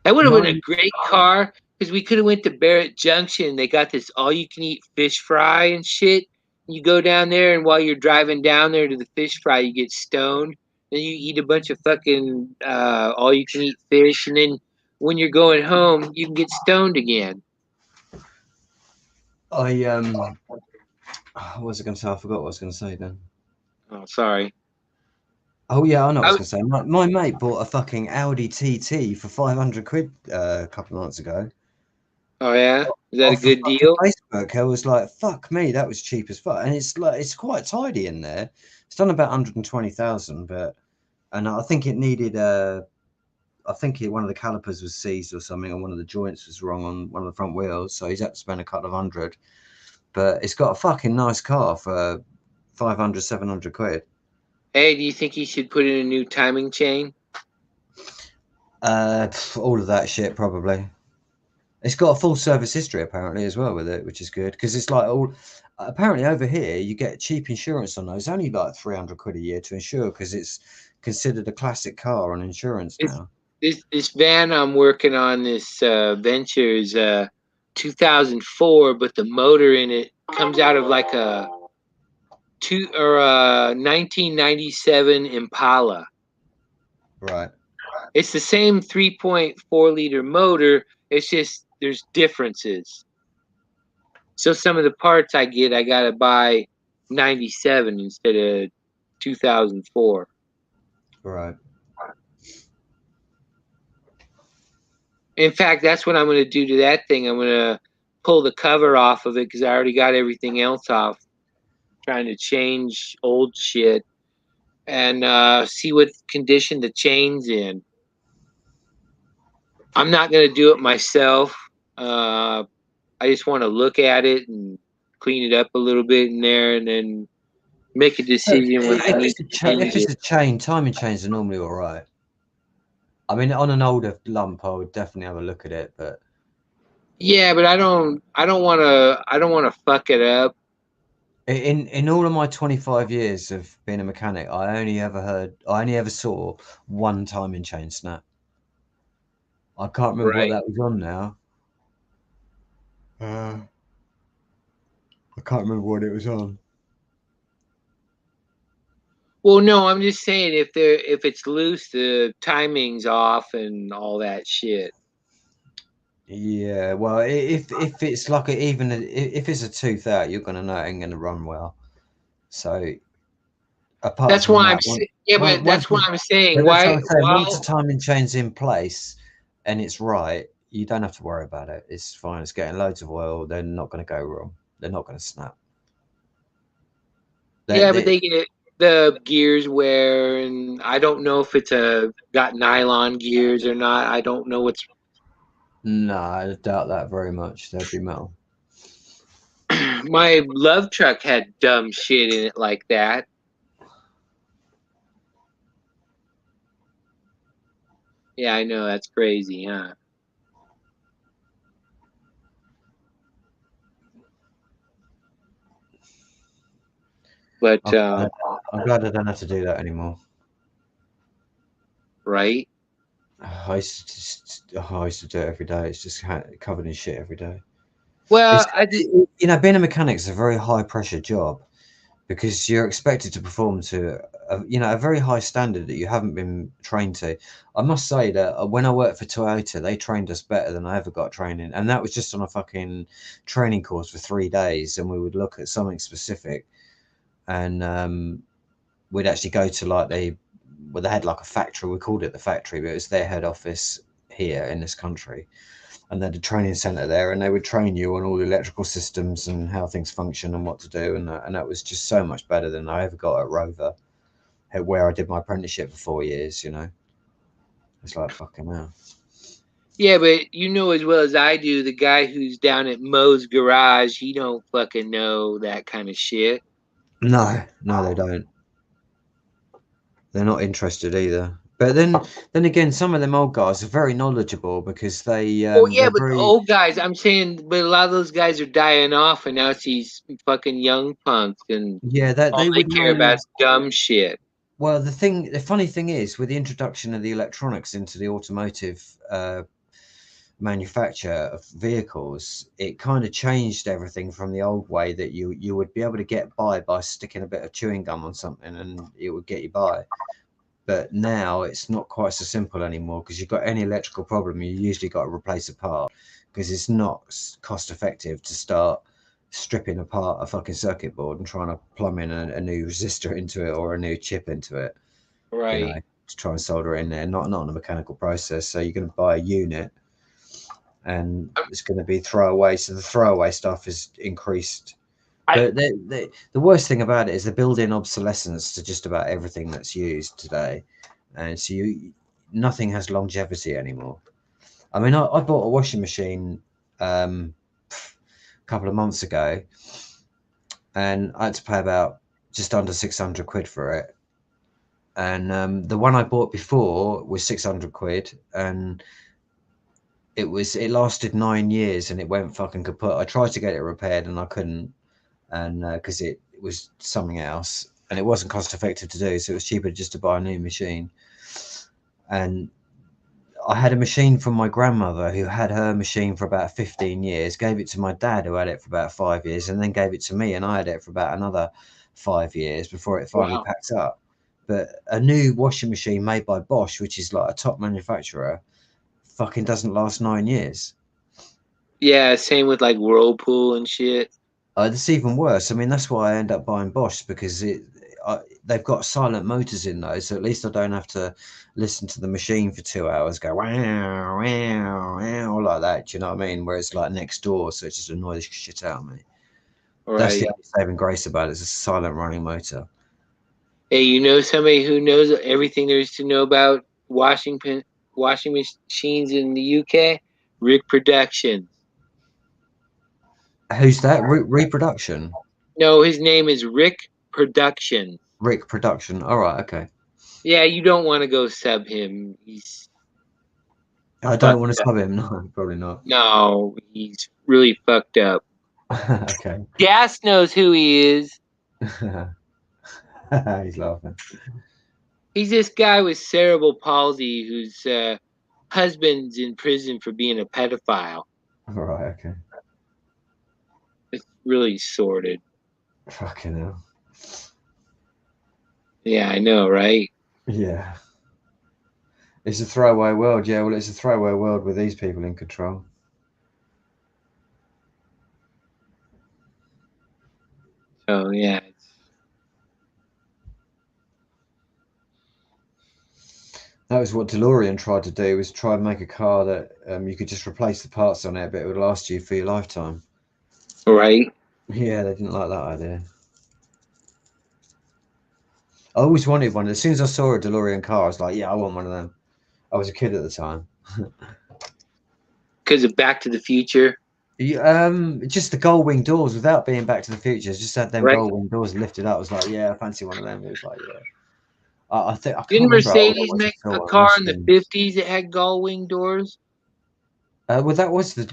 That would have been a Mine. great car because we could have went to Barrett Junction. They got this all you can eat fish fry and shit. You go down there, and while you're driving down there to the fish fry, you get stoned. Then you eat a bunch of fucking all you can eat fish, and then when you're going home, you can get stoned again. I what was I going to say? I forgot what I was going to say then. Oh, sorry. Oh yeah, I know what I I was was, going to say. My mate bought a fucking Audi TT for 500 quid a couple of months ago. Oh yeah, is that a Off of good fucking deal? Facebook. I was like, fuck me, that was cheap as fuck. And it's like it's quite tidy in there. It's done about 120,000, but and I think it needed I think one of the calipers was seized or something, and one of the joints was wrong on one of the front wheels, so he's had to spend a couple of hundred. But it's got a fucking nice car for 500, 700 quid. Hey, do you think he should put in a new timing chain? All of that shit probably. It's got a full service history apparently as well with it, which is good because it's like all. Apparently over here you get cheap insurance on those, only like 300 quid a year to insure because it's considered a classic car on insurance This now. this van I'm working on, this venture, is 2004, but the motor in it comes out of like a 1997 Impala. Right. It's the same 3.4 liter motor. It's just there's differences. So some of the parts I get, I gotta buy 97 instead of 2004. Right. In fact, that's what I'm going to do to that thing. I'm going to pull the cover off of it because I already got everything else off. Trying to change old shit and see what condition the chain's in. I'm not going to do it myself. Uh, I just want to look at it and clean it up a little bit in there, and then make a Look, decision when I need to change if it's it. a chain, timing chains are normally all right. I mean, on an older lump, I would definitely have a look at it, but Yeah, but I don't want to fuck it up. in all of my 25 years of being a mechanic, I only ever saw one timing chain snap. I can't remember what Right. that was on now. Uh, I can't remember what it was on. Well, no, I'm just saying if it's loose, the timing's off and all that shit. Yeah, well, if it's like if it's a tooth out, you're gonna know it ain't gonna run well. So apart That's from why that, yeah, but that's why I'm saying but that's what why I'm saying. Once the while timing chain's in place and it's right, you don't have to worry about it. It's fine. It's getting loads of oil. They're not going to go wrong. They're not going to snap. yeah, but They they get the gears wear, and I don't know if it's a got nylon gears or not. I don't know what's no, I doubt that very much. They'd be metal. my love truck had dumb shit in it like that. Yeah, I know that's crazy, huh? But I'm glad, I'm glad I don't have to do that anymore. right? I used to do it every day. It's just covered in shit every day. Well, It's you know, being a mechanic is a very high pressure job because you're expected to perform to a very high standard that you haven't been trained to. I must say that when I worked for Toyota, they trained us better than I ever got training, and that was just on a fucking training course for 3 days, and we would look at something specific, and we'd actually go to like they had like a factory. We called it the factory, but it was their head office here in this country, and they had a training center there, and they would train you on all the electrical systems and how things function and what to do, and that was just so much better than I ever got at Rover, where I did my apprenticeship for 4 years. It's like fucking hell. yeah, but you know as well as I do, the guy who's down at Moe's garage, he don't fucking know that kind of shit. No, no, they don't. They're not interested either. But then again, some of them old guys are very knowledgeable because Well, yeah, they're but the very old guys, I'm saying, but a lot of those guys are dying off, and now it's these fucking young punks, and yeah that all they they would care about know. is dumb shit. Well, the funny thing is, with the introduction of the electronics into the automotive manufacture of vehicles, it kind of changed everything from the old way that you would be able to get by sticking a bit of chewing gum on something and it would get you by. But now it's not quite so simple anymore because you've got any electrical problem, you usually got to replace a part because it's not cost effective to start stripping apart a fucking circuit board and trying to plumb in a new resistor into it or a new chip into it, Right. to try and solder it in there. Not on a mechanical process. So you're going to buy a unit and it's going to be throwaway. So the throwaway stuff is increased. I, But the worst thing about it is the built-in obsolescence to just about everything that's used today, and so nothing has longevity anymore. I mean, I bought a washing machine a couple of months ago, and I had to pay about just under 600 quid for it. And the one I bought before was 600 quid, and it lasted 9 years, and it went fucking kaput. I tried to get it repaired, and I couldn't, and because it was something else, and it wasn't cost effective to do, so it was cheaper just to buy a new machine. And I had a machine from my grandmother who had her machine for about 15 years, gave it to my dad who had it for about 5 years, and then gave it to me, and I had it for about another 5 years before it finally wow. packed up. But a new washing machine made by Bosch, which is like a top manufacturer, fucking doesn't last 9 years. Yeah, same with like Whirlpool and shit. It's even worse. I mean, that's why I end up buying Bosch, because they've got silent motors in those, so at least I don't have to listen to the machine for 2 hours go wow, wow, wow, like that. Do you know what I mean? Where it's like next door, so it just annoys the shit out of me. That's the Right. only saving grace about it. It's a silent running motor. Hey, you know somebody who knows everything there is to know about washing machines in the UK? Rick Productions. Who's that? Reproduction? No, his name is Rick Productions. Rick Production. All right, okay. Yeah, you don't want to go sub him. He's I don't fucked want to up. sub him. No, probably not. No, he's really fucked up. Okay. Gas knows who he is. He's laughing. He's this guy with cerebral palsy whose husband's in prison for being a pedophile. All right, okay. It's really sordid. Fucking hell. Yeah, I know, right? Yeah. It's a throwaway world. Yeah, well, it's a throwaway world with these people in control. So yeah, That was what DeLorean tried to do, was try and make a car that you could just replace the parts on it, but it would last you for your lifetime. right. Yeah, they didn't like that idea. I always wanted one. As soon as I saw a DeLorean car, I was like, yeah, I want one of them. I was a kid at the time. Because of Back to the Future, Just the gold wing doors, without being Back to the Future, just had them right? gold wing doors lifted up. I was like, yeah, I fancy one of them. It was like, yeah. I think I can't Didn't remember how old I Mercedes was. I make saw a one. It car must in have the been. 50s that had gull wing doors? Well, that was the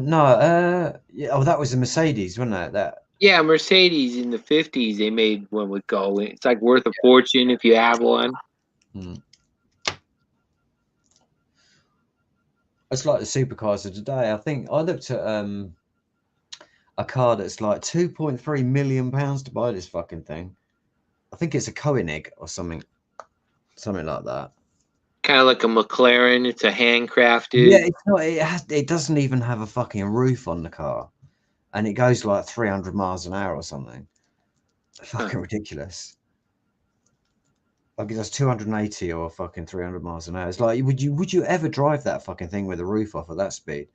no. Yeah, oh, that was the Mercedes, wasn't it? That. Yeah, Mercedes in the 50s, they made one with gull wing. It's like worth a fortune if you have one. Hmm. It's like the supercars of today. I think I looked at a car that's like £2.3 million to buy this fucking thing. I think it's a Koenig or something like that. Kind of like a McLaren. It's a Yeah, handcrafted. it's not. It doesn't even have a fucking roof on the car, and it goes like 300 miles an hour or something. Huh. Fucking ridiculous. Like it does 280 or fucking 300 miles an hour. It's like, would you ever drive that fucking thing with a roof off at that speed?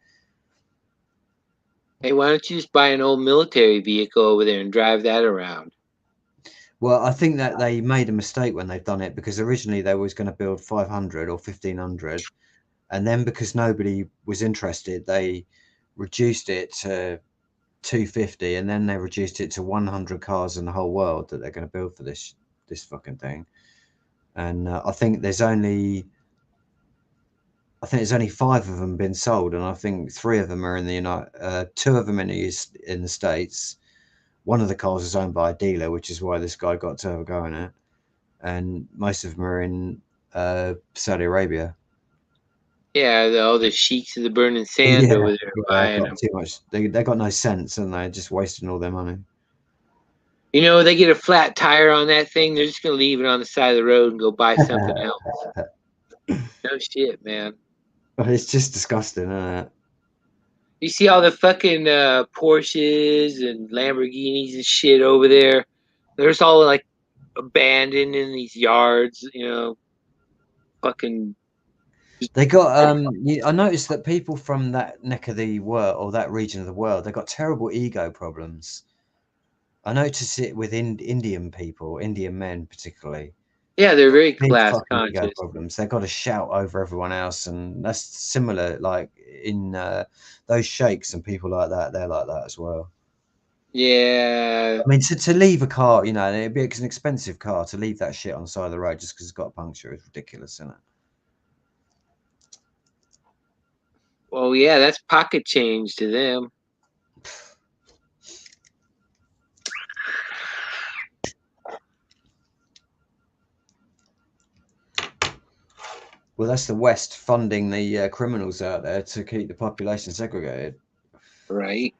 Hey, why don't you just buy an old military vehicle over there and drive that around? Well, I think that they made a mistake when they've done it, because originally they was going to build 500 or 1500, and then because nobody was interested, they reduced it to 250, and then they reduced it to 100 cars in the whole world that they're going to build for this fucking thing. And I think there's only 5 of them been sold, and I think 3 of them are in the United. 2 of them in the States. One of the cars is owned by a dealer, which is why this guy got to have a go in it. And most of them are in Saudi Arabia. Yeah, all the sheiks of the burning sand Yeah, over there yeah, they've buying got them. too much. They got no sense, and they're just wasting all their money. You know, they get a flat tire on that thing, they're just going to leave it on the side of the road and go buy something else. No shit, man. It's just disgusting, isn't it? You see all the fucking Porsches and Lamborghinis and shit over there. There's all like abandoned in these yards, fucking They got I noticed that people from that neck of the world or that region of the world, they got terrible ego problems. I notice it with Indian people, Indian men particularly. Yeah, they're very Big class fucking ego conscious. problems. They've got to shout over everyone else, and that's similar. Like in those sheikhs and people like that, they're like that as well. Yeah. I mean, to leave a car, it's an expensive car to leave that shit on the side of the road just because it's got a puncture is ridiculous, isn't it? Well, yeah, that's pocket change to them. Well, that's the West funding the criminals out there to keep the population segregated. Right.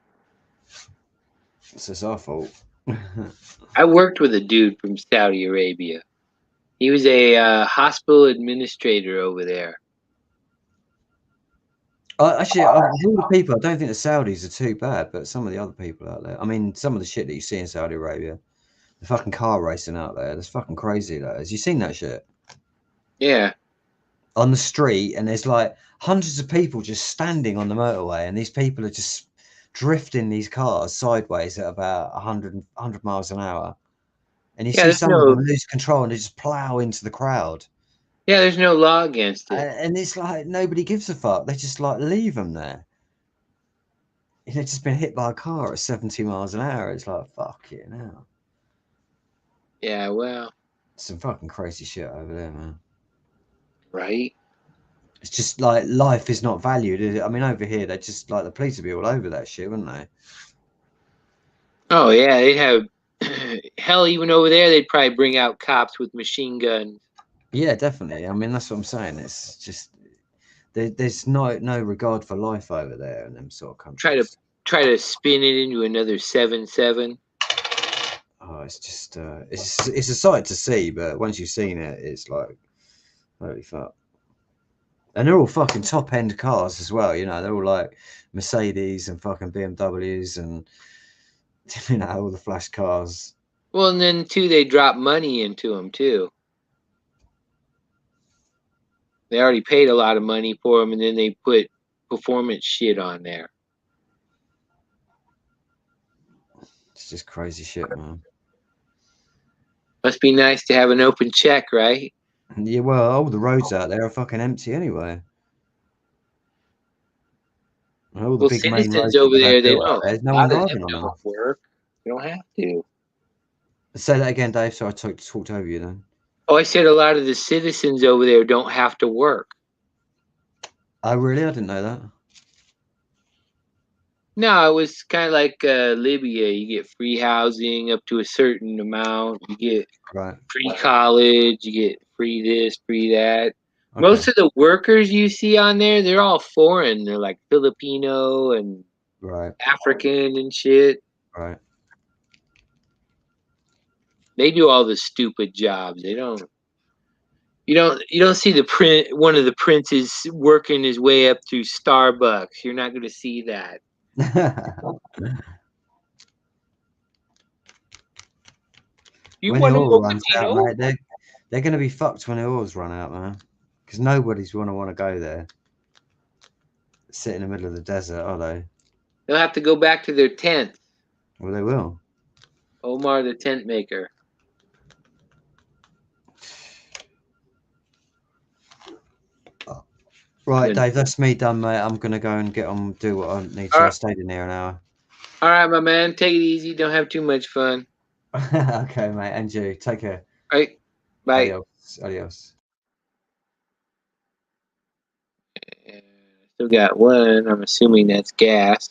So it's our fault. I worked with a dude from Saudi Arabia. He was a hospital administrator over there. Actually, of all the people, I don't think the Saudis are too bad, but some of the other people out there. I mean, some of the shit that you see in Saudi Arabia, the fucking car racing out there, that's fucking crazy. That is. You seen that shit Yeah. on the street, and there's like hundreds of people just standing on the motorway, and these people are just drifting these cars sideways at about 100 miles an hour, and you Yeah, see there's some of them no lose control and they just plow into the crowd. yeah, there's no law against it. And it's like nobody gives a fuck. They just like leave them there. They've just been hit by a car at 70 miles an hour. It's like, fuck it now. Yeah, well, Some fucking crazy shit over there, man. right. It's just like life is not valued, is it? I mean, over here, they just like the police would be all over that shit, wouldn't they? Oh yeah, they'd have hell even over there they'd probably bring out cops with machine guns. Yeah, definitely. I mean, that's what I'm saying. It's just there's no regard for life over there in them sort of Try to countries. try to spin it into another 7-7. Oh, it's just it's a sight to see, but once you've seen it, it's like holy fuck. And they're all fucking top end cars as well. They're all like Mercedes and fucking BMWs and all the flash cars. Well, and then too, they drop money into them too. They already paid a lot of money for them, and then they put performance shit on there. It's just crazy shit, man. Must be nice to have an open check, right? And yeah, well, all the roads out there are fucking empty anyway. And all the Well, big main citizens roads that over they've there, they built out don't. there, there's A no one lot of them driving on them. don't work. You don't have to. Say that again, Dave. So I talked over you then. Oh, I said a lot of the citizens over there don't have to work. Oh, really? I didn't know that. No, it was kind of like Libya. You get free housing up to a certain amount. You get Right. free college. You get free this, free that. Okay. Most of the workers you see on there, they're all foreign. They're like Filipino and Right. African and shit. Right. They do all the stupid jobs. They don't. You don't see one of the princes working his way up through Starbucks. You're not going to see that. You When the want an oil runs out, Ovaltino? mate, they're going to be fucked when the oil's run out, man. Because nobody's going to want to go there. Sit in the middle of the desert, are they? They'll have to go back to their tent. Well, they will. Omar the tent maker. Right, Good. Dave, that's me done, mate. I'm going to go and get on, do what I need to. All I right, stayed in here an hour. all right, my man. Take it easy. Don't have too much fun. Okay, mate. And you. Take care. All right. Bye. Adios. Adios. Still got one. I'm assuming that's gas.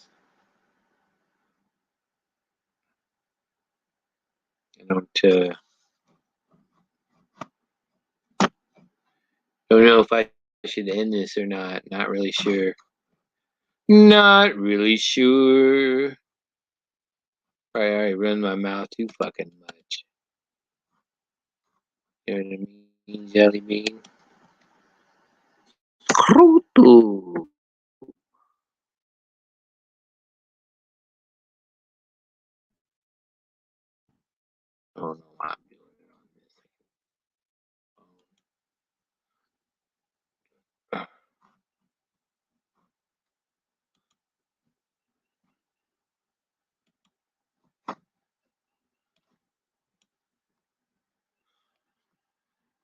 I don't know if I should end this or not. Not really sure. Not really sure. Probably already run my mouth too fucking much. You know what I mean, jelly bean? Cruto. I don't know why I'm doing it on this.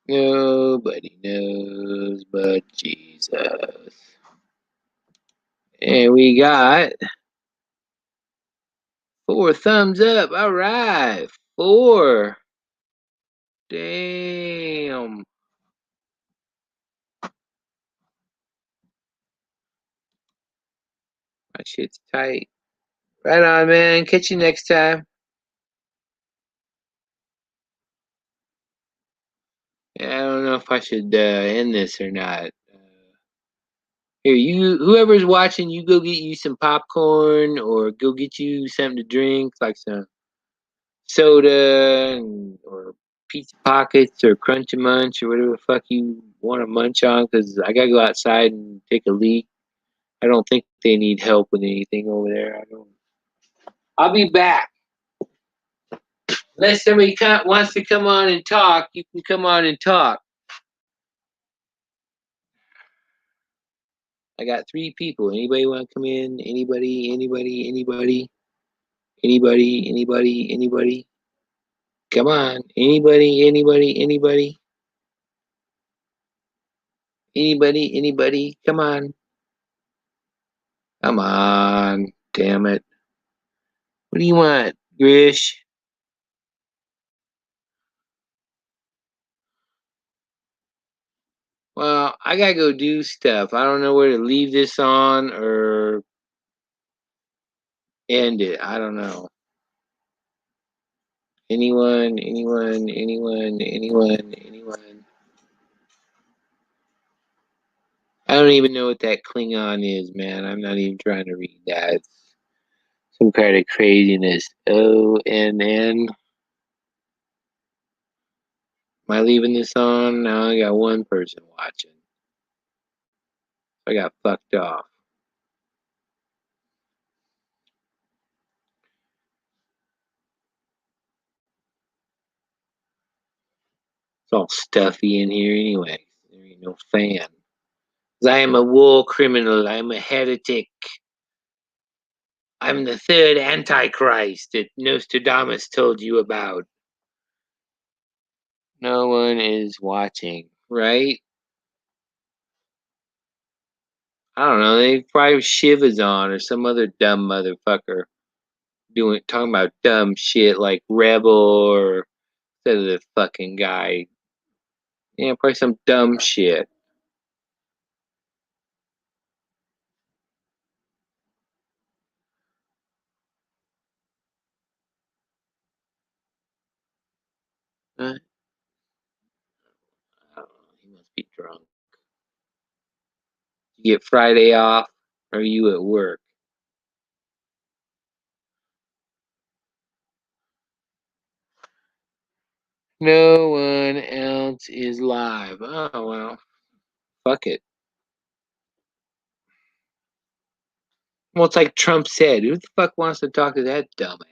Nobody knows but Jesus. And we got 4 thumbs up. All right. 4. Damn. My shit's tight. Right on, man. Catch you next time. Yeah, I don't know if I should end this or not. Here, whoever's watching, you go get you some popcorn or go get you something to drink, like some soda or pizza pockets or Crunch and Munch or whatever the fuck you want to munch on, because I gotta go outside and take a leak. I don't think they need help with anything over there. I don't. I'll be back. Unless somebody wants to come on and talk, you can come on and talk. I got 3 people. Anybody want to come in? Anybody? Anybody? Anybody? Anybody? Anybody? Anybody? Come on. Anybody? Anybody? Anybody? Anybody? Anybody? Come on. Come on. Damn it. What do you want, Grish? Well, I gotta go do stuff. I don't know where to leave this on or end it. I don't know. Anyone, anyone, anyone, anyone, anyone. I don't even know what that Klingon is, man. I'm not even trying to read that. It's some kind of craziness. ONN. Am I leaving this on? Now I got 1 person watching. I got fucked off. It's all stuffy in here anyway. There ain't no fan. 'Cause I am a war criminal. I'm a heretic. I'm the 3rd Antichrist that Nostradamus told you about. No one is watching, right? I don't know. They probably Shiva's on or some other dumb motherfucker talking about dumb shit like Rebel or instead of the fucking guy. Yeah, probably some dumb shit. I don't know. He must be drunk. You get Friday off, or are you at work? No one else is live. Oh well, fuck it. Well, it's like Trump said. Who the fuck wants to talk to that dumbass?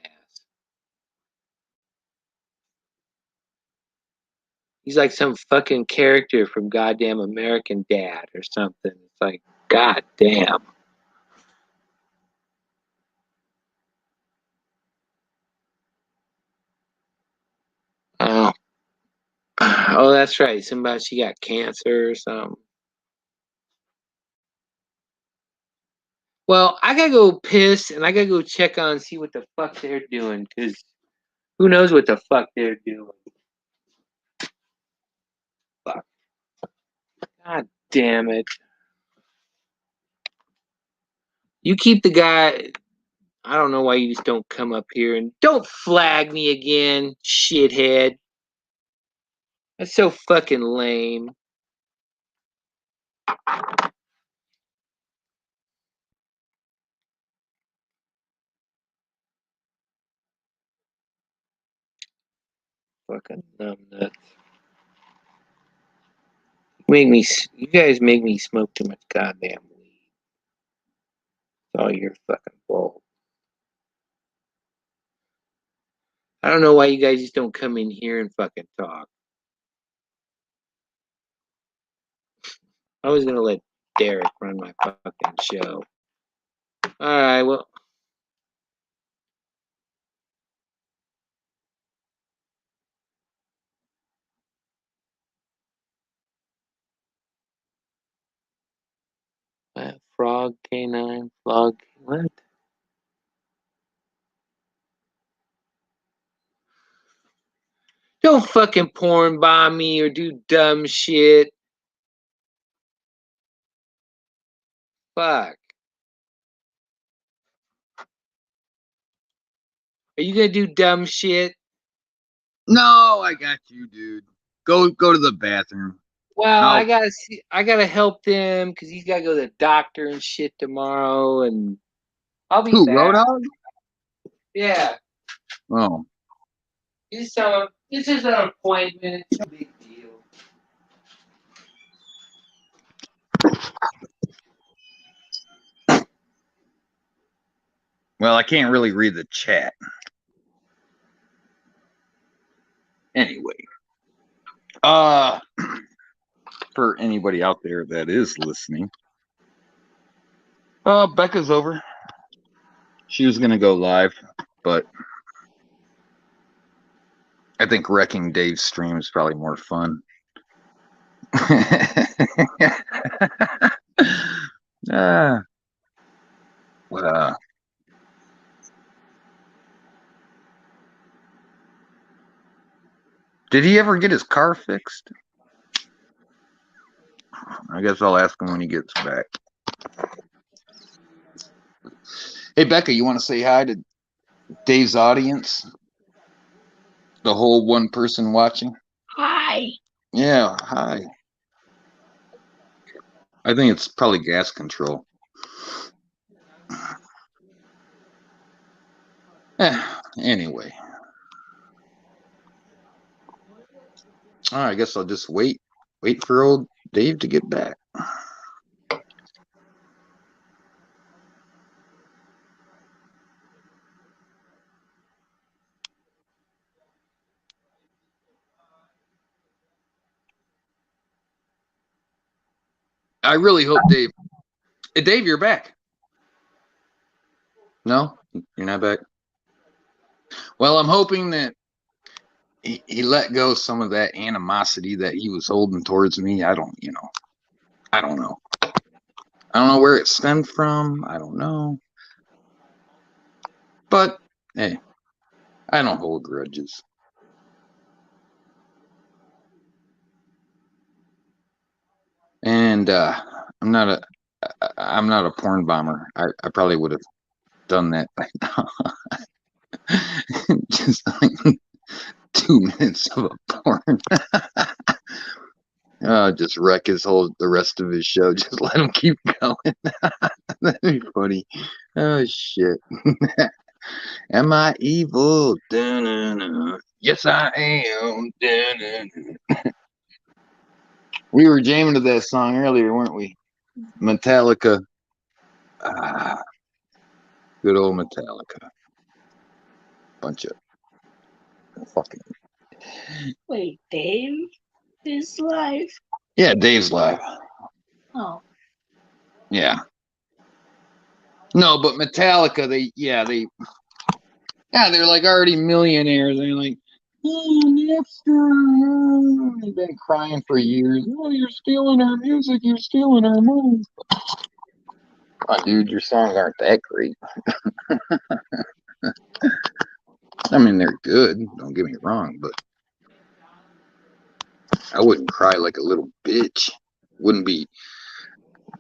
He's like some fucking character from goddamn American Dad or something. It's like, goddamn. Oh, oh, that's right. Somebody she got cancer or something. Well, I gotta go piss and I gotta go check on see what the fuck they're doing because who knows what the fuck they're doing. Fuck. God damn it. You keep the guy. I don't know why you just don't come up here and don't flag me again, shithead. That's so fucking lame. Fucking numbnuts. You guys make me smoke too much goddamn weed. It's all your fucking fault. I don't know why you guys just don't come in here and fucking talk. I was gonna let Derek run my fucking show. Alright, well, Frog K9, Flog, what? Don't fucking porn bomb me or do dumb shit. Fuck. Are you gonna do dumb shit? No, I got you, dude. Go to the bathroom. Well, No. I gotta help them because he's gotta go to the doctor and shit tomorrow, and I'll be Who, back. Roadhog? Yeah, Oh. this is an appointment. It's no big deal. Well, I can't really read the chat. Anyway. For anybody out there that is listening. Becca's over. She was gonna go live, but I think wrecking Dave's stream is probably more fun. Did he ever get his car fixed? I guess I'll ask him when he gets back. Hey, Becca, you want to say hi to Dave's audience? The whole one person watching? Hi. Yeah, hi. I think it's probably gas control. Anyway. All right, I guess I'll just wait for old Dave to get back. I really hope Dave. Hey, Dave, you're back. No, you're not back. Well, I'm hoping that he let go some of that animosity that he was holding towards me. I don't know. I don't know where it stemmed from. I don't know. But hey, I don't hold grudges. And I'm not a porn bomber. I probably would have done that by now. Just like 2 minutes of a porn. Just wreck the rest of his show. Just let him keep going. That'd be funny. Oh shit. Am I evil? Dun-dun-dun. Yes, I am. Dun-dun-dun. We were jamming to that song earlier, weren't we? Metallica. Good old Metallica. Bunch of fucking. Wait, Dave is live? Yeah, Dave's live. Oh. Yeah. No, but Metallica, they're like already millionaires. They're like, oh, Napster. They've been crying for years. Oh, you're stealing our music. You're stealing our money. Come on, dude, your songs aren't that great. I mean, they're good. Don't get me wrong, but I wouldn't cry like a little bitch. Wouldn't be.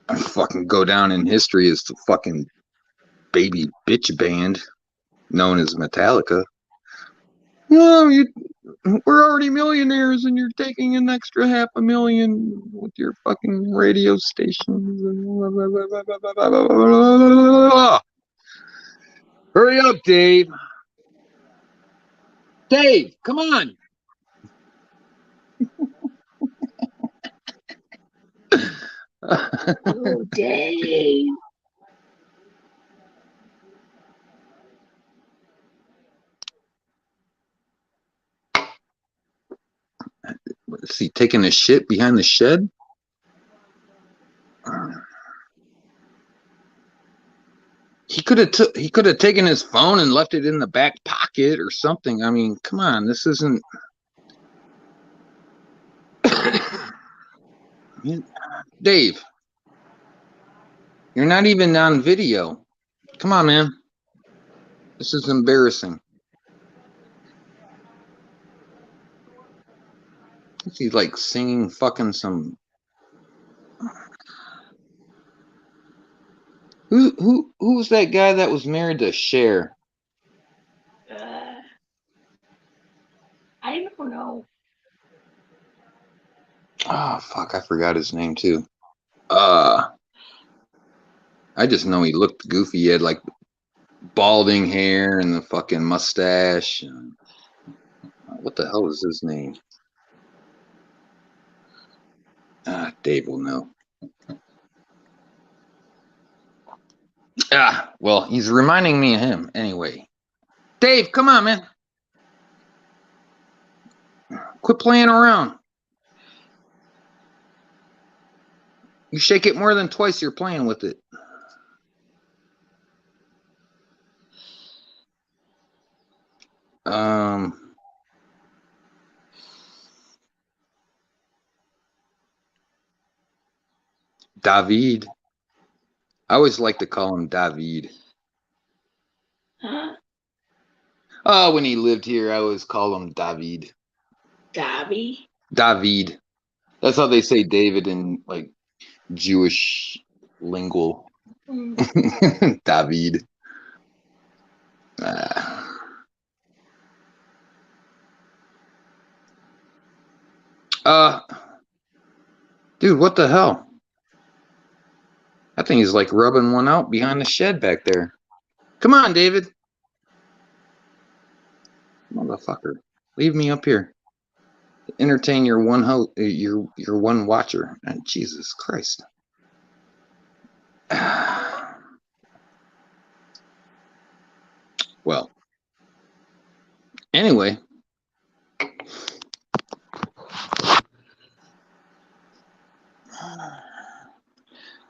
I fucking go down in history as the fucking baby bitch band known as Metallica. No, we're already millionaires and you're taking an extra $500,000 with your fucking radio stations. Hurry up, Dave. Dave, come on. Oh, Dave. Is he taking a shit behind the shed? He could have taken his phone and left it in the back pocket or something. I mean, come on, this isn't. Dave. You're not even on video. Come on, man. This is embarrassing. He's like singing fucking some. Who was that guy that was married to Cher? I don't know. Oh fuck, I forgot his name too. I just know he looked goofy. He had like balding hair and the fucking mustache. What the hell is his name? Dave will know. Well, he's reminding me of him anyway. Dave, come on, man. Quit playing around. You shake it more than twice, you're playing with it. David. I always like to call him David. Huh? Oh, when he lived here, I always call him David. Dobby? David. That's how they say David in like Jewish lingual. David. Dude, what the hell? I think he's like rubbing one out behind the shed back there. Come on, David. Motherfucker. Leave me up here. Entertain your one your one watcher. And Jesus Christ. Well. Anyway.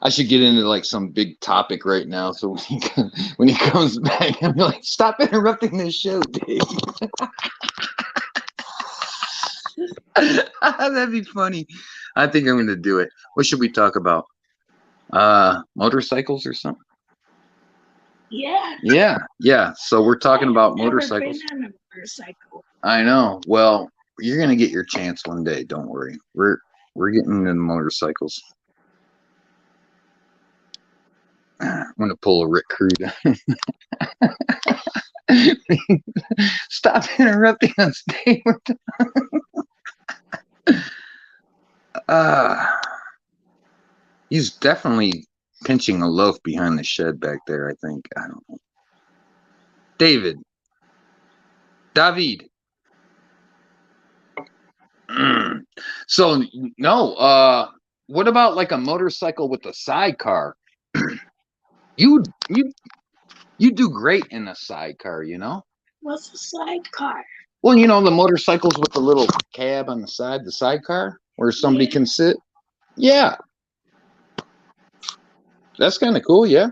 I should get into like some big topic right now, so when he comes back, I'm like, stop interrupting this show, Dave. That'd be funny. I think I'm going to do it. What should we talk about? Motorcycles or something? Yeah. Yeah. So we're talking about motorcycles. Never been on a motorcycle. I know. Well, you're going to get your chance one day. Don't worry. We're getting into motorcycles. I'm going to pull a Rick Crude. Stop interrupting us, Dave. He's definitely pinching a loaf behind the shed back there, I think. I don't know. David. So, no, what about like a motorcycle with a sidecar? You do great in a sidecar, you know? What's a sidecar? Well, you know, the motorcycles with the little cab on the side, the sidecar, where somebody can sit. Yeah. That's kind of cool, yeah?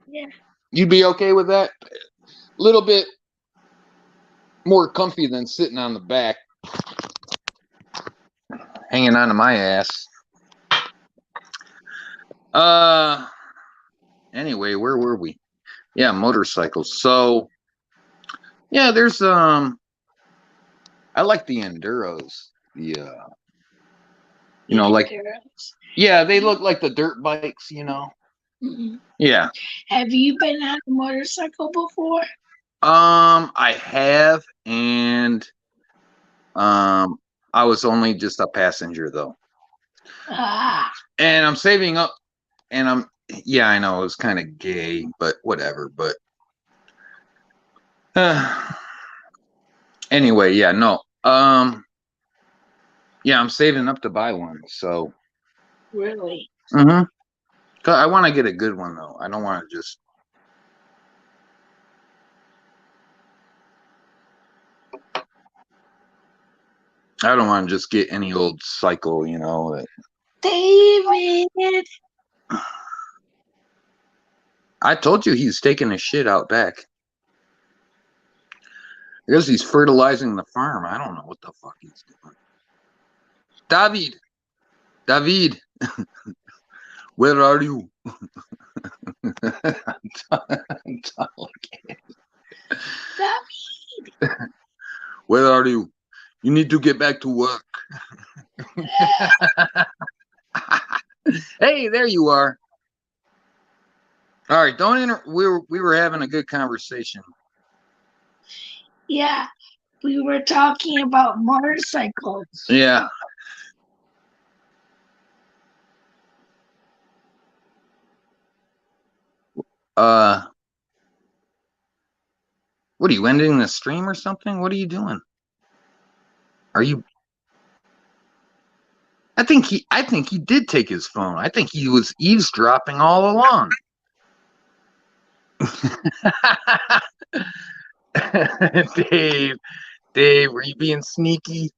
Yeah. You'd be okay with that? A little bit more comfy than sitting on the back, hanging onto my ass. Anyway, where were we? Yeah, motorcycles. So, yeah, there's I like the enduros. The you know, like yeah, they look like the dirt bikes, you know. Mm-hmm. Yeah. Have you been on a motorcycle before? I have, and I was only just a passenger though. And I'm saving up, and yeah, I know it was kind of gay, but whatever. But anyway, yeah, no, yeah, I'm saving up to buy one. So Really? I want to get a good one though. I don't want to just. I don't want to just get any old cycle, you know. David. I told you he's taking his shit out back. I guess he's fertilizing the farm. I don't know what the fuck he's doing. David. Where are you? I'm talking. David. Where are you? You need to get back to work. Hey, there you are. All right, don't we were having a good conversation. Yeah, we were talking about motorcycles. Yeah. What are you ending the stream or something? What are you doing? Are you? I think he did take his phone. I think he was eavesdropping all along. Dave, were you being sneaky?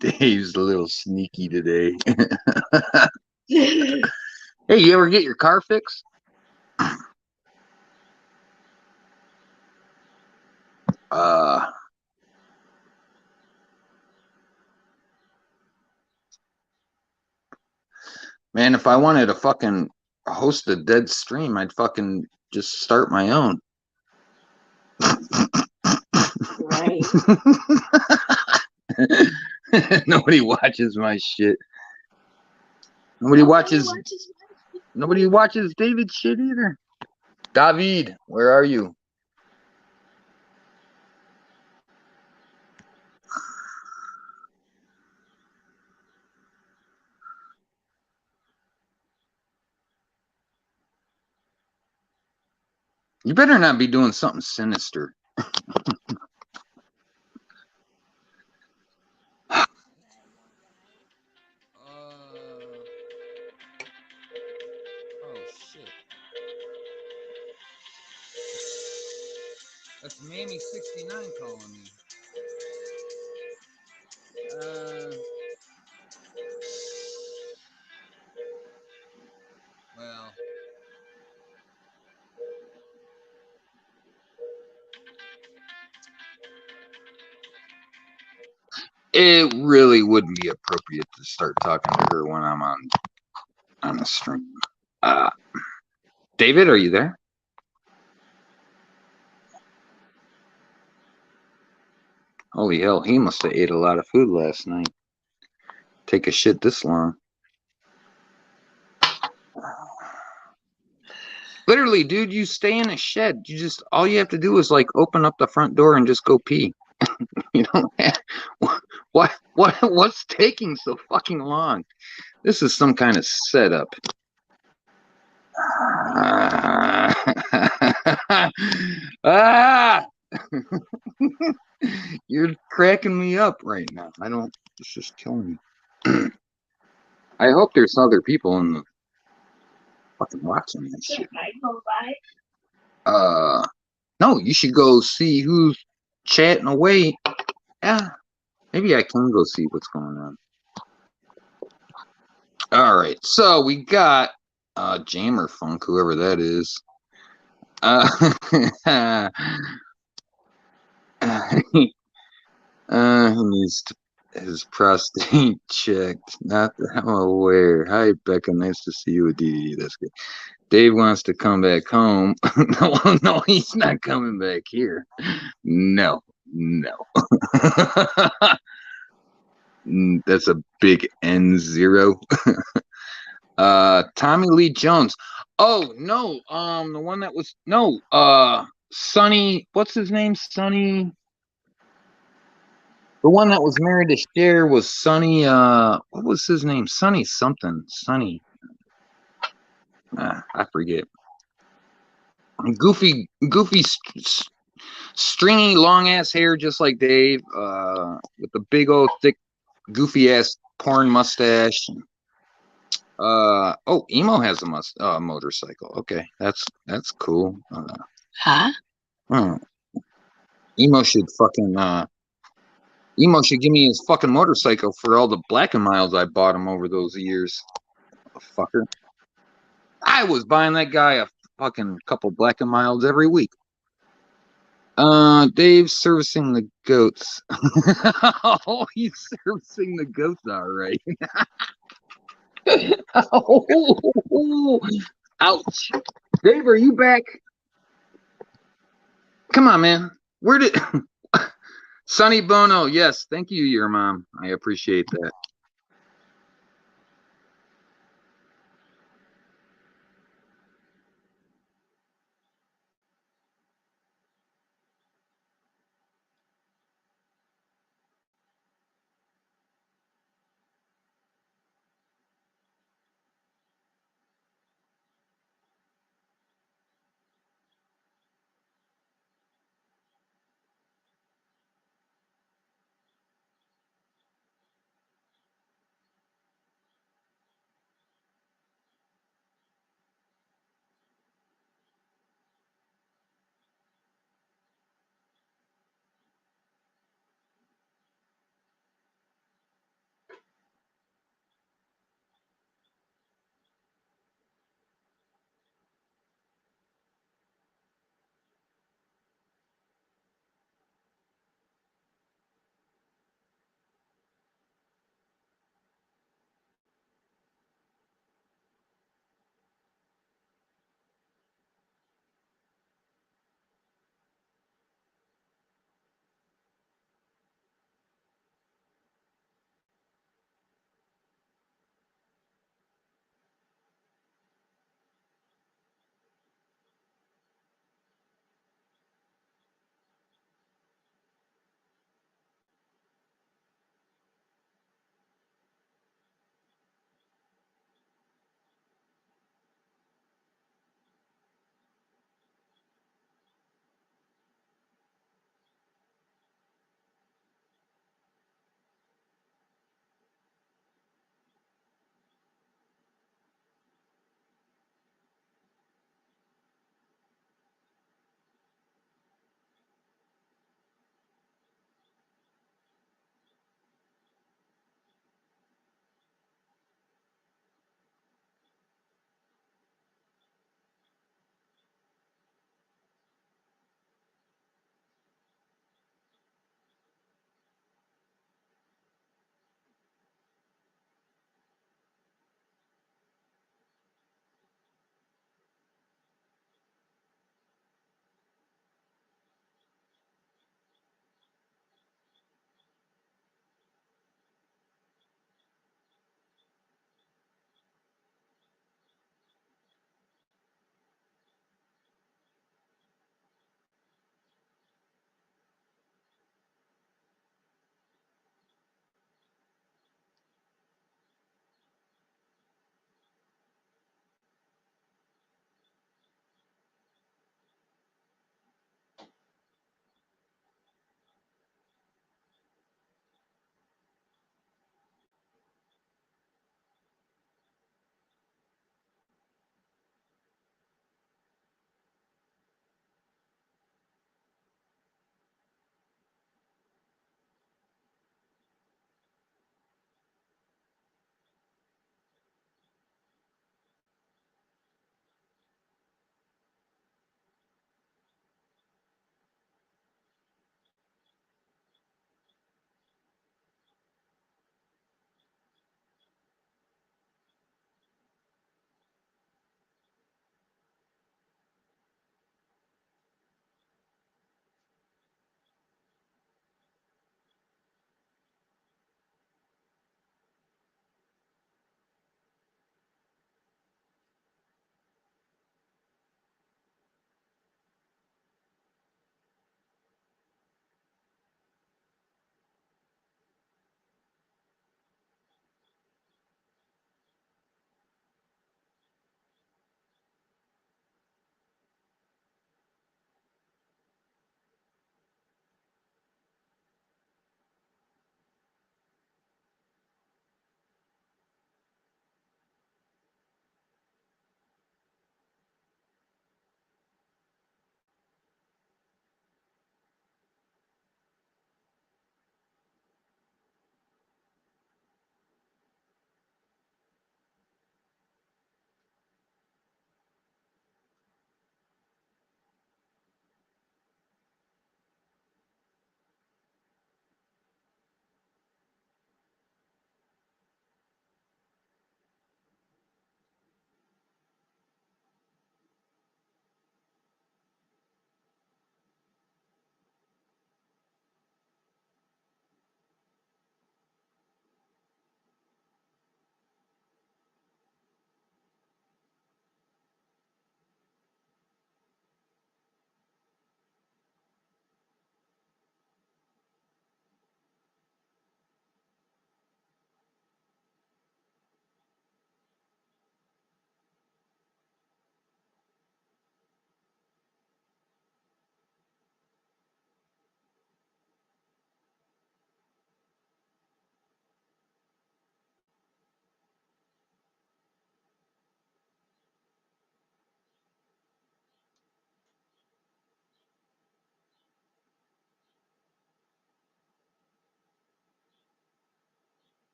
Dave's a little sneaky today. Hey, you ever get your car fixed? Man, if I wanted to fucking host a dead stream, I'd fucking just start my own. Right. Nobody watches my shit. Nobody watches David's shit either. David, where are you? You better not be doing something sinister. Oh shit. That's Mammy69 calling me. Well. It really wouldn't be appropriate to start talking to her when I'm on the stream. David, are you there? Holy hell, he must have ate a lot of food last night. Take a shit this long. Literally, dude, you stay in a shed. All you have to do is like open up the front door and just go pee. You don't have, what's taking so fucking long? This is some kind of setup. You're cracking me up right now. It's just killing me. I hope there's other people in the fucking watching that shit. Can I go by? No, you should go see who's chatting away. Yeah, maybe I can go see what's going on. All right, so we got Jammer Funk, whoever that is. He needs his prostate checked. Not that I'm aware. Hi, Becca. Nice to see you, Dee. That's good. Dave wants to come back home. No, he's not coming back here. No. That's a big N0. Tommy Lee Jones. Oh no, the one that was Sonny. What's his name? Sonny. The one that was married to Cher was Sonny. What was his name? Sonny something. Sonny. I forget. Goofy, stringy, long ass hair, just like Dave. With the big old thick, goofy ass porn mustache. Emo has a motorcycle. Okay, that's cool. Huh? Emo should give me his fucking motorcycle for all the Black and Miles I bought him over those years. Fucker. I was buying that guy a fucking couple Black and Miles every week. Dave's servicing the goats. Oh, he's servicing the goats, all right. Oh, ouch. Dave, are you back? Come on, man. Where did Sonny Bono? Yes, thank you, your mom. I appreciate that.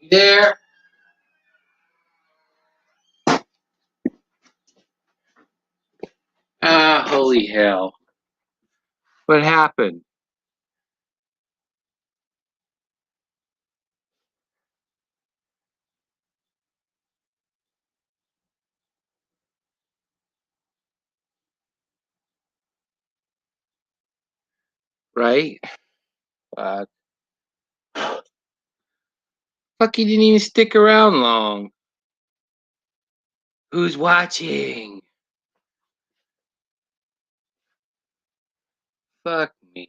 There. Ah, holy hell. What happened? Right? Fuck. Fuck, he didn't even stick around long. Who's watching? Fuck me.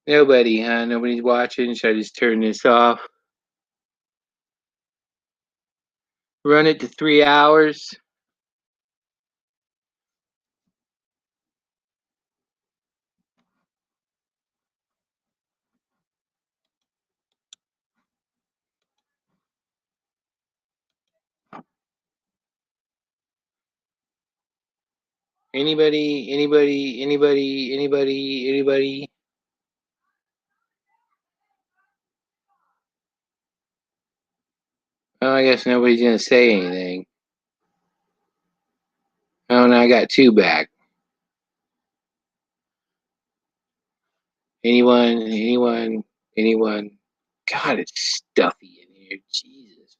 Nobody, huh? Nobody's watching. Should I just turn this off? Run it to 3 hours? Anybody? Oh, I guess nobody's gonna say anything. Oh, no, I got 2 back. Anyone? God, it's stuffy in here. Jesus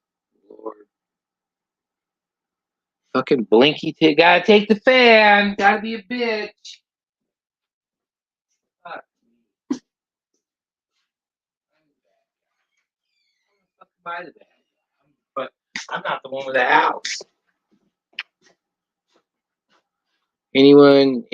Lord. Fucking blinky gotta take the fan. Gotta be a bitch. Fuck. By the bag. But I'm not the one with the house. Anyone?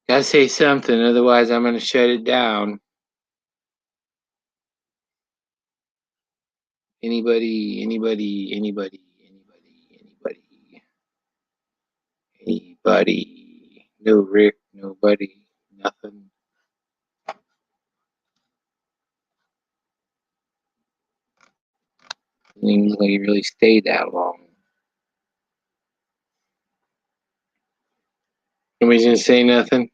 Gotta say something, otherwise I'm gonna shut it down. Anybody? No Rick, nobody, nothing. Didn't like he really stayed that long. Nobody's gonna say nothing.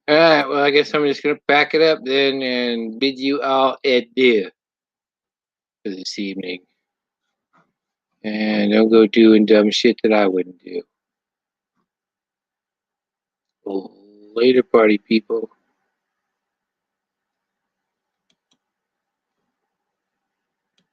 Alright, well I guess I'm just gonna pack it up then and bid you all adieu for this evening. And don't go doing dumb shit that I wouldn't do. Later, party people.